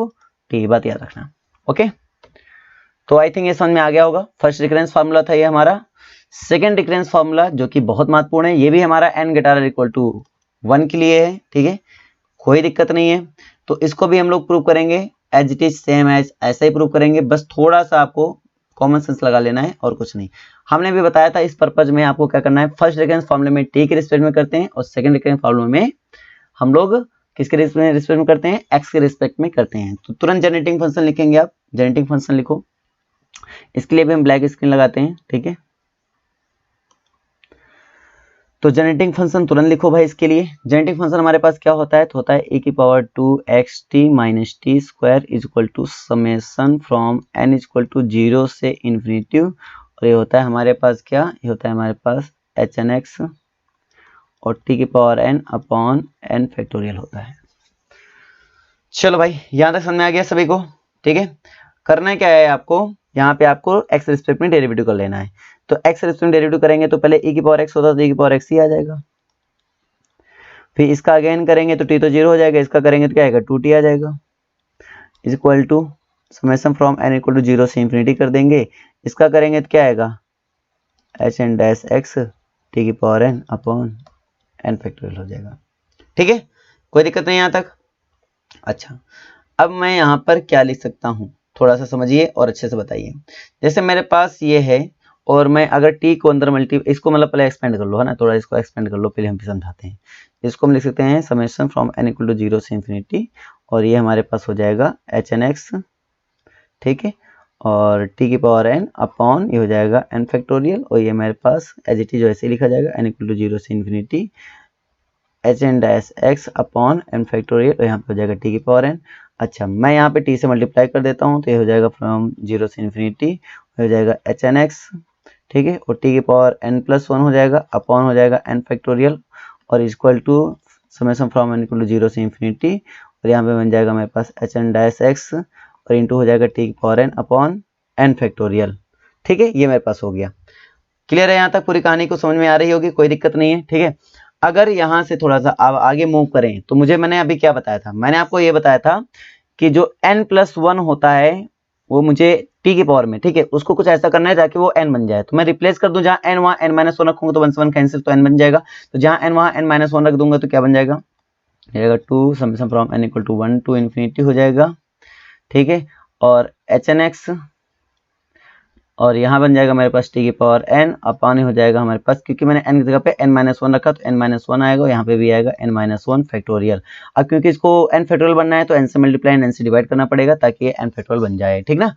t, बात याद रखना, ओके। तो आई थिंक ये समझ में आ गया होगा। फर्स्ट रिकरेंस फार्मूला था ये हमारा। सेकेंड रिकरेंस फार्मूला जो कि बहुत महत्वपूर्ण है, ये भी हमारा n ग्रेटर इक्वल टू 1 के लिए है, ठीक है, कोई दिक्कत नहीं है। तो इसको भी हम लोग प्रूव करेंगे as it is same as, ऐसा ही प्रूव करेंगे, बस थोड़ा सा आपको कॉमन सेंस लगा लेना है और कुछ नहीं। हमने भी बताया था इस पर्पज में आपको क्या करना है, फर्स्ट रिकरेंस फार्मूले में t के रिस्पेक्ट में करते हैं, और सेकंड रिकरेंस फार्मूले में हम लोग किसके रिस्पेक्ट में करते हैं, x के रिस्पेक्ट में करते हैं। तो तुरंत जनरेटिंग फंक्शन लिखेंगे आप, जनरेटिंग फंक्शन लिखो, इसके लिए भी हम ब्लैक स्क्रीन लगाते हैं, ठीक है। तो जनरेटिंग फंक्शन तुरंत लिखो भाई। इसके लिए जनरेटिंग फंक्शन हमारे पास क्या होता है, तो होता है ए की power 2xt minus T square is equal to summation from n is equal to 0 से इन्फिनिटी, और ये होता है हमारे पास क्या, ये होता है हमारे पास एच एन एक्स और टी की power n upon n factorial होता है। चलो भाई यहाँ तक समझ में आ गया सभी को, ठीक है। करना क्या है आपको, यहाँ पे आपको एक्स रिस्पेक्ट में डेरिवेटिव कर लेना है। तो एक्स रिस्पेक्ट में डेरिवेटिव करेंगे तो पहले e की पावर x होता है तो e की पावर x ही आ जाएगा, फिर इसका अगेन करेंगे तो t तो 0 हो जाएगा, इसका करेंगे तो क्या आएगा 2t आ जाएगा, is equal to summation from n equal to 0 से इंफिनिटी कर देंगे, इसका करेंगे तो क्या आएगा H N dash x T की power n upon n factorial हो जाएगा, ठीक है। कोई दिक्कत नहीं यहाँ तक। अच्छा अब मैं यहाँ पर क्या लिख सकता हूँ, थोड़ा सा समझिए और अच्छे से बताइए। जैसे मेरे पास ये है और मैं अगर t को अंदर इसको मतलब पहले एक्सपेंड कर लो है ना, थोड़ा इसको एक्सपेंड कर लो, पहले हम समझाते हैं। इसको हम लिख सकते हैं summation from n equal to 0 से इंफिनिटी, और ये हमारे पास हो जाएगा एच एन एक्स, ठीक है, और t की पावर n अपॉन ये हो जाएगा n फैक्टोरियल, और ये मेरे पास एज इट इज जो ऐसे लिखा जाएगा n इक्वल टू 0 से infinity H N dash X upon n factorial, और यहाँ पे हो जाएगा t की पावर n। अच्छा मैं यहाँ पे t से मल्टीप्लाई कर देता हूँ तो ये हो जाएगा फ्रॉम 0 से इन्फिनिटी हो जाएगा एच एन एक्स, ठीक है, और t की पावर n प्लस 1 हो जाएगा अपॉन हो जाएगा n फैक्टोरियल, और equal to summation from n equal to 0 से इन्फिनिटी, और यहाँ पे बन जाएगा मेरे पास एच एन डैश एक्स और इंटू हो जाएगा t की power n upon n factorial, ठीक है। ये मेरे पास हो गया। क्लियर है यहाँ तक, पूरी कहानी को समझ में आ रही होगी, कोई दिक्कत नहीं है, ठीक है। अगर यहाँ से थोड़ा सा अब आगे मूव करें तो मैंने अभी क्या बताया था, मैंने आपको ये बताया था कि जो n+1 होता है वो मुझे t की पावर में, ठीक है, उसको कुछ ऐसा करना है ताकि वो n बन जाए। तो मैं रिप्लेस कर दूं, जहां n वहां n-1 रखूंगा तो 1 से 1 कैंसिल, तो n बन जाएगा। तो जहां n वहां n-1 रख दूंगा तो क्या बन जाएगा, 2 summation from n equal to 1 to infinity हो जाएगा, ठीक है, और एच एन एक्स, और यहाँ बन जाएगा मेरे पास t की पावर n अपॉन हो जाएगा हमारे पास, क्योंकि मैंने n की जगह पे n-1 रखा तो n-1 आएगा, यहाँ पे भी आएगा n-1 फैक्टोरियल। अब क्योंकि इसको n फैक्टोरियल बनना है तो n से मल्टीप्लाई n से डिवाइड करना पड़ेगा ताकि ये n फैक्टोरियल बन जाए, ठीक ना।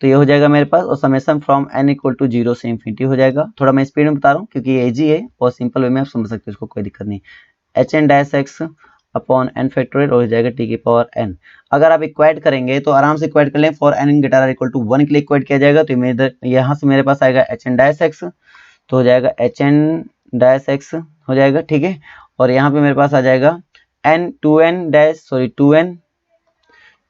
तो ये हो जाएगा मेरे पास, और summation from n equal to 0 से इंफिनिटी हो जाएगा। थोड़ा मैं स्पीड में बता रहा हूँ क्योंकि ये इजी है और सिंपल वे में आप समझ सकते हो, इसको कोई दिक्कत नहीं। H N dash X upon n factorial और हो जाएगा t की पावर n। अगर आप इक्वाइट करेंगे तो आराम से इक्वाइट कर लें, for n greater equal to 1 के लिए इक्वाइट किया जाएगा, तो इधर यहाँ से मेरे पास आएगा एच एन डैश एक्स, तो हो जाएगा एच एन डैश एक्स हो जाएगा, ठीक है, और यहाँ पे मेरे पास आ जाएगा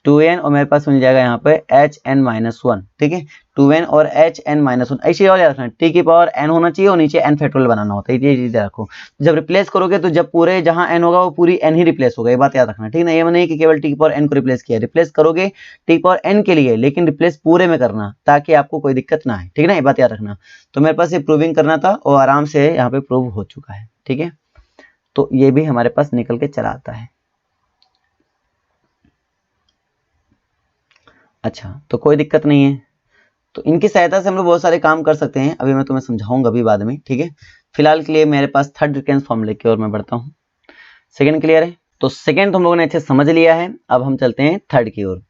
टू एन और मेरे पास मिल जाएगा यहाँ पे hn-1, ठीक है, 2n और hn-1 ऐसे और याद रखना, t की पावर n होना चाहिए और नीचे n फैक्टोरियल बनाना होता है, ये चीज रखो। जब रिप्लेस करोगे तो जब पूरे जहां n होगा वो पूरी n ही रिप्लेस होगा, ये बात याद रखना, ठीक ना। ये नहीं कि केवल t की पावर n को रिप्लेस किया, रिप्लेस करोगे t की पावर n के लिए, लेकिन रिप्लेस पूरे में करना ताकि आपको कोई दिक्कत ना आए, ठीक ना, ये बात याद रखना। तो मेरे पास ये प्रूविंग करना था और आराम से यहाँ पे प्रूव हो चुका है, ठीक है। तो ये भी हमारे पास निकल के चला आता है। अच्छा तो कोई दिक्कत नहीं है, तो इनकी सहायता से हम लोग बहुत सारे काम कर सकते हैं, अभी मैं तुम्हें समझाऊंगा अभी बाद में, ठीक है। फिलहाल के लिए मेरे पास थर्ड डिफरेंस फॉर्मूले की ओर मैं बढ़ता हूँ। सेकंड क्लियर है, तो सेकंड हम लोगों ने अच्छे समझ लिया है, अब हम चलते हैं थर्ड की ओर।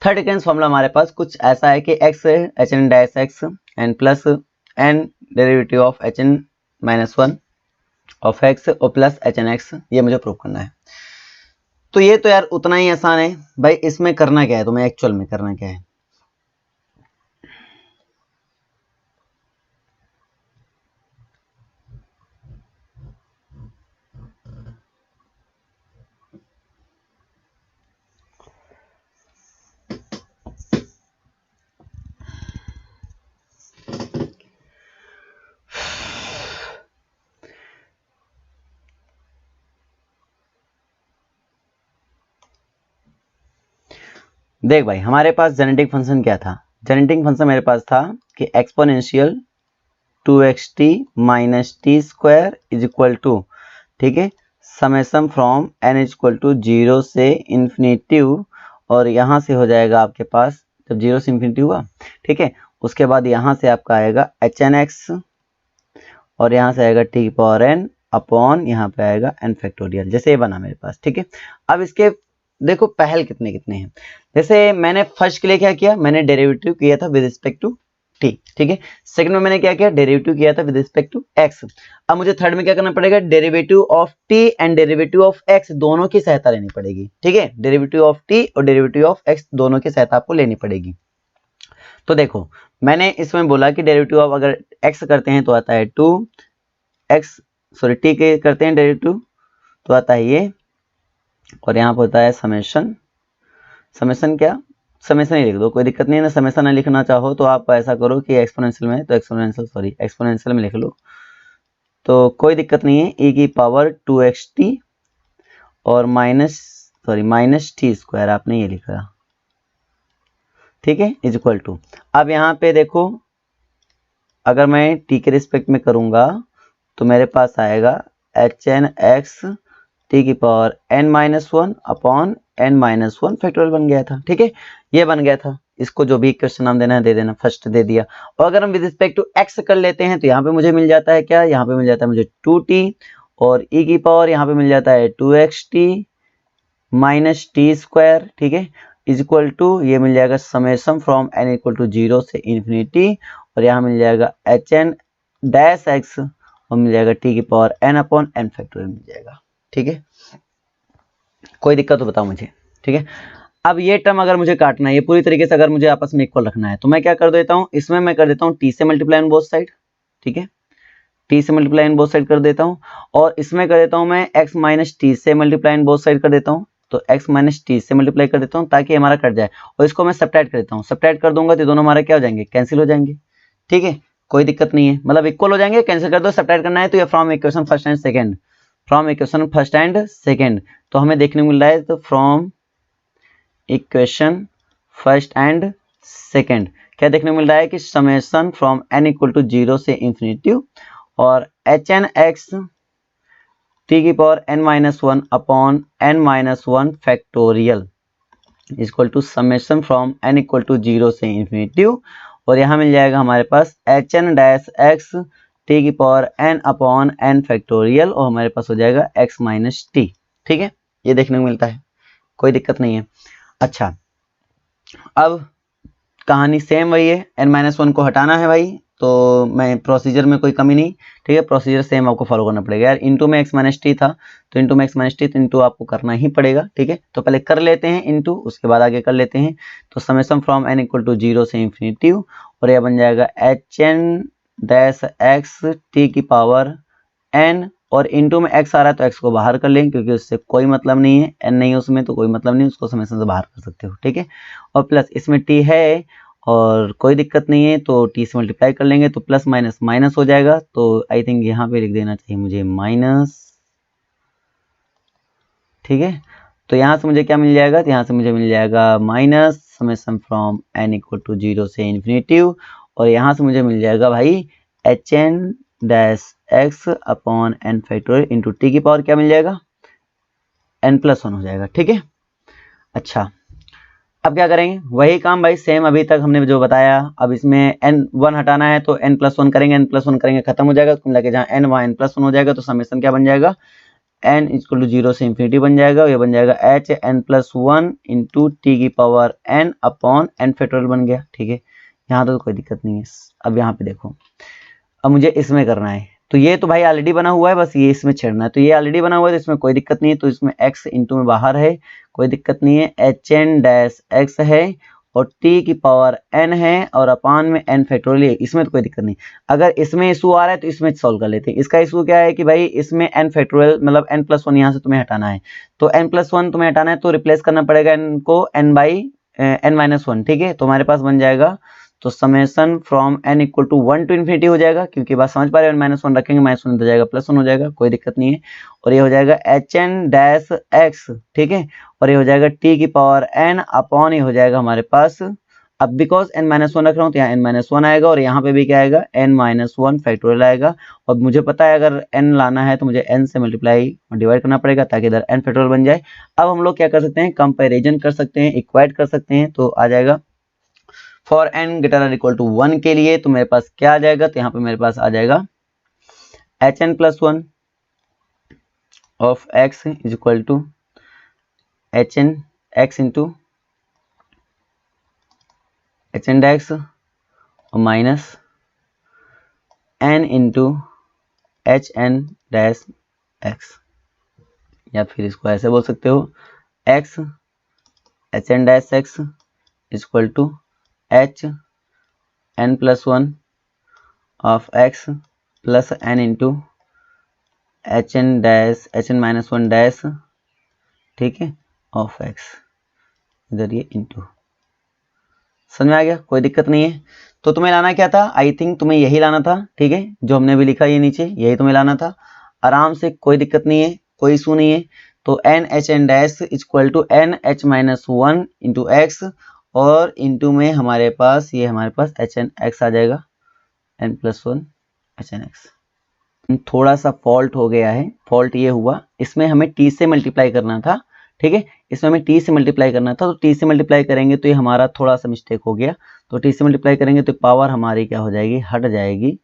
थर्ड डिफरेंस फॉर्मूला हमारे पास कुछ ऐसा है कि x H N dash X N plus N derivative of hn-1 of x और प्लस hn(x), ये मुझे प्रूव करना है। तो ये तो यार उतना ही आसान है भाई, इसमें करना क्या है, तुम्हें एक्चुअल में करना क्या है। देख भाई हमारे पास जेनेटिक फंक्शन क्या था, जेनेटिक फंक्शन मेरे पास था कि exponential 2xt minus T square is equal to, ठीक है, summation from n is equal to 0 से इन्फिनिटी, और यहाँ से हो जाएगा आपके पास जब 0 से इन्फिनिटी हुआ, ठीक है, उसके बाद यहाँ से आपका आएगा hn(x) और यहाँ से आएगा t की पावर n अपॉन यहाँ पे आएगा n फैक्टोरियल, जैसे ये बना मेरे पास, ठीक है। अब इसके देखो पहल कितने कितने हैं। जैसे मैंने फर्स्ट के लिए क्या किया, मैंने डेरिवेटिव किया था विद रिस्पेक्ट टू टी, ठीक है। सेकंड में मैंने क्या किया, डेरिवेटिव किया था विद रिस्पेक्ट टू एक्स। अब मुझे थर्ड में क्या करना पड़ेगा, derivative of T and derivative of x दोनों की सहायता लेनी पड़ेगी, ठीक है। डेरिवेटिव ऑफ टी और डेरिवेटिव ऑफ एक्स दोनों की सहायता आपको लेनी पड़ेगी। तो देखो मैंने इसमें बोला कि डेरिवेटिव ऑफ अगर एक्स करते हैं तो आता है 2x, सॉरी टी के करते हैं डेरिवेटिव तो आता है ये, और यहाँ पर होता है समेशन। समेशन क्या, समेशन ही लिख दो, कोई दिक्कत नहीं है ना। समेशन ना लिखना चाहो तो आप ऐसा करो कि एक्सपोनेंशियल में तो एक्सपोनेंशियल में लिख लो, तो कोई दिक्कत नहीं है। e की पावर 2xt और माइनस टी स्क्वायर आपने ये लिखा, ठीक है, इज इक्वल टू। अब यहाँ पे देखो अगर मैं t के रिस्पेक्ट में करूंगा तो मेरे पास आएगा hn(x) टी की power n-1 upon n-1 factorial बन गया था, ठीक है, ये बन गया था। इसको जो भी इक्वेशन नाम देना है दे देना, फर्स्ट दे दिया। और अगर हम विद रिस्पेक्ट टू x कर लेते हैं तो यहाँ पे मुझे मिल जाता है क्या, यहाँ पे मिल जाता है मुझे 2t और e की पावर यहाँ पे मिल जाता है 2xt माइनस टी स्क्वायर, ठीक है, इज इक्वल टू ये मिल जाएगा summation from n equal to 0 से इन्फिनिटी, और यहाँ मिल जाएगा hn(x) और मिल जाएगा t की power n upon n factorial मिल जाएगा, ठीक है। कोई दिक्कत तो बताओ मुझे, ठीक है। अब ये टर्म अगर मुझे काटना है, ये पूरी तरीके से अगर मुझे आपस में इक्वल रखना है तो मैं क्या कर देता हूँ, इसमें मैं कर देता हूँ t से मल्टीप्लाई ऑन बोथ साइड, ठीक है, t से मल्टीप्लाई ऑन बोथ साइड कर देता हूँ, और इसमें कर देता हूँ मैं x माइनस टी से मल्टीप्लाई ऑन बोथ साइड कर देता हूँ, तो x माइनस टी से मल्टीप्लाई कर देता हूँ ताकि हमारा कट जाए, और इसको मैं सब्ट्रैक्ट कर देता हूँ। सब्ट्रैक्ट कर दूंगा तो दोनों हमारे क्या हो जाएंगे, कैंसिल हो जाएंगे, ठीक है, कोई दिक्कत नहीं है, मतलब इक्वल हो जाएंगे, कैंसिल कर दो। सब्ट्रैक्ट करना है तो ये from equation first and second, from equation first and second, तो हमें देखने को मिल रहा है तो from equation first and second क्या देखने को मिल रहा है कि summation from n equal to 0 से इन्फिनिटी और hn(x) टी की power n-1 upon n-1 factorial equal to summation from n equal to 0 से इन्फिनिटी, और यहाँ मिल जाएगा हमारे पास hn(x) टी की power n upon n factorial, और हमारे पास हो जाएगा x माइनस टी, ठीक है, ये देखने को मिलता है, कोई दिक्कत नहीं है। अच्छा अब कहानी सेम वही है, n-1 को हटाना है भाई, तो मैं प्रोसीजर में कोई कमी नहीं, ठीक है, प्रोसीजर सेम आपको फॉलो करना पड़ेगा यार। इनटू में x माइनस टी था तो इनटू में x माइनस टी, तो इनटू आपको करना ही पड़ेगा, ठीक है, तो पहले कर लेते हैं इनटू, उसके बाद आगे कर लेते हैं। तो summation from n equal to 0 से इन्फिनिटी, और यह बन जाएगा hn(x) टी की पावर n, और इनटू में x आ रहा है तो x को बाहर कर लेंगे क्योंकि उससे कोई मतलब नहीं है, n नहीं है उसमें तो कोई मतलब नहीं, उसको समेशन से बाहर कर सकते हो, ठीक है, और प्लस इसमें t है और कोई दिक्कत नहीं है तो t से मल्टीप्लाई कर लेंगे तो प्लस माइनस माइनस हो जाएगा, तो आई थिंक यहाँ पे लिख देना चाहिए मुझे माइनस, ठीक है, तो यहाँ से मुझे क्या मिल जाएगा, तो यहाँ से मुझे मिल जाएगा minus summation from n equal to 0 से इन्फिनिटी, और यहाँ से मुझे मिल जाएगा भाई hn(x) upon n factorial into T की पावर क्या मिल जाएगा, n+1 हो जाएगा, ठीक है। अच्छा अब क्या करेंगे, वही काम भाई सेम अभी तक हमने जो बताया, अब इसमें n1 हटाना है तो n+1 करेंगे, n+1 करेंगे खत्म हो जाएगा, कुल मिला के जहाँ n वहाँ n+1 हो जाएगा, तो समेशन क्या बन जाएगा, n इक्वल टू 0 से इन्फिनिटी बन जाएगा, ये बन जाएगा hn+1 इंटू टी की power n upon n factorial बन गया, ठीक है, यहाँ तो कोई दिक्कत नहीं है। अब यहाँ पे देखो, अब मुझे इसमें करना है, तो ये तो भाई ऑलरेडी बना हुआ है, बस ये इसमें छेड़ना है, तो ये ऑलरेडी बना हुआ है तो इसमें कोई दिक्कत नहीं है, तो इसमें x इंटू में बाहर है, कोई दिक्कत नहीं है, hn(x) है और t की पावर n है और अपान में n फैक्टोरियल, इसमें तो कोई दिक्कत नहीं। अगर इसमें इशू आ रहा है तो इसमें सॉल्व कर लेते हैं। इसका इशू क्या है कि भाई इसमें n फैक्टोरियल मतलब n+1 यहाँ से तुम्हें हटाना है, तो n+1 तुम्हें हटाना है तो रिप्लेस करना पड़ेगा n को n/n-1, ठीक है, तो हमारे पास बन जाएगा तो summation from n equal to 1 to infinity हो जाएगा, क्योंकि बात समझ पा रहे हो, n-1 रखेंगे -1 हो जाएगा +1 हो जाएगा, कोई दिक्कत नहीं है, और ये हो जाएगा hn(x), ठीक है, और ये हो जाएगा t की पावर n अपॉन ये हो जाएगा हमारे पास, अब बिकॉज n-1 रख रहा हूँ तो यहाँ n-1 आएगा, और यहाँ पे भी क्या आएगा n-1 फैक्टोरियल आएगा, और मुझे पता है अगर n लाना है तो मुझे n से मल्टीप्लाई डिवाइड करना पड़ेगा ताकि इधर n फैक्टोरियल बन जाए। अब हम लोग क्या कर सकते हैं, कंपैरिजन कर सकते हैं, इक्वाइट कर सकते हैं, तो आ जाएगा for n greater equal to 1 के लिए, तो मेरे पास क्या आ जाएगा, तो यहाँ पे मेरे पास आ जाएगा hn+1 of x is equal to hn(x) into hn(x) और minus n into H N dash X, या फिर इसको ऐसे बोल सकते हो x H N dash X equal to H N plus one of X plus N into H N minus one dash, ठीक है, ऑफ एक्स, इधर ये इंटू। समझ में आ गया? कोई दिक्कत नहीं है। तो तुम्हें लाना क्या था? आई थिंक तुम्हें यही लाना था, ठीक है, जो हमने भी लिखा ये नीचे, यही तुम्हें लाना था आराम से, कोई दिक्कत नहीं है, कोई इशू नहीं है। तो N H N dash equal to N H minus one into X, और इंटू में हमारे पास एच एन एक्स आ जाएगा, N plus one H N X. थोड़ा सा फॉल्ट हो गया है। फॉल्ट ये हुआ, इसमें हमें टी से मल्टीप्लाई करना था, ठीक है, इसमें हमें टी से मल्टीप्लाई करना था। तो टी से मल्टीप्लाई करेंगे तो ये हमारा थोड़ा सा मिस्टेक हो गया। तो टी से मल्टीप्लाई करेंगे तो पावर हमारी क्या हो जाएगी, हट जाएगी।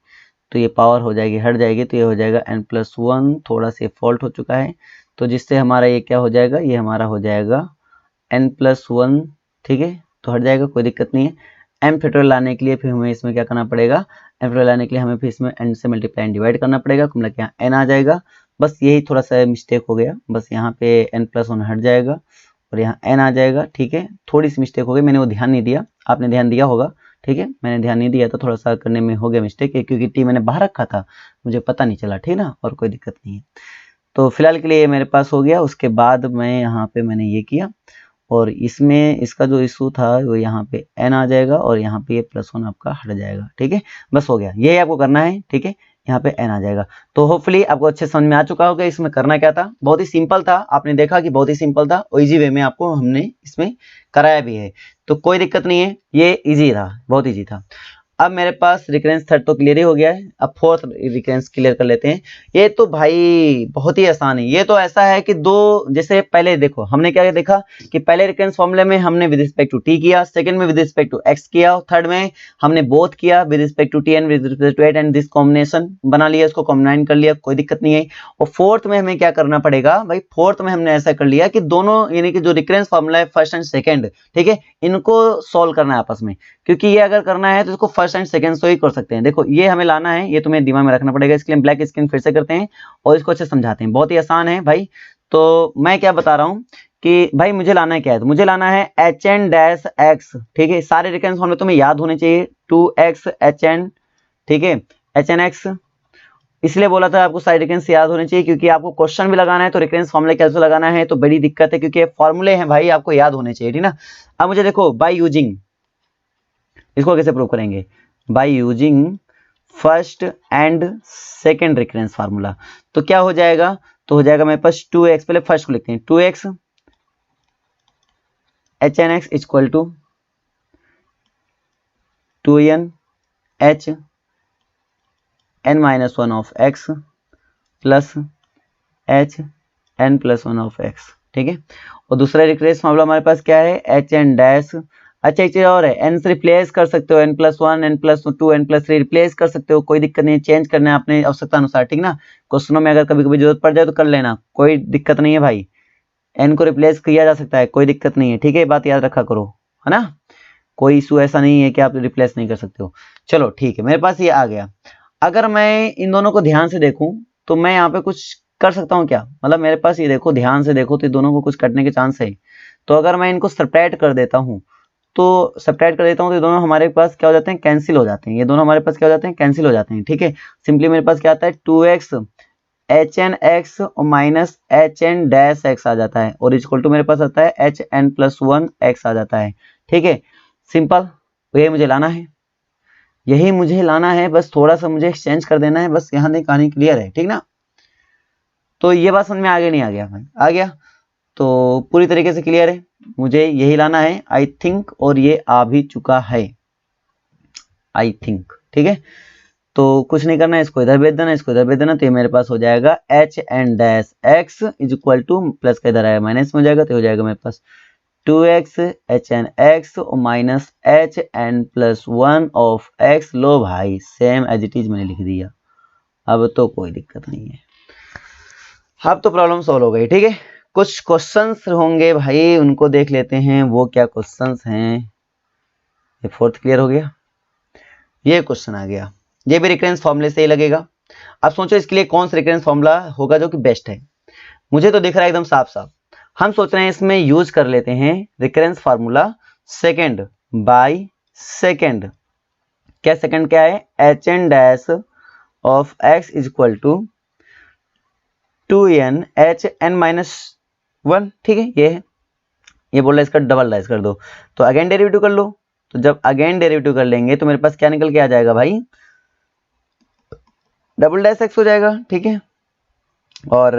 तो ये पावर हो जाएगी, हट जाएगी, तो ये हो जाएगा एन प्लस वन, थोड़ा सा फॉल्ट हो चुका है, तो जिससे हमारा ये क्या हो जाएगा, ये हमारा हो जाएगा एन प्लस वन, ठीक है, तो हट जाएगा, कोई दिक्कत नहीं है। एम फैक्टोरियल लाने के लिए फिर हमें इसमें क्या करना पड़ेगा, एम फैक्टोरियल लाने के लिए हमें फिर इसमें एन से मल्टीप्लाई एंड डिवाइड करना पड़ेगा, कुल मिला के यहाँ एन आ जाएगा। बस यही थोड़ा सा मिस्टेक हो गया, बस यहाँ पे एन प्लस वन हट जाएगा और यहाँ एन आ जाएगा, ठीक है, थोड़ी सी मिस्टेक हो गई, मैंने वो ध्यान नहीं दिया, आपने ध्यान दिया होगा, ठीक है, मैंने ध्यान नहीं दिया था, थोड़ा सा करने में हो गया मिस्टेक, क्योंकि टी मैंने बाहर रखा था, मुझे पता नहीं चला, ठीक ना, और कोई दिक्कत नहीं है। तो फिलहाल के लिए ये मेरे पास हो गया। उसके बाद मैं यहाँ पे मैंने ये किया, और इसमें इसका जो इशू था वो यहाँ पे n आ जाएगा और यहाँ पे ये प्लस वन आपका हट जाएगा, ठीक है, बस हो गया, ये आपको करना है, ठीक है, यहाँ पे n आ जाएगा। तो होपफुली आपको अच्छे समझ में आ चुका होगा इसमें करना क्या था। बहुत ही सिंपल था, आपने देखा कि बहुत ही सिंपल था, इजी वे में आपको हमने इसमें कराया भी है, तो कोई दिक्कत नहीं है, ये इजी था, बहुत इजी था। अब मेरे पास रिकरेंस थर्ड तो क्लियर ही हो गया है, अब फोर्थ रिकरेंस क्लियर कर लेते हैं। ये तो भाई बहुत ही आसान है। ये तो ऐसा है कि दो, जैसे पहले देखो हमने क्या देखा कि पहले रिकरेंस फॉर्मूले में हमने विद रिस्पेक्ट टू टी किया, सेकंड में विद रिस्पेक्ट टू एक्स किया, थर्ड में हमने बोथ किया with respect to T and with respect to at, and this combination बना लिया, इसको कॉम्बाइन कर लिया, कोई दिक्कत नहीं है। और फोर्थ में हमें क्या करना पड़ेगा भाई, फोर्थ में हमने ऐसा कर लिया कि दोनों यानी कि जो रिकरेंस फॉर्मूला है फर्स्ट एंड सेकंड, ठीक है, इनको सॉल्व करना है आपस में, क्योंकि ये अगर करना है तो इसको फर्स्ट एंड सेकंड से ही कर सकते हैं। देखो ये हमें लाना है, ये तुम्हें दिमाग में रखना पड़ेगा, इसके लिए ब्लैक स्क्रीन फिर से करते हैं और इसको अच्छे समझाते हैं, बहुत ही आसान है भाई। तो मैं क्या बता रहा हूं कि भाई मुझे लाना है क्या है, तो मुझे लाना है एच एन डैश एक्स, ठीक है, सारे रिकरेंस फॉर्मूले तुम्हें याद होने चाहिए, 2x एच एन, ठीक है, एच एन एक्स, इसलिए बोला था आपको सारे रिकरेंस याद होने चाहिए, क्योंकि आपको क्वेश्चन भी लगाना है तो रिकरेंस फॉर्मूले कैसे लगाना है तो बड़ी दिक्कत है, क्योंकि फॉर्मूले हैं भाई, आपको याद होने चाहिए, ठीक ना। अब मुझे देखो बाय यूजिंग, इसको कैसे प्रूव करेंगे, by using first and second recurrence formula. तो क्या हो जाएगा, तो हो जाएगा मेरे पास 2x, पहले फर्स्ट को लिखते हैं, 2x H N X equal to 2n H N minus one of X plus H N plus one of X, ठीक है। और दूसरा रिकरेंस फार्मूला हमारे पास क्या है, एच एन डैश, अच्छा एक चीज और है, एन से रिप्लेस कर सकते हो, N plus one, N plus two, N plus three replace कर सकते हो, कोई दिक्कत नहीं, चेंज करना है अपने आवश्यकता अनुसार, ठीक ना। क्वेश्चनों में अगर कभी कभी जरूरत पड़ जाए तो कर लेना, कोई दिक्कत नहीं है भाई, एन को रिप्लेस किया जा सकता है, कोई दिक्कत नहीं है, ठीक है, बात याद रखा करो, है ना, कोई इशू ऐसा नहीं है कि आप रिप्लेस नहीं कर सकते हो। चलो ठीक है, मेरे पास ये आ गया। अगर मैं इन दोनों को ध्यान से देखूं तो मैं यहाँ पे कुछ कर सकता हूँ क्या, मतलब मेरे पास ये देखो, ध्यान से देखो तो दोनों को कुछ कटने के चांस है। तो अगर मैं इनको सब्ट्रैक्ट कर देता हूँ तो ये दोनों हमारे पास क्या हो जाते हैं, कैंसिल हो जाते हैं, ये दोनों हमारे पास क्या हो जाते हैं, कैंसिल हो जाते हैं, ठीक है। सिंपली मेरे पास क्या आता है, 2x एच एन एक्स और minus h N dash x आ जाता है, और इक्वल टू मेरे पास आता है H N plus one x आ जाता है, ठीक है, सिंपल। यही मुझे लाना है, यही मुझे लाना है, बस थोड़ा सा मुझे एक्सचेंज कर देना है, बस यहाँ तक कहानी क्लियर है, ठीक ना। तो ये बात समझ में आ गया, नहीं आ गया भाई, आ गया, तो पूरी तरीके से क्लियर है, मुझे यही लाना है आई थिंक, और ये आ भी चुका है आई थिंक, ठीक है। तो कुछ नहीं करना है, इसको इधर भेज देना, इसको इधर भेज देना, तो ये मेरे पास हो जाएगा H N dash X is equal to, plus का इधर आया माइनस में हो जाएगा, तो हो जाएगा मेरे पास 2x एच एन एक्स और minus h N plus one of x. लो भाई सेम एज इट इज मैंने लिख दिया, अब तो कोई दिक्कत नहीं है, अब तो प्रॉब्लम सॉल्व हो गई, ठीक है। कुछ क्वेश्चंस होंगे भाई, उनको देख लेते हैं, वो क्या क्वेश्चंस हैं। ये फोर्थ क्लियर हो गया, ये क्वेश्चन आ गया, ये भी रिकरेंस फॉर्मूले से ही लगेगा। अब सोचो इसके लिए कौन सा रिकरेंस फॉर्मूला होगा जो कि बेस्ट है। मुझे तो दिख रहा है एकदम साफ साफ, हम सोच रहे हैं इसमें यूज कर लेते हैं recurrence formula second by second. क्या सेकेंड क्या है, H N dash of X is equal to 2n H N minus 1। ठीक है, ये है, ये बोल रहा है इसका डबल डैश कर दो, तो अगेन डेरिवेटिव कर लो। तो जब अगेन डेरिवेटिव कर लेंगे तो मेरे पास क्या निकल के आ जाएगा भाई, डबल डैश एक्स हो जाएगा। ठीक है, और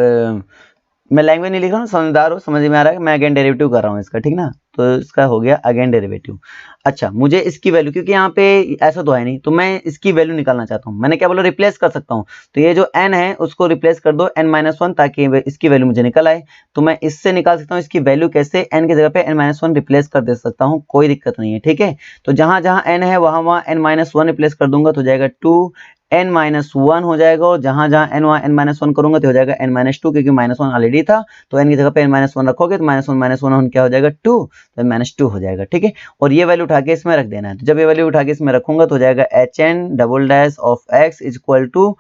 मैं लैंग्वेज नहीं लिख रहा हूँ, समझदार हो, समझ में आ रहा है, मैं अगेन डेरिवेटिव कर रहा हूँ इसका, ठीक ना। तो इसका हो गया अगेन डेरिवेटिव। अच्छा, मुझे इसकी वैल्यू, क्योंकि यहाँ पे ऐसा तो है नहीं, तो मैं इसकी वैल्यू निकालना चाहता हूँ। मैंने क्या बोला, रिप्लेस कर सकता हूँ। तो ये जो n है उसको रिप्लेस कर दो n-1, ताकि इसकी वैल्यू मुझे निकल आए। तो मैं इससे निकाल सकता हूँ इसकी वैल्यू कैसे, n की जगह पे n-1 रिप्लेस कर दे सकता हूँ, कोई दिक्कत नहीं है। ठीक है, तो जहां जहां n है वहां n-1 रिप्लेस कर दूंगा तो जाएगा 2n-1 हो जाएगा, और जहां जहां n-1 करूंगा तो हो जाएगा n-2, क्योंकि -1 ऑलरेडी था, तो n की जगह पे n-1 रखोगे तो -1 क्या हो जाएगा 2, तो -2 हो जाएगा। ठीक है, और ये वैल्यू उठा के इसमें रख देना है। तो जब ये वैल्यू उठा के इसमें रखूंगा तो हो जाएगा H N double dash of X is equal to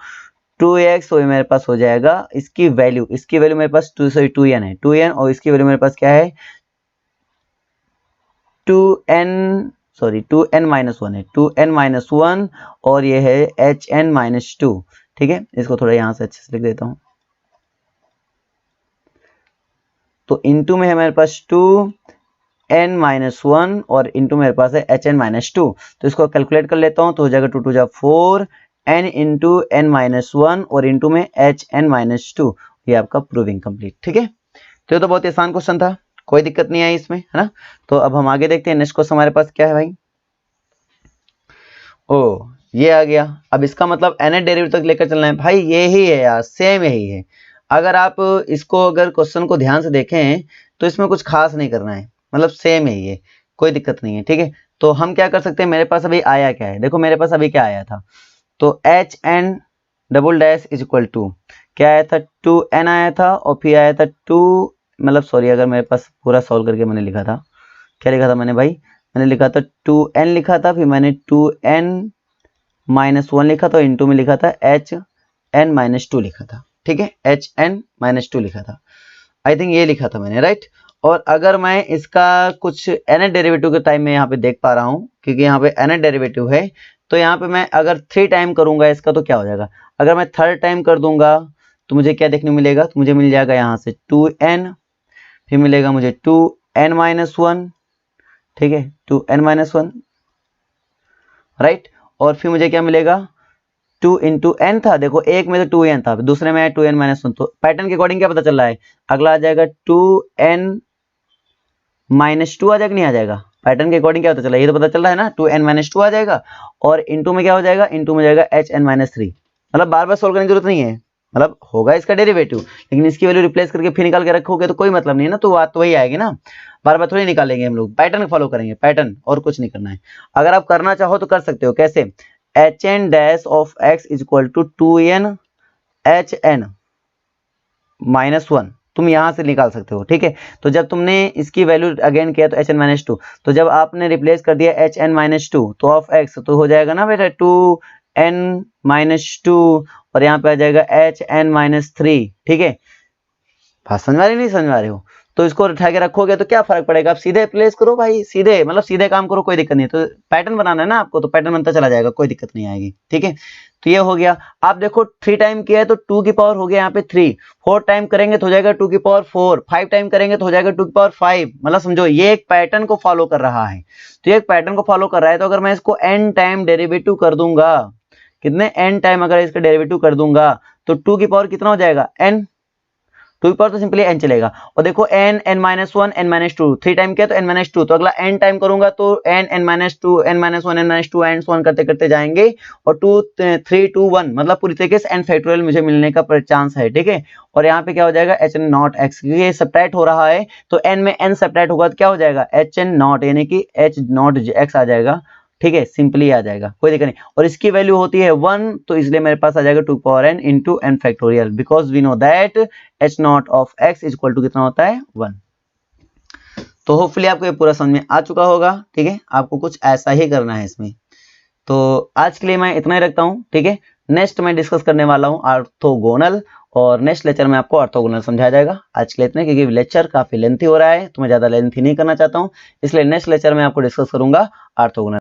2x, तो ये मेरे पास हो जाएगा इसकी वैल्यू मेरे पास 2n है, 2n, और इसकी वैल्यू मेरे पास क्या है 2n-1 है, 2n-1, और ये है hn-2। ठीक है, इसको थोड़ा यहां से अच्छे से लिख देता हूं। तो इनटू में है मेरे पास 2n-1 और इनटू मेरे पास है hn-2। तो इसको कैलकुलेट कर लेता हूं तो हो जाएगा 2 2 4 n इंटू n-1 और इंटू में hn-2। ये आपका प्रूविंग कंप्लीट। ठीक है, तो ये तो बहुत ही आसान क्वेश्चन था, कोई दिक्कत नहीं आई इसमें, है ना। तो अब हम आगे देखते हैं, नेक्स्ट क्वेश्चन हमारे पास क्या है भाई। ओ, ये आ गया। अब इसका मतलब nth डेरिवेटिव तक लेकर चलना है भाई, ये ही है यार, सेम यही है। अगर आप इसको अगर क्वेश्चन को ध्यान से देखें तो इसमें कुछ खास नहीं करना है, मतलब सेम है ये, कोई दिक्कत नहीं है। ठीक है, तो हम क्या कर सकते हैं, मेरे पास अभी आया क्या है, देखो मेरे पास अभी क्या आया था, तो H N double dash is equal to क्या आया था, 2n आया था, और फिर आया था 2, मतलब सॉरी, अगर मेरे पास पूरा सॉल्व करके मैंने लिखा था, क्या लिखा था मैंने भाई, मैंने लिखा था 2n लिखा था, फिर मैंने 2n-1 लिखा था, इंटू में लिखा था hn-2 लिखा था। ठीक है, hn-2 लिखा था, आई थिंक ये लिखा था मैंने, राइट। और अगर मैं इसका कुछ nth डेरिवेटिव के टाइम में यहाँ पे देख पा रहा हूँ, क्योंकि यहाँ पे nth डेरिवेटिव है, तो यहाँ पे मैं अगर 3 टाइम करूंगा इसका तो क्या हो जाएगा, अगर मैं 3rd टाइम कर दूंगा तो मुझे क्या देखने को मिलेगा, तो मुझे मिल जाएगा यहाँ से 2n, फिर मिलेगा मुझे 2n-1, ठीक है, 2n-1, राइट। और फिर मुझे क्या मिलेगा, 2 इंटू एन था, देखो एक में तो 2n था, दूसरे में 2n-1, तो पैटर्न के अकॉर्डिंग क्या पता चल रहा है, अगला आ जाएगा 2n-2 आ जाएगा, नहीं आ जाएगा, पैटर्न के अकॉर्डिंग क्या पता चल रहा है, ये तो पता चल रहा है ना, 2n-2 आ जाएगा, और इंटू में क्या हो जाएगा, इंटू में जाएगा hn-3। मतलब बार बार सोल्व करने की जरूरत नहीं है, मतलब होगा इसका डेरिवेटिव, लेकिन इसकी वैल्यू रिप्लेस करके फिर निकाल के रखोगे तो कोई मतलब नहीं है ना, तो बात तो वही आएगी ना, बार बार थोड़ी निकालेंगे हम लोग, पैटर्न फॉलो करेंगे, पैटर्न, और कुछ नहीं करना है। अगर आप करना चाहो तो कर सकते हो, कैसे, hn dash of x is equal to 2n hn-1 तुम यहां से निकाल सकते हो। ठीक है, तो जब तुमने इसकी वैल्यू अगेन किया तो hn-2, तो जब आपने रिप्लेस कर दिया hn-2 तो ऑफ x, तो हो जाएगा ना बेटा 2n-2, और यहाँ पे आ जाएगा hn-3। ठीक है, बात समझ आ रही नहीं समझ आ रहे हो, तो इसको उठा के रखोगे तो क्या फर्क पड़ेगा, आप सीधे प्लेस करो भाई, सीधे मतलब सीधे काम करो, कोई दिक्कत नहीं है। तो पैटर्न बनाना है ना आपको, तो पैटर्न बनता चला जाएगा, कोई दिक्कत नहीं आएगी। ठीक है, तो ये हो गया। आप देखो 3 टाइम किया है तो 2 की पावर हो गया यहाँ पे 3, 4 टाइम करेंगे तो हो जाएगा 2 की पावर 4, 5 टाइम करेंगे तो हो जाएगा 2 की पावर 5। मतलब समझो ये एक पैटर्न को फॉलो कर रहा है, तो ये एक पैटर्न को फॉलो कर रहा है। तो अगर मैं इसको n टाइम डेरिवेटिव कर दूंगा, कितने n टाइम अगर इसका डेरिवेटिव कर दूंगा तो 2 की पावर कितना हो जाएगा n, 2 की पावर तो सिंपली n चलेगा। और देखो n n-1 n-2 3 टाइम किया तो n-2, तो अगला n टाइम करूंगा तो n n-2 n-1 n-2 and so on करते करते जाएंगे, और 2 3 2 1 मतलब पूरी तरीके से n फैक्टोरियल मुझे मिलने का चांस है। ठीक है, और यहाँ पे क्या हो जाएगा hn-x, क्योंकि ये सब्ट्रैक्ट हो रहा है तो n में n सब्ट्रैक्ट होगा तो क्या हो जाएगा hn-0, यानी कि h0x आ जाएगा। ठीक है, सिंपली आ जाएगा, कोई दिक्कत नहीं। और इसकी वैल्यू होती है 1, तो इसलिए मेरे पास आ जाएगा 2 power n into n factorial, because we know that h0 of x is equal to कितना होता है 1। तो होपफुली आपको ये पूरा समझ में आ चुका होगा। ठीक है, आपको कुछ ऐसा ही करना है इसमें, तो आज के लिए मैं इतना ही रखता हूँ, ठीक है। नेक्स्ट मैं डिस्कस करने वाला हूँ ऑर्थोगोनल, और नेक्स्ट लेक्चर में आपको ऑर्थोगोनल समझाया जाएगा। आज के लिए इतना, क्योंकि लेक्चर काफी लेंथी हो रहा है तो मैं ज्यादा लेंथी नहीं करना चाहता हूँ, इसलिए नेक्स्ट लेक्चर में आपको डिस्कस करूंगा ऑर्थोगोनल।